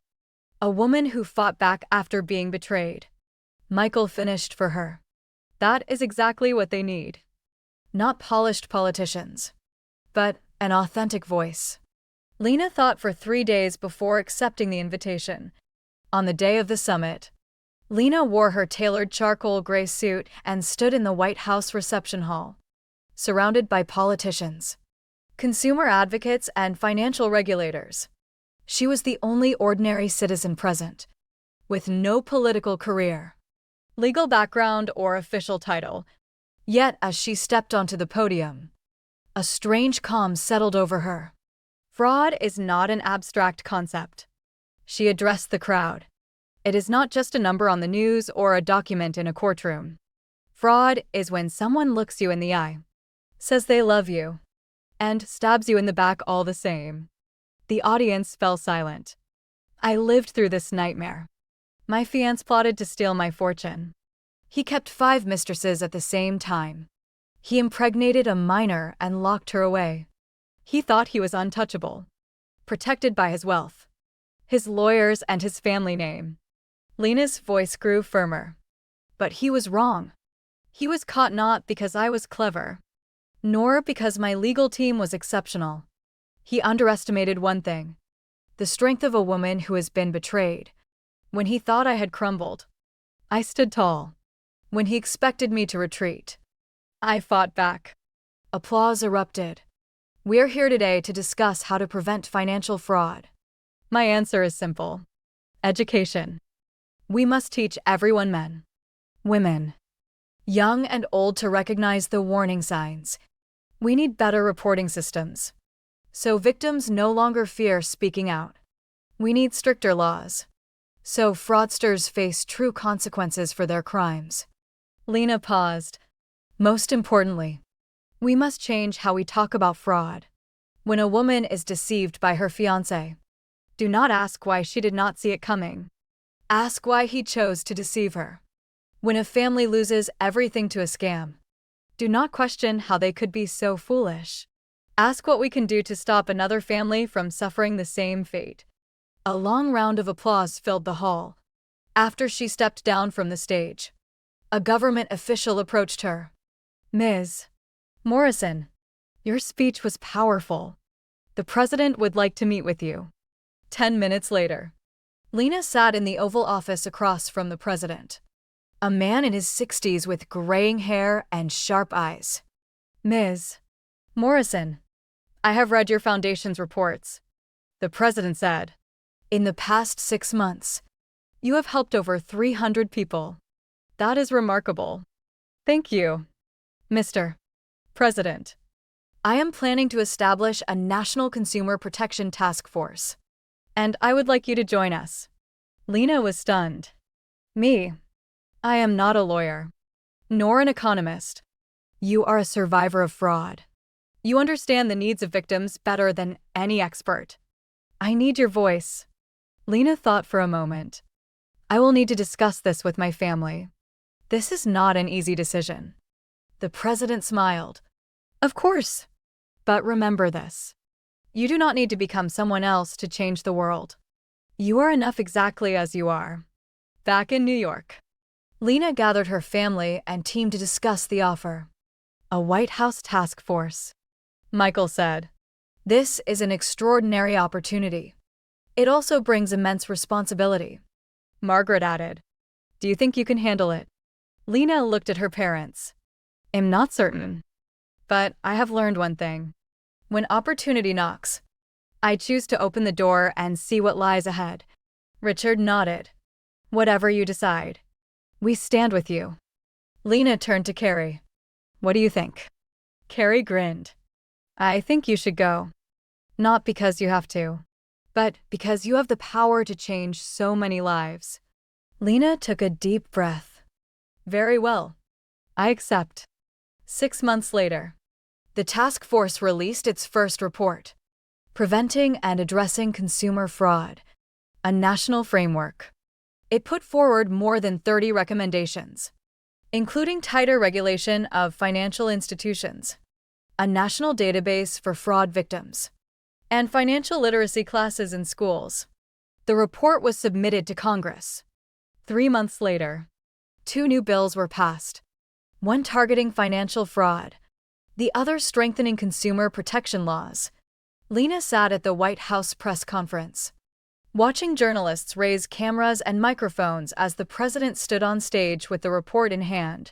a woman who fought back after being betrayed. Michael finished for her. That is exactly what they need. Not polished politicians, but an authentic voice. Lena thought for 3 days before accepting the invitation. On the day of the summit, Lena wore her tailored charcoal gray suit and stood in the White House reception hall, surrounded by politicians, consumer advocates, and financial regulators. She was the only ordinary citizen present, with no political career, legal background, or official title. Yet, as she stepped onto the podium, a strange calm settled over her. Fraud is not an abstract concept. She addressed the crowd. It is not just a number on the news or a document in a courtroom. Fraud is when someone looks you in the eye, says they love you, and stabs you in the back all the same. The audience fell silent. I lived through this nightmare. My fiancé plotted to steal my fortune. He kept 5 mistresses at the same time. He impregnated a minor and locked her away. He thought he was untouchable, protected by his wealth, his lawyers, and his family name. Lena's voice grew firmer. But he was wrong. He was caught not because I was clever, nor because my legal team was exceptional. He underestimated one thing: the strength of a woman who has been betrayed. When he thought I had crumbled, I stood tall. When he expected me to retreat, I fought back. Applause erupted. We're here today to discuss how to prevent financial fraud. My answer is simple. Education. We must teach everyone, men, women, young and old, to recognize the warning signs. We need better reporting systems, so victims no longer fear speaking out. We need stricter laws, so fraudsters face true consequences for their crimes. Lena paused. Most importantly, we must change how we talk about fraud. When a woman is deceived by her fiancé, do not ask why she did not see it coming. Ask why he chose to deceive her. When a family loses everything to a scam, do not question how they could be so foolish. Ask what we can do to stop another family from suffering the same fate. A long round of applause filled the hall. After she stepped down from the stage, a government official approached her. Ms. Morrison, your speech was powerful. The president would like to meet with you. 10 minutes later, Lena sat in the Oval Office across from the president, a man in his 60s with graying hair and sharp eyes. Ms. Morrison, I have read your foundation's reports. The president said, in the past 6 months, you have helped over 300 people. That is remarkable. Thank you, Mr. President. I am planning to establish a National Consumer Protection Task Force, and I would like you to join us. Lena was stunned. Me? I am not a lawyer, nor an economist. You are a survivor of fraud. You understand the needs of victims better than any expert. I need your voice. Lena thought for a moment. I will need to discuss this with my family. This is not an easy decision. The president smiled. Of course. But remember this. You do not need to become someone else to change the world. You are enough exactly as you are. Back in New York, Lena gathered her family and team to discuss the offer. A White House task force. Michael said, "This is an extraordinary opportunity. It also brings immense responsibility." Margaret added, "Do you think you can handle it?" Lena looked at her parents. "I'm not certain. But I have learned one thing. When opportunity knocks, I choose to open the door and see what lies ahead." Richard nodded. "Whatever you decide, we stand with you." Lena turned to Carrie. "What do you think?" Carrie grinned. "I think you should go. Not because you have to, but because you have the power to change so many lives." Lena took a deep breath. "Very well. I accept." 6 months later, the task force released its first report, Preventing and Addressing Consumer Fraud, a national framework. It put forward more than 30 recommendations, including tighter regulation of financial institutions, a national database for fraud victims, and financial literacy classes in schools. The report was submitted to Congress. 3 months later, 2 new bills were passed, one targeting financial fraud, the other strengthening consumer protection laws. Lena sat at the White House press conference, watching journalists raise cameras and microphones as the president stood on stage with the report in hand.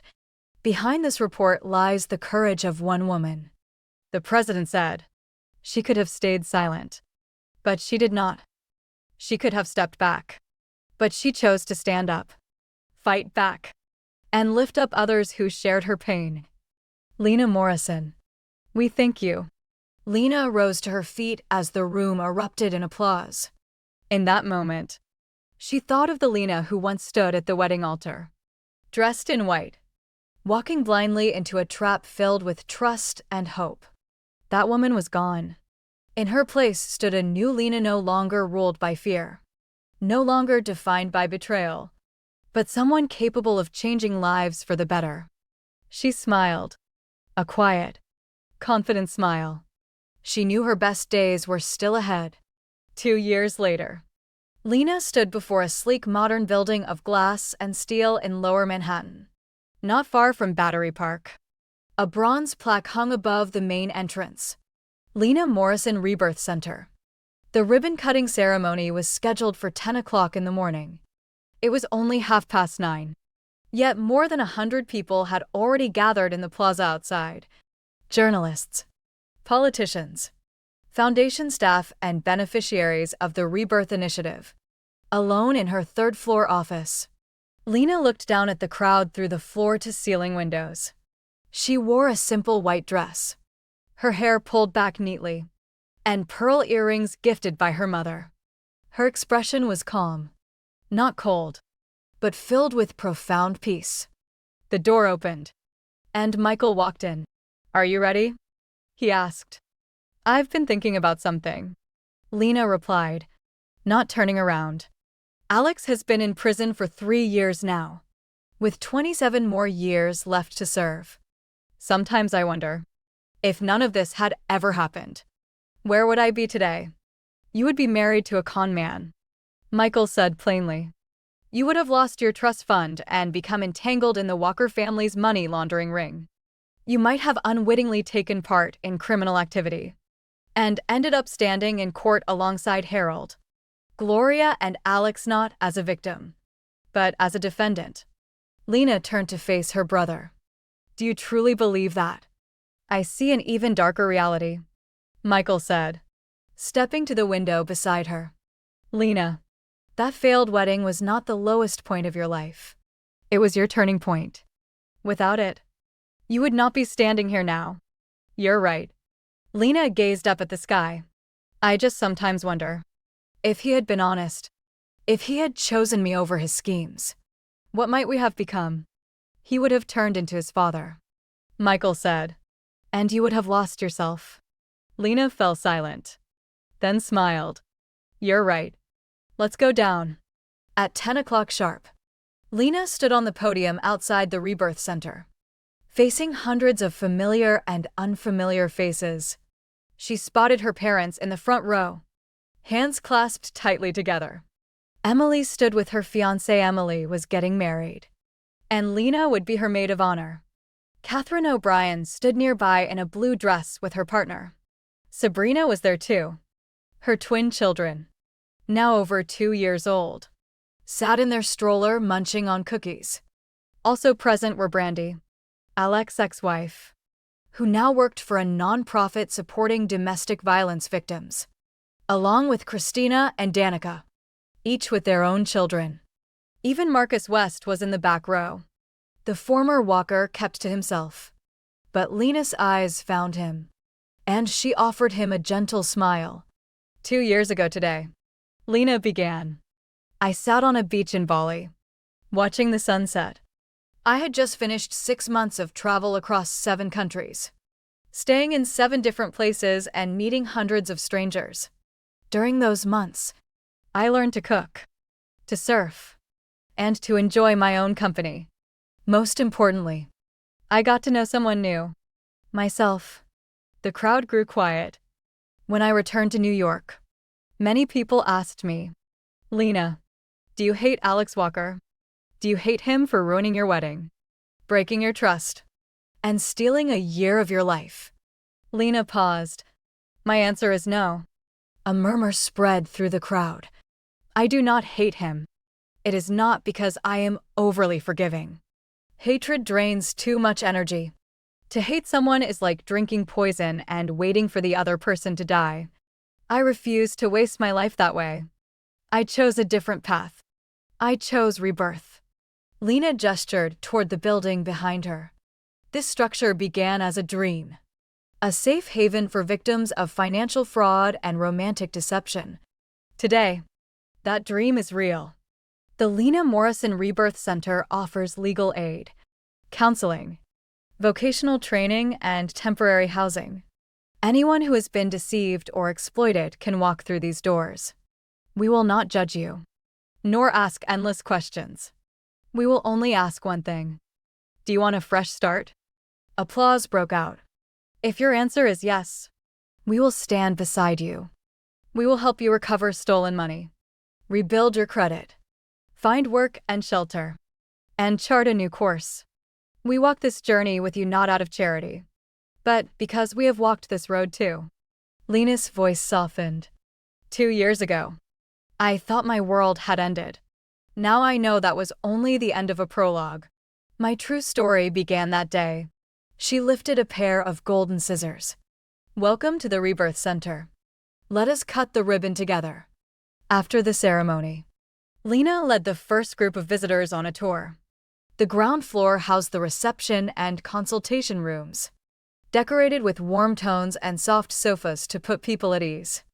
Behind this report lies the courage of one woman. The president said. She could have stayed silent, but she did not. She could have stepped back, but she chose to stand up, fight back, and lift up others who shared her pain. Lena Morrison, we thank you. Lena rose to her feet as the room erupted in applause. In that moment, she thought of the Lena who once stood at the wedding altar, dressed in white, walking blindly into a trap filled with trust and hope. That woman was gone. In her place stood a new Lena, no longer ruled by fear, no longer defined by betrayal, but someone capable of changing lives for the better. She smiled, a quiet, confident smile. She knew her best days were still ahead. 2 years later, Lena stood before a sleek modern building of glass and steel in Lower Manhattan, not far from Battery Park. A bronze plaque hung above the main entrance. Lena Morrison Rebirth Center. The ribbon-cutting ceremony was scheduled for 10 o'clock in the morning. It was only 9:30. Yet more than 100 people had already gathered in the plaza outside. Journalists, politicians, foundation staff, and beneficiaries of the Rebirth Initiative. Alone in her third-floor office, Lena looked down at the crowd through the floor-to-ceiling windows. She wore a simple white dress, her hair pulled back neatly, and pearl earrings gifted by her mother. Her expression was calm, not cold, but filled with profound peace. The door opened, and Michael walked in. "Are you ready?" he asked. "I've been thinking about something," Lena replied, not turning around. "Alex has been in prison for 3 years now, with 27 more years left to serve. Sometimes I wonder, if none of this had ever happened, where would I be today?" "You would be married to a con man," Michael said plainly. "You would have lost your trust fund and become entangled in the Walker family's money laundering ring. You might have unwittingly taken part in criminal activity and ended up standing in court alongside Harold, Gloria, and Alex, not as a victim, but as a defendant." Lena turned to face her brother. "Do you truly believe that?" "I see an even darker reality," Michael said, stepping to the window beside her. "Lena, that failed wedding was not the lowest point of your life. It was your turning point. Without it, you would not be standing here now." "You're right." Lena gazed up at the sky. "I just sometimes wonder, if he had been honest, if he had chosen me over his schemes, what might we have become?" "He would have turned into his father," Michael said. "And you would have lost yourself." Lena fell silent, then smiled. "You're right. Let's go down." At 10 o'clock sharp, Lena stood on the podium outside the Rebirth Center, facing hundreds of familiar and unfamiliar faces. She spotted her parents in the front row, hands clasped tightly together. Emily stood with her fiancé. Emily was getting married, and Lena would be her maid of honor. Catherine O'Brien stood nearby in a blue dress with her partner. Sabrina was there too. Her twin children, now over 2 years old, sat in their stroller munching on cookies. Also present were Brandy, Alex's ex-wife, who now worked for a non-profit supporting domestic violence victims, along with Christina and Danica, each with their own children. Even Marcus West was in the back row. The former Walker kept to himself, but Lena's eyes found him, and she offered him a gentle smile. 2 years ago today," Lena began, "I sat on a beach in Bali, watching the sunset. I had just finished 6 months of travel across 7 countries, staying in 7 different places and meeting hundreds of strangers. During those months, I learned to cook, to surf, and to enjoy my own company. Most importantly, I got to know someone new, myself." The crowd grew quiet. When I returned to New York, many people asked me, "Lena, do you hate Alex Walker? Do you hate him for ruining your wedding, breaking your trust, and stealing a year of your life?" Lena paused. "My answer is no." A murmur spread through the crowd. "I do not hate him. It is not because I am overly forgiving. Hatred drains too much energy. To hate someone is like drinking poison and waiting for the other person to die. I refuse to waste my life that way. I chose a different path. I chose rebirth." Lena gestured toward the building behind her. This structure began as a dream, a safe haven for victims of financial fraud and romantic deception. Today, that dream is real. The Lena Morrison Rebirth Center offers legal aid, counseling, vocational training, and temporary housing. Anyone who has been deceived or exploited can walk through these doors. We will not judge you, nor ask endless questions. We will only ask one thing. Do you want a fresh start? Applause broke out. If your answer is yes, we will stand beside you. We will help you recover stolen money, rebuild your credit, find work and shelter, and chart a new course. We walk this journey with you not out of charity, but because we have walked this road too." Lena's voice softened. 2 years ago, I thought my world had ended. Now I know that was only the end of a prologue. My true story began that day. She lifted a pair of golden scissors. Welcome to the Rebirth Center. Let us cut the ribbon together. After the ceremony, Lena led the first group of visitors on a tour. The ground floor housed the reception and consultation rooms, decorated with warm tones and soft sofas to put people at ease.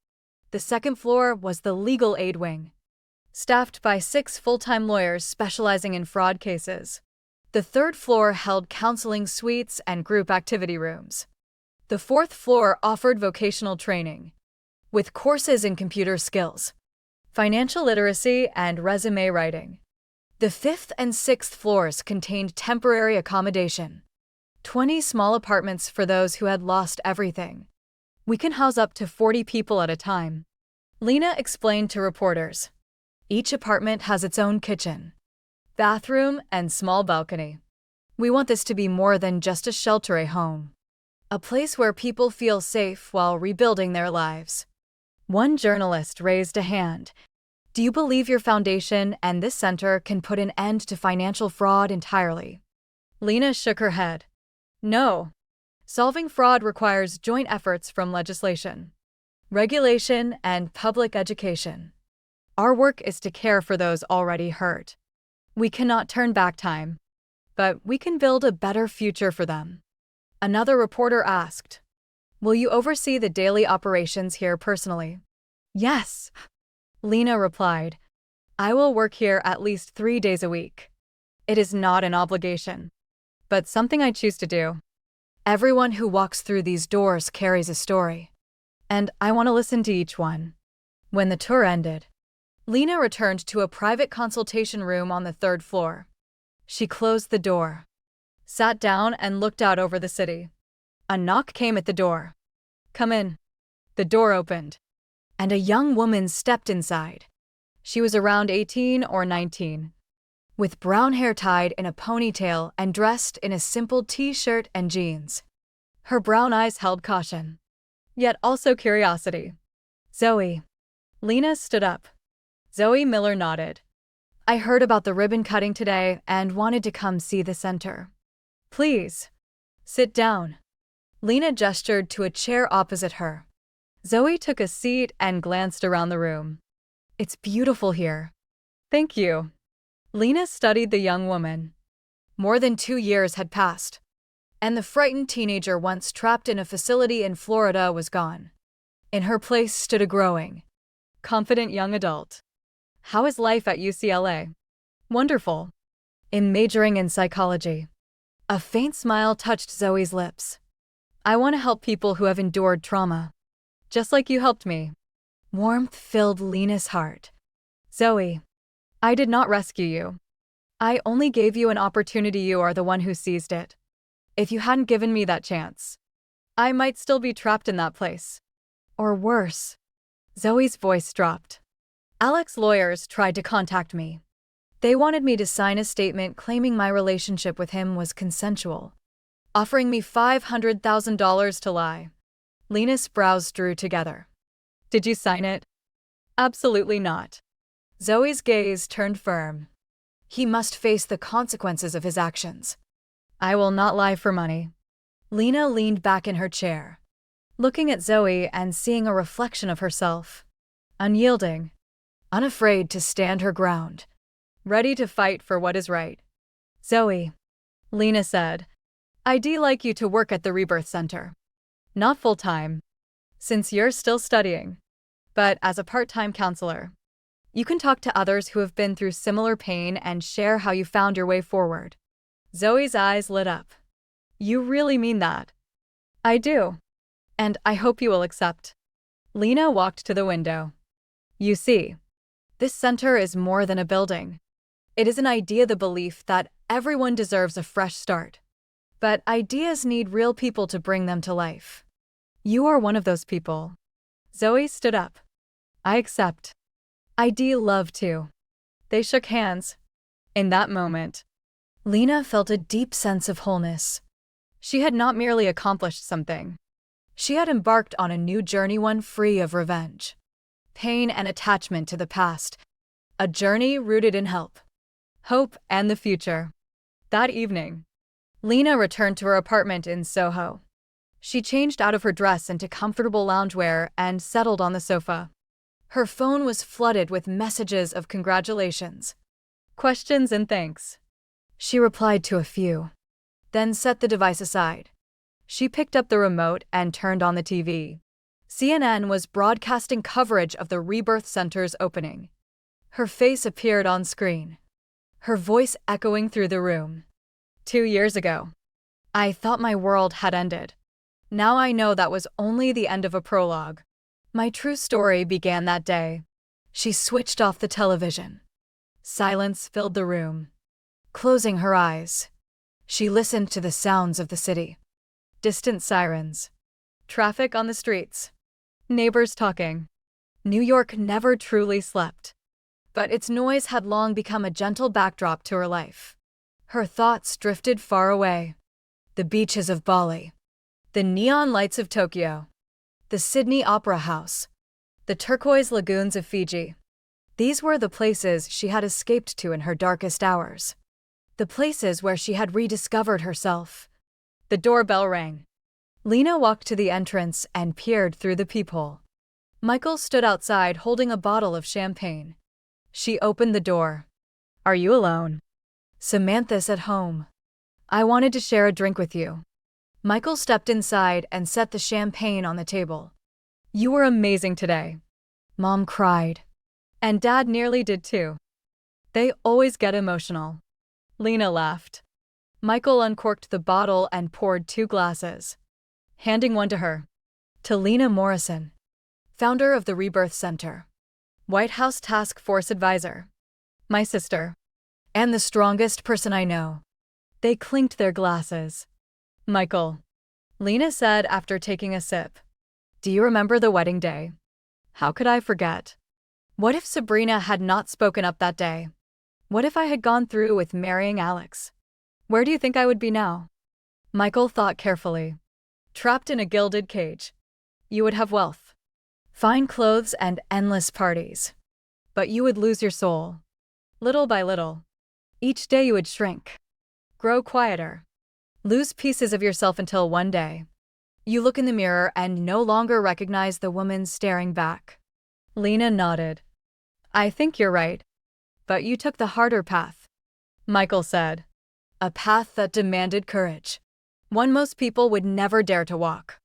The second floor was the legal aid wing, staffed by 6 full-time lawyers specializing in fraud cases. The third floor held counseling suites and group activity rooms. The fourth floor offered vocational training, with courses in computer skills, financial literacy, and resume writing. The fifth and sixth floors contained temporary accommodation, 20 small apartments for those who had lost everything. We can house up to 40 people at a time, Lena explained to reporters. Each apartment has its own kitchen, bathroom, and small balcony. We want this to be more than just a shelter, a home. A place where people feel safe while rebuilding their lives. One journalist raised a hand. Do you believe your foundation and this center can put an end to financial fraud entirely? Lena shook her head. No. Solving fraud requires joint efforts from legislation, regulation, and public education. Our work is to care for those already hurt. We cannot turn back time, but we can build a better future for them. Another reporter asked, will you oversee the daily operations here personally? Yes, Lena replied. I will work here at least 3 days a week. It is not an obligation, but something I choose to do. Everyone who walks through these doors carries a story, and I want to listen to each one. When the tour ended, Lena returned to a private consultation room on the 3rd floor. She closed the door, sat down, and looked out over the city. A knock came at the door. Come in. The door opened, and a young woman stepped inside. She was around 18 or 19, with brown hair tied in a ponytail and dressed in a simple t-shirt and jeans. Her brown eyes held caution, yet also curiosity. Zoe. Lena stood up. Zoe Miller nodded. I heard about the ribbon cutting today and wanted to come see the center. Please, sit down. Lena gestured to a chair opposite her. Zoe took a seat and glanced around the room. It's beautiful here. Thank you. Lena studied the young woman. More than 2 years had passed, and the frightened teenager once trapped in a facility in Florida was gone. In her place stood a growing, confident young adult. How is life at UCLA? Wonderful. I'm majoring in psychology. A faint smile touched Zoe's lips. I want to help people who have endured trauma, just like you helped me. Warmth filled Lena's heart. Zoe, I did not rescue you. I only gave you an opportunity. You are the one who seized it. If you hadn't given me that chance, I might still be trapped in that place. Or worse. Zoe's voice dropped. Alex's lawyers tried to contact me. They wanted me to sign a statement claiming my relationship with him was consensual, offering me $500,000 to lie. Lena's brows drew together. Did you sign it? Absolutely not. Zoe's gaze turned firm. He must face the consequences of his actions. I will not lie for money. Lena leaned back in her chair, looking at Zoe and seeing a reflection of herself. Unyielding, unafraid to stand her ground, ready to fight for what is right. Zoe, Lena said, I'd like you to work at the Rebirth Center. Not full-time, since you're still studying, but as a part-time counselor. You can talk to others who have been through similar pain and share how you found your way forward. Zoe's eyes lit up. You really mean that? I do. And I hope you will accept. Lena walked to the window. You see, this center is more than a building. It is an idea, the belief that everyone deserves a fresh start. But ideas need real people to bring them to life. You are one of those people. Zoe stood up. I accept. I'd love to. They shook hands. In that moment, Lena felt a deep sense of wholeness. She had not merely accomplished something. She had embarked on a new journey, one free of revenge, pain, and attachment to the past. A journey rooted in help, hope, and the future. That evening, Lena returned to her apartment in Soho. She changed out of her dress into comfortable loungewear and settled on the sofa. Her phone was flooded with messages of congratulations, questions, and thanks. She replied to a few, then set the device aside. She picked up the remote and turned on the TV. CNN was broadcasting coverage of the Rebirth Center's opening. Her face appeared on screen, her voice echoing through the room. 2 years ago, I thought my world had ended. Now I know that was only the end of a prologue. My true story began that day. She switched off the television. Silence filled the room. Closing her eyes, she listened to the sounds of the city. Distant sirens, traffic on the streets, neighbors talking. New York never truly slept, but its noise had long become a gentle backdrop to her life. Her thoughts drifted far away. The beaches of Bali, the neon lights of Tokyo, the Sydney Opera House, the turquoise lagoons of Fiji. These were the places she had escaped to in her darkest hours. The places where she had rediscovered herself. The doorbell rang. Lena walked to the entrance and peered through the peephole. Michael stood outside holding a bottle of champagne. She opened the door. "Are you alone?" "Samantha's at home. I wanted to share a drink with you." Michael stepped inside and set the champagne on the table. "You were amazing today." Mom cried. And Dad nearly did too. They always get emotional. Lena laughed. Michael uncorked the bottle and poured 2 glasses, handing one to her. "To Lena Morrison, founder of the Rebirth Center, White House Task Force advisor, my sister, and the strongest person I know." They clinked their glasses. "Michael," Lena said after taking a sip, "do you remember the wedding day?" "How could I forget? What if Sabrina had not spoken up that day? What if I had gone through with marrying Alex? Where do you think I would be now?" Michael thought carefully. "Trapped in a gilded cage. You would have wealth, fine clothes, and endless parties. But you would lose your soul. Little by little. Each day you would shrink, grow quieter, lose pieces of yourself until one day, you look in the mirror and no longer recognize the woman staring back." Lena nodded. "I think you're right. But you took the harder path," Michael said. "A path that demanded courage. One most people would never dare to walk.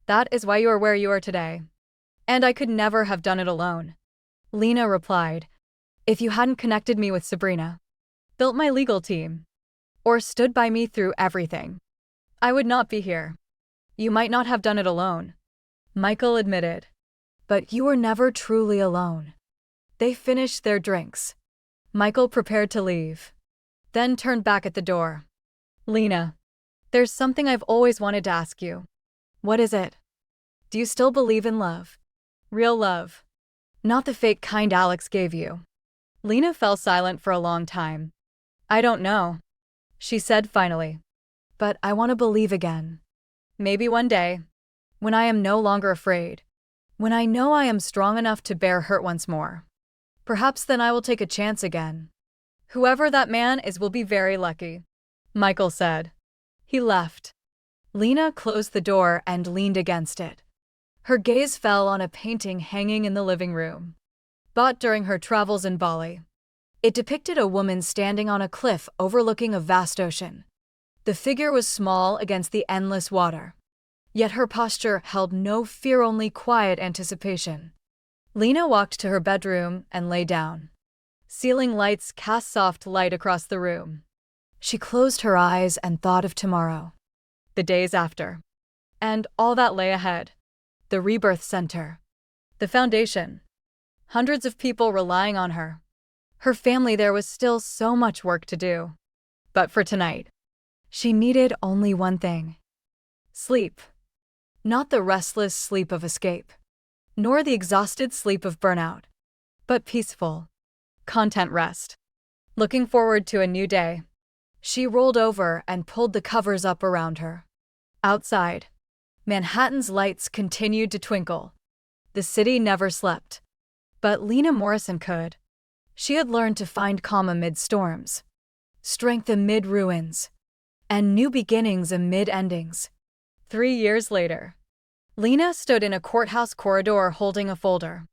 That is why you are where you are today. And I could never have done it alone." Lena replied, "If you hadn't connected me with Sabrina, built my legal team, or stood by me through everything, I would not be here. You might not have done it alone," Michael admitted. "But you were never truly alone." They finished their drinks. Michael prepared to leave, then turned back at the door. "Lena, there's something I've always wanted to ask you." "What is it?" "Do you still believe in love? Real love. Not the fake kind Alex gave you." Lena fell silent for a long time. "I don't know," she said finally. "But I want to believe again. Maybe one day, when I am no longer afraid, when I know I am strong enough to bear hurt once more. Perhaps then I will take a chance again. Whoever that man is will be very lucky," Michael said. He left. Lena closed the door and leaned against it. Her gaze fell on a painting hanging in the living room, bought during her travels in Bali. It depicted a woman standing on a cliff overlooking a vast ocean. The figure was small against the endless water, yet her posture held no fear, only quiet anticipation. Lena walked to her bedroom and lay down. Ceiling lights cast soft light across the room. She closed her eyes and thought of tomorrow, the days after, and all that lay ahead. The Rebirth Center, the foundation, hundreds of people relying on her. Her family, there was still so much work to do. But for tonight, she needed only one thing: sleep. Not the restless sleep of escape, nor the exhausted sleep of burnout, but peaceful, content rest. Looking forward to a new day, she rolled over and pulled the covers up around her. Outside, Manhattan's lights continued to twinkle. The city never slept. But Lena Morrison could. She had learned to find calm amid storms. strength amid ruins, and new beginnings amid endings. 3 years later, Lena stood in a courthouse corridor holding a folder,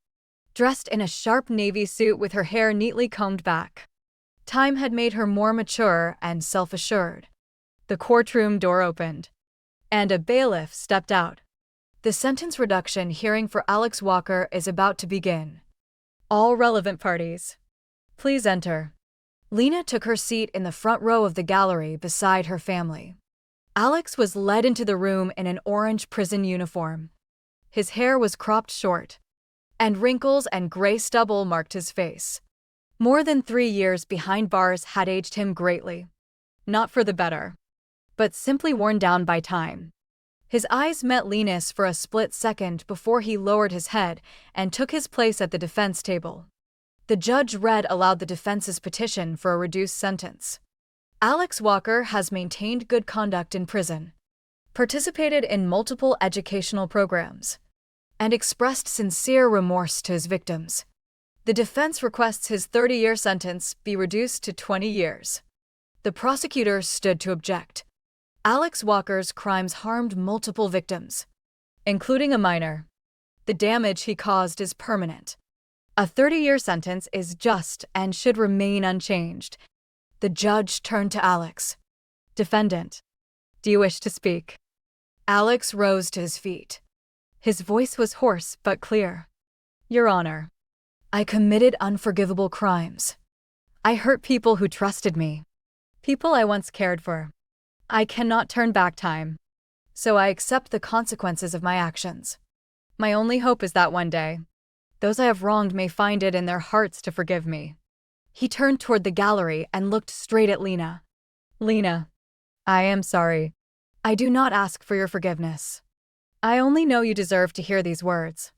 dressed in a sharp navy suit with her hair neatly combed back. Time had made her more mature and self-assured. The courtroom door opened, and a bailiff stepped out. The sentence reduction hearing for Alex Walker is about to begin. All relevant parties, please enter. Lena took her seat in the front row of the gallery beside her family. Alex was led into the room in an orange prison uniform. His hair was cropped short, and wrinkles and gray stubble marked his face. More than 3 years behind bars had aged him greatly. Not for the better, but simply worn down by time. His eyes met Lena's for a split second before he lowered his head and took his place at the defense table. The judge read aloud the defense's petition for a reduced sentence. Alex Walker has maintained good conduct in prison, participated in multiple educational programs, and expressed sincere remorse to his victims. The defense requests his 30-year sentence be reduced to 20 years. The prosecutor stood to object. Alex Walker's crimes harmed multiple victims, including a minor. The damage he caused is permanent. A 30-year sentence is just and should remain unchanged. The judge turned to Alex. Defendant, do you wish to speak? Alex rose to his feet. His voice was hoarse but clear. Your Honor, I committed unforgivable crimes. I hurt people who trusted me, people I once cared for. I cannot turn back time, so I accept the consequences of my actions. My only hope is that one day, those I have wronged may find it in their hearts to forgive me. He turned toward the gallery and looked straight at Lena. Lena, I am sorry. I do not ask for your forgiveness. I only know you deserve to hear these words.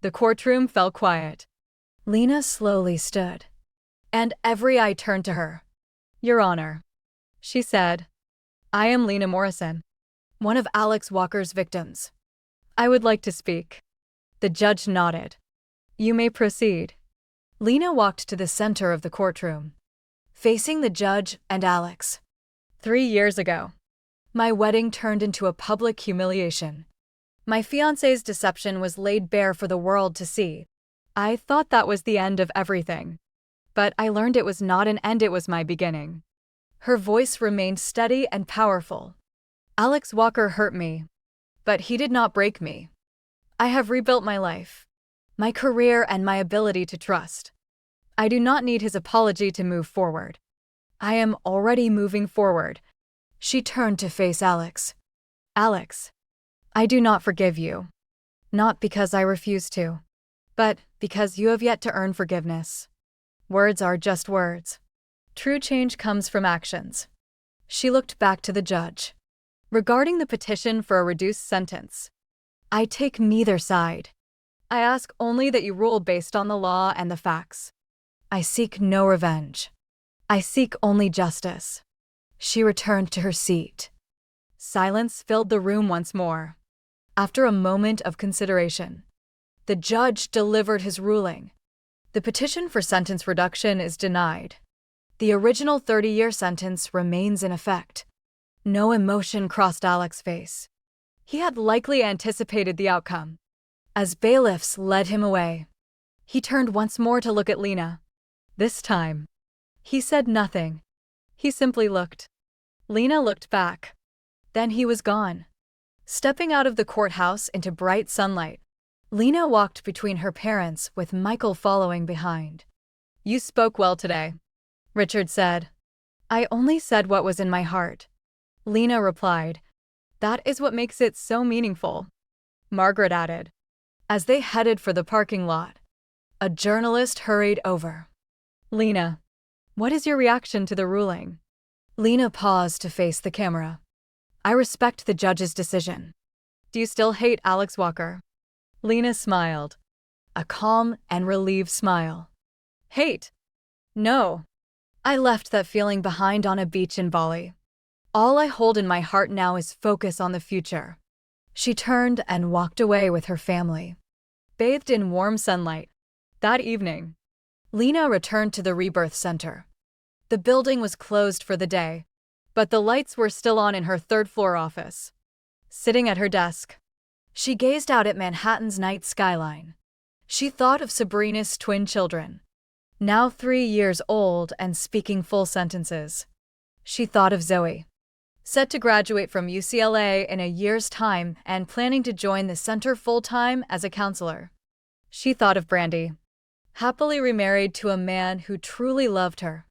The courtroom fell quiet. Lena slowly stood, and every eye turned to her. Your Honor, she said, I am Lena Morrison, one of Alex Walker's victims. I would like to speak. The judge nodded. You may proceed. Lena walked to the center of the courtroom, facing the judge and Alex. 3 years ago, my wedding turned into a public humiliation. My fiancé's deception was laid bare for the world to see. I thought that was the end of everything. But I learned it was not an end, it was my beginning. Her voice remained steady and powerful. Alex Walker hurt me, but he did not break me. I have rebuilt my life, my career, and my ability to trust. I do not need his apology to move forward. I am already moving forward. She turned to face Alex. Alex, I do not forgive you. Not because I refuse to, but because you have yet to earn forgiveness. Words are just words. True change comes from actions. She looked back to the judge. Regarding the petition for a reduced sentence, I take neither side. I ask only that you rule based on the law and the facts. I seek no revenge. I seek only justice. She returned to her seat. Silence filled the room once more. After a moment of consideration, the judge delivered his ruling. The petition for sentence reduction is denied. The original 30-year sentence remains in effect. No emotion crossed Alex's face. He had likely anticipated the outcome. As bailiffs led him away, he turned once more to look at Lena. This time, he said nothing. He simply looked. Lena looked back. Then he was gone. Stepping out of the courthouse into bright sunlight, Lena walked between her parents with Michael following behind. You spoke well today, Richard said. I only said what was in my heart. Lena replied. That is what makes it so meaningful. Margaret added. As they headed for the parking lot, a journalist hurried over. Lena, what is your reaction to the ruling? Lena paused to face the camera. I respect the judge's decision. Do you still hate Alex Walker? Lena smiled. A calm and relieved smile. Hate? No. I left that feeling behind on a beach in Bali. All I hold in my heart now is focus on the future. She turned and walked away with her family. Bathed in warm sunlight. That evening, Lena returned to the Rebirth Center. The building was closed for the day, but the lights were still on in her third-floor office. Sitting at her desk, she gazed out at Manhattan's night skyline. She thought of Sabrina's twin children, now 3 years old and speaking full sentences. She thought of Zoe, set to graduate from UCLA in a year's time and planning to join the center full-time as a counselor. She thought of Brandy, happily remarried to a man who truly loved her.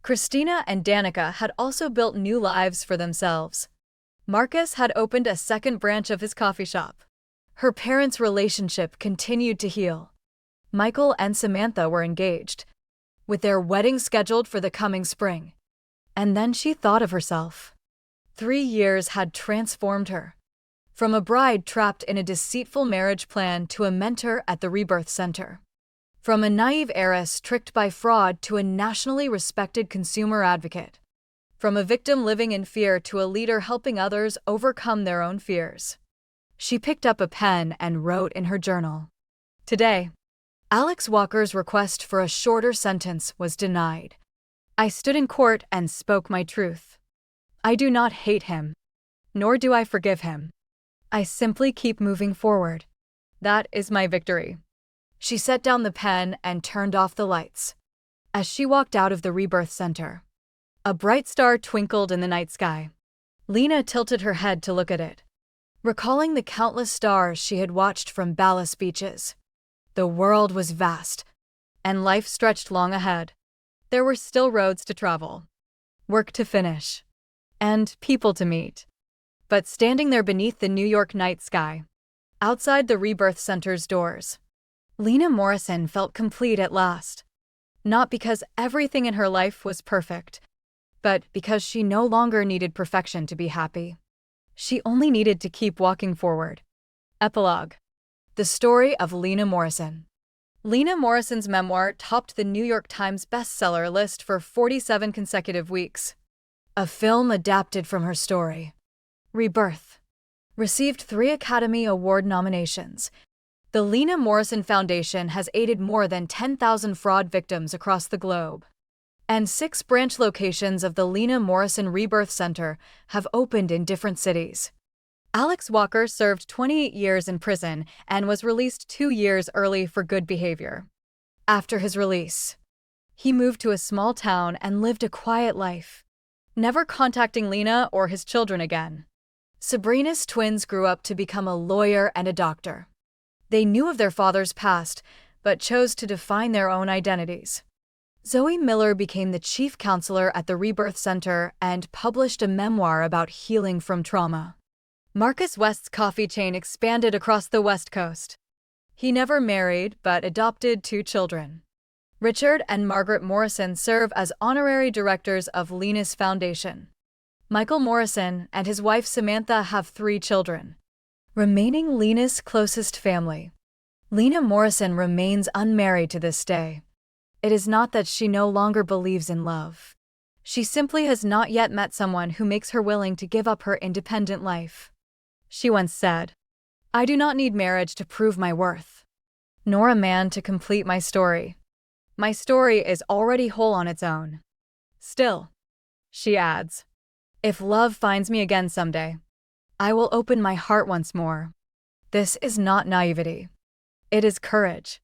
Christina and Danica had also built new lives for themselves. Marcus had opened a second branch of his coffee shop. Her parents' relationship continued to heal. Michael and Samantha were engaged, with their wedding scheduled for the coming spring. And then she thought of herself. 3 years had transformed her. From a bride trapped in a deceitful marriage plan to a mentor at the Rebirth Center. From a naive heiress tricked by fraud to a nationally respected consumer advocate. From a victim living in fear to a leader helping others overcome their own fears. She picked up a pen and wrote in her journal. Today, Alex Walker's request for a shorter sentence was denied. I stood in court and spoke my truth. I do not hate him, nor do I forgive him. I simply keep moving forward. That is my victory. She set down the pen and turned off the lights. As she walked out of the Rebirth Center, a bright star twinkled in the night sky. Lena tilted her head to look at it, recalling the countless stars she had watched from Ballas beaches. The world was vast, and life stretched long ahead. There were still roads to travel, work to finish, and people to meet. But standing there beneath the New York night sky, outside the Rebirth Center's doors, Lena Morrison felt complete at last. Not because everything in her life was perfect, but because she no longer needed perfection to be happy. She only needed to keep walking forward. Epilogue. The story of Lena Morrison. Lena Morrison's memoir topped the New York Times bestseller list for 47 consecutive weeks. A film adapted from her story, Rebirth, received 3 Academy Award nominations. The Lena Morrison Foundation has aided more than 10,000 fraud victims across the globe. And 6 branch locations of the Lena Morrison Rebirth Center have opened in different cities. Alex Walker served 28 years in prison and was released 2 years early for good behavior. After his release, he moved to a small town and lived a quiet life, never contacting Lena or his children again. Sabrina's twins grew up to become a lawyer and a doctor. They knew of their father's past, but chose to define their own identities. Zoe Miller became the chief counselor at the Rebirth Center and published a memoir about healing from trauma. Marcus West's coffee chain expanded across the West Coast. He never married, but adopted 2 children. Richard and Margaret Morrison serve as honorary directors of Lena's Foundation. Michael Morrison and his wife Samantha have 3 children, remaining Lena's closest family. Lena Morrison remains unmarried to this day. It is not that she no longer believes in love. She simply has not yet met someone who makes her willing to give up her independent life. She once said, "I do not need marriage to prove my worth, nor a man to complete my story. My story is already whole on its own." Still, she adds, "If love finds me again someday, I will open my heart once more." This is not naivety. It is courage.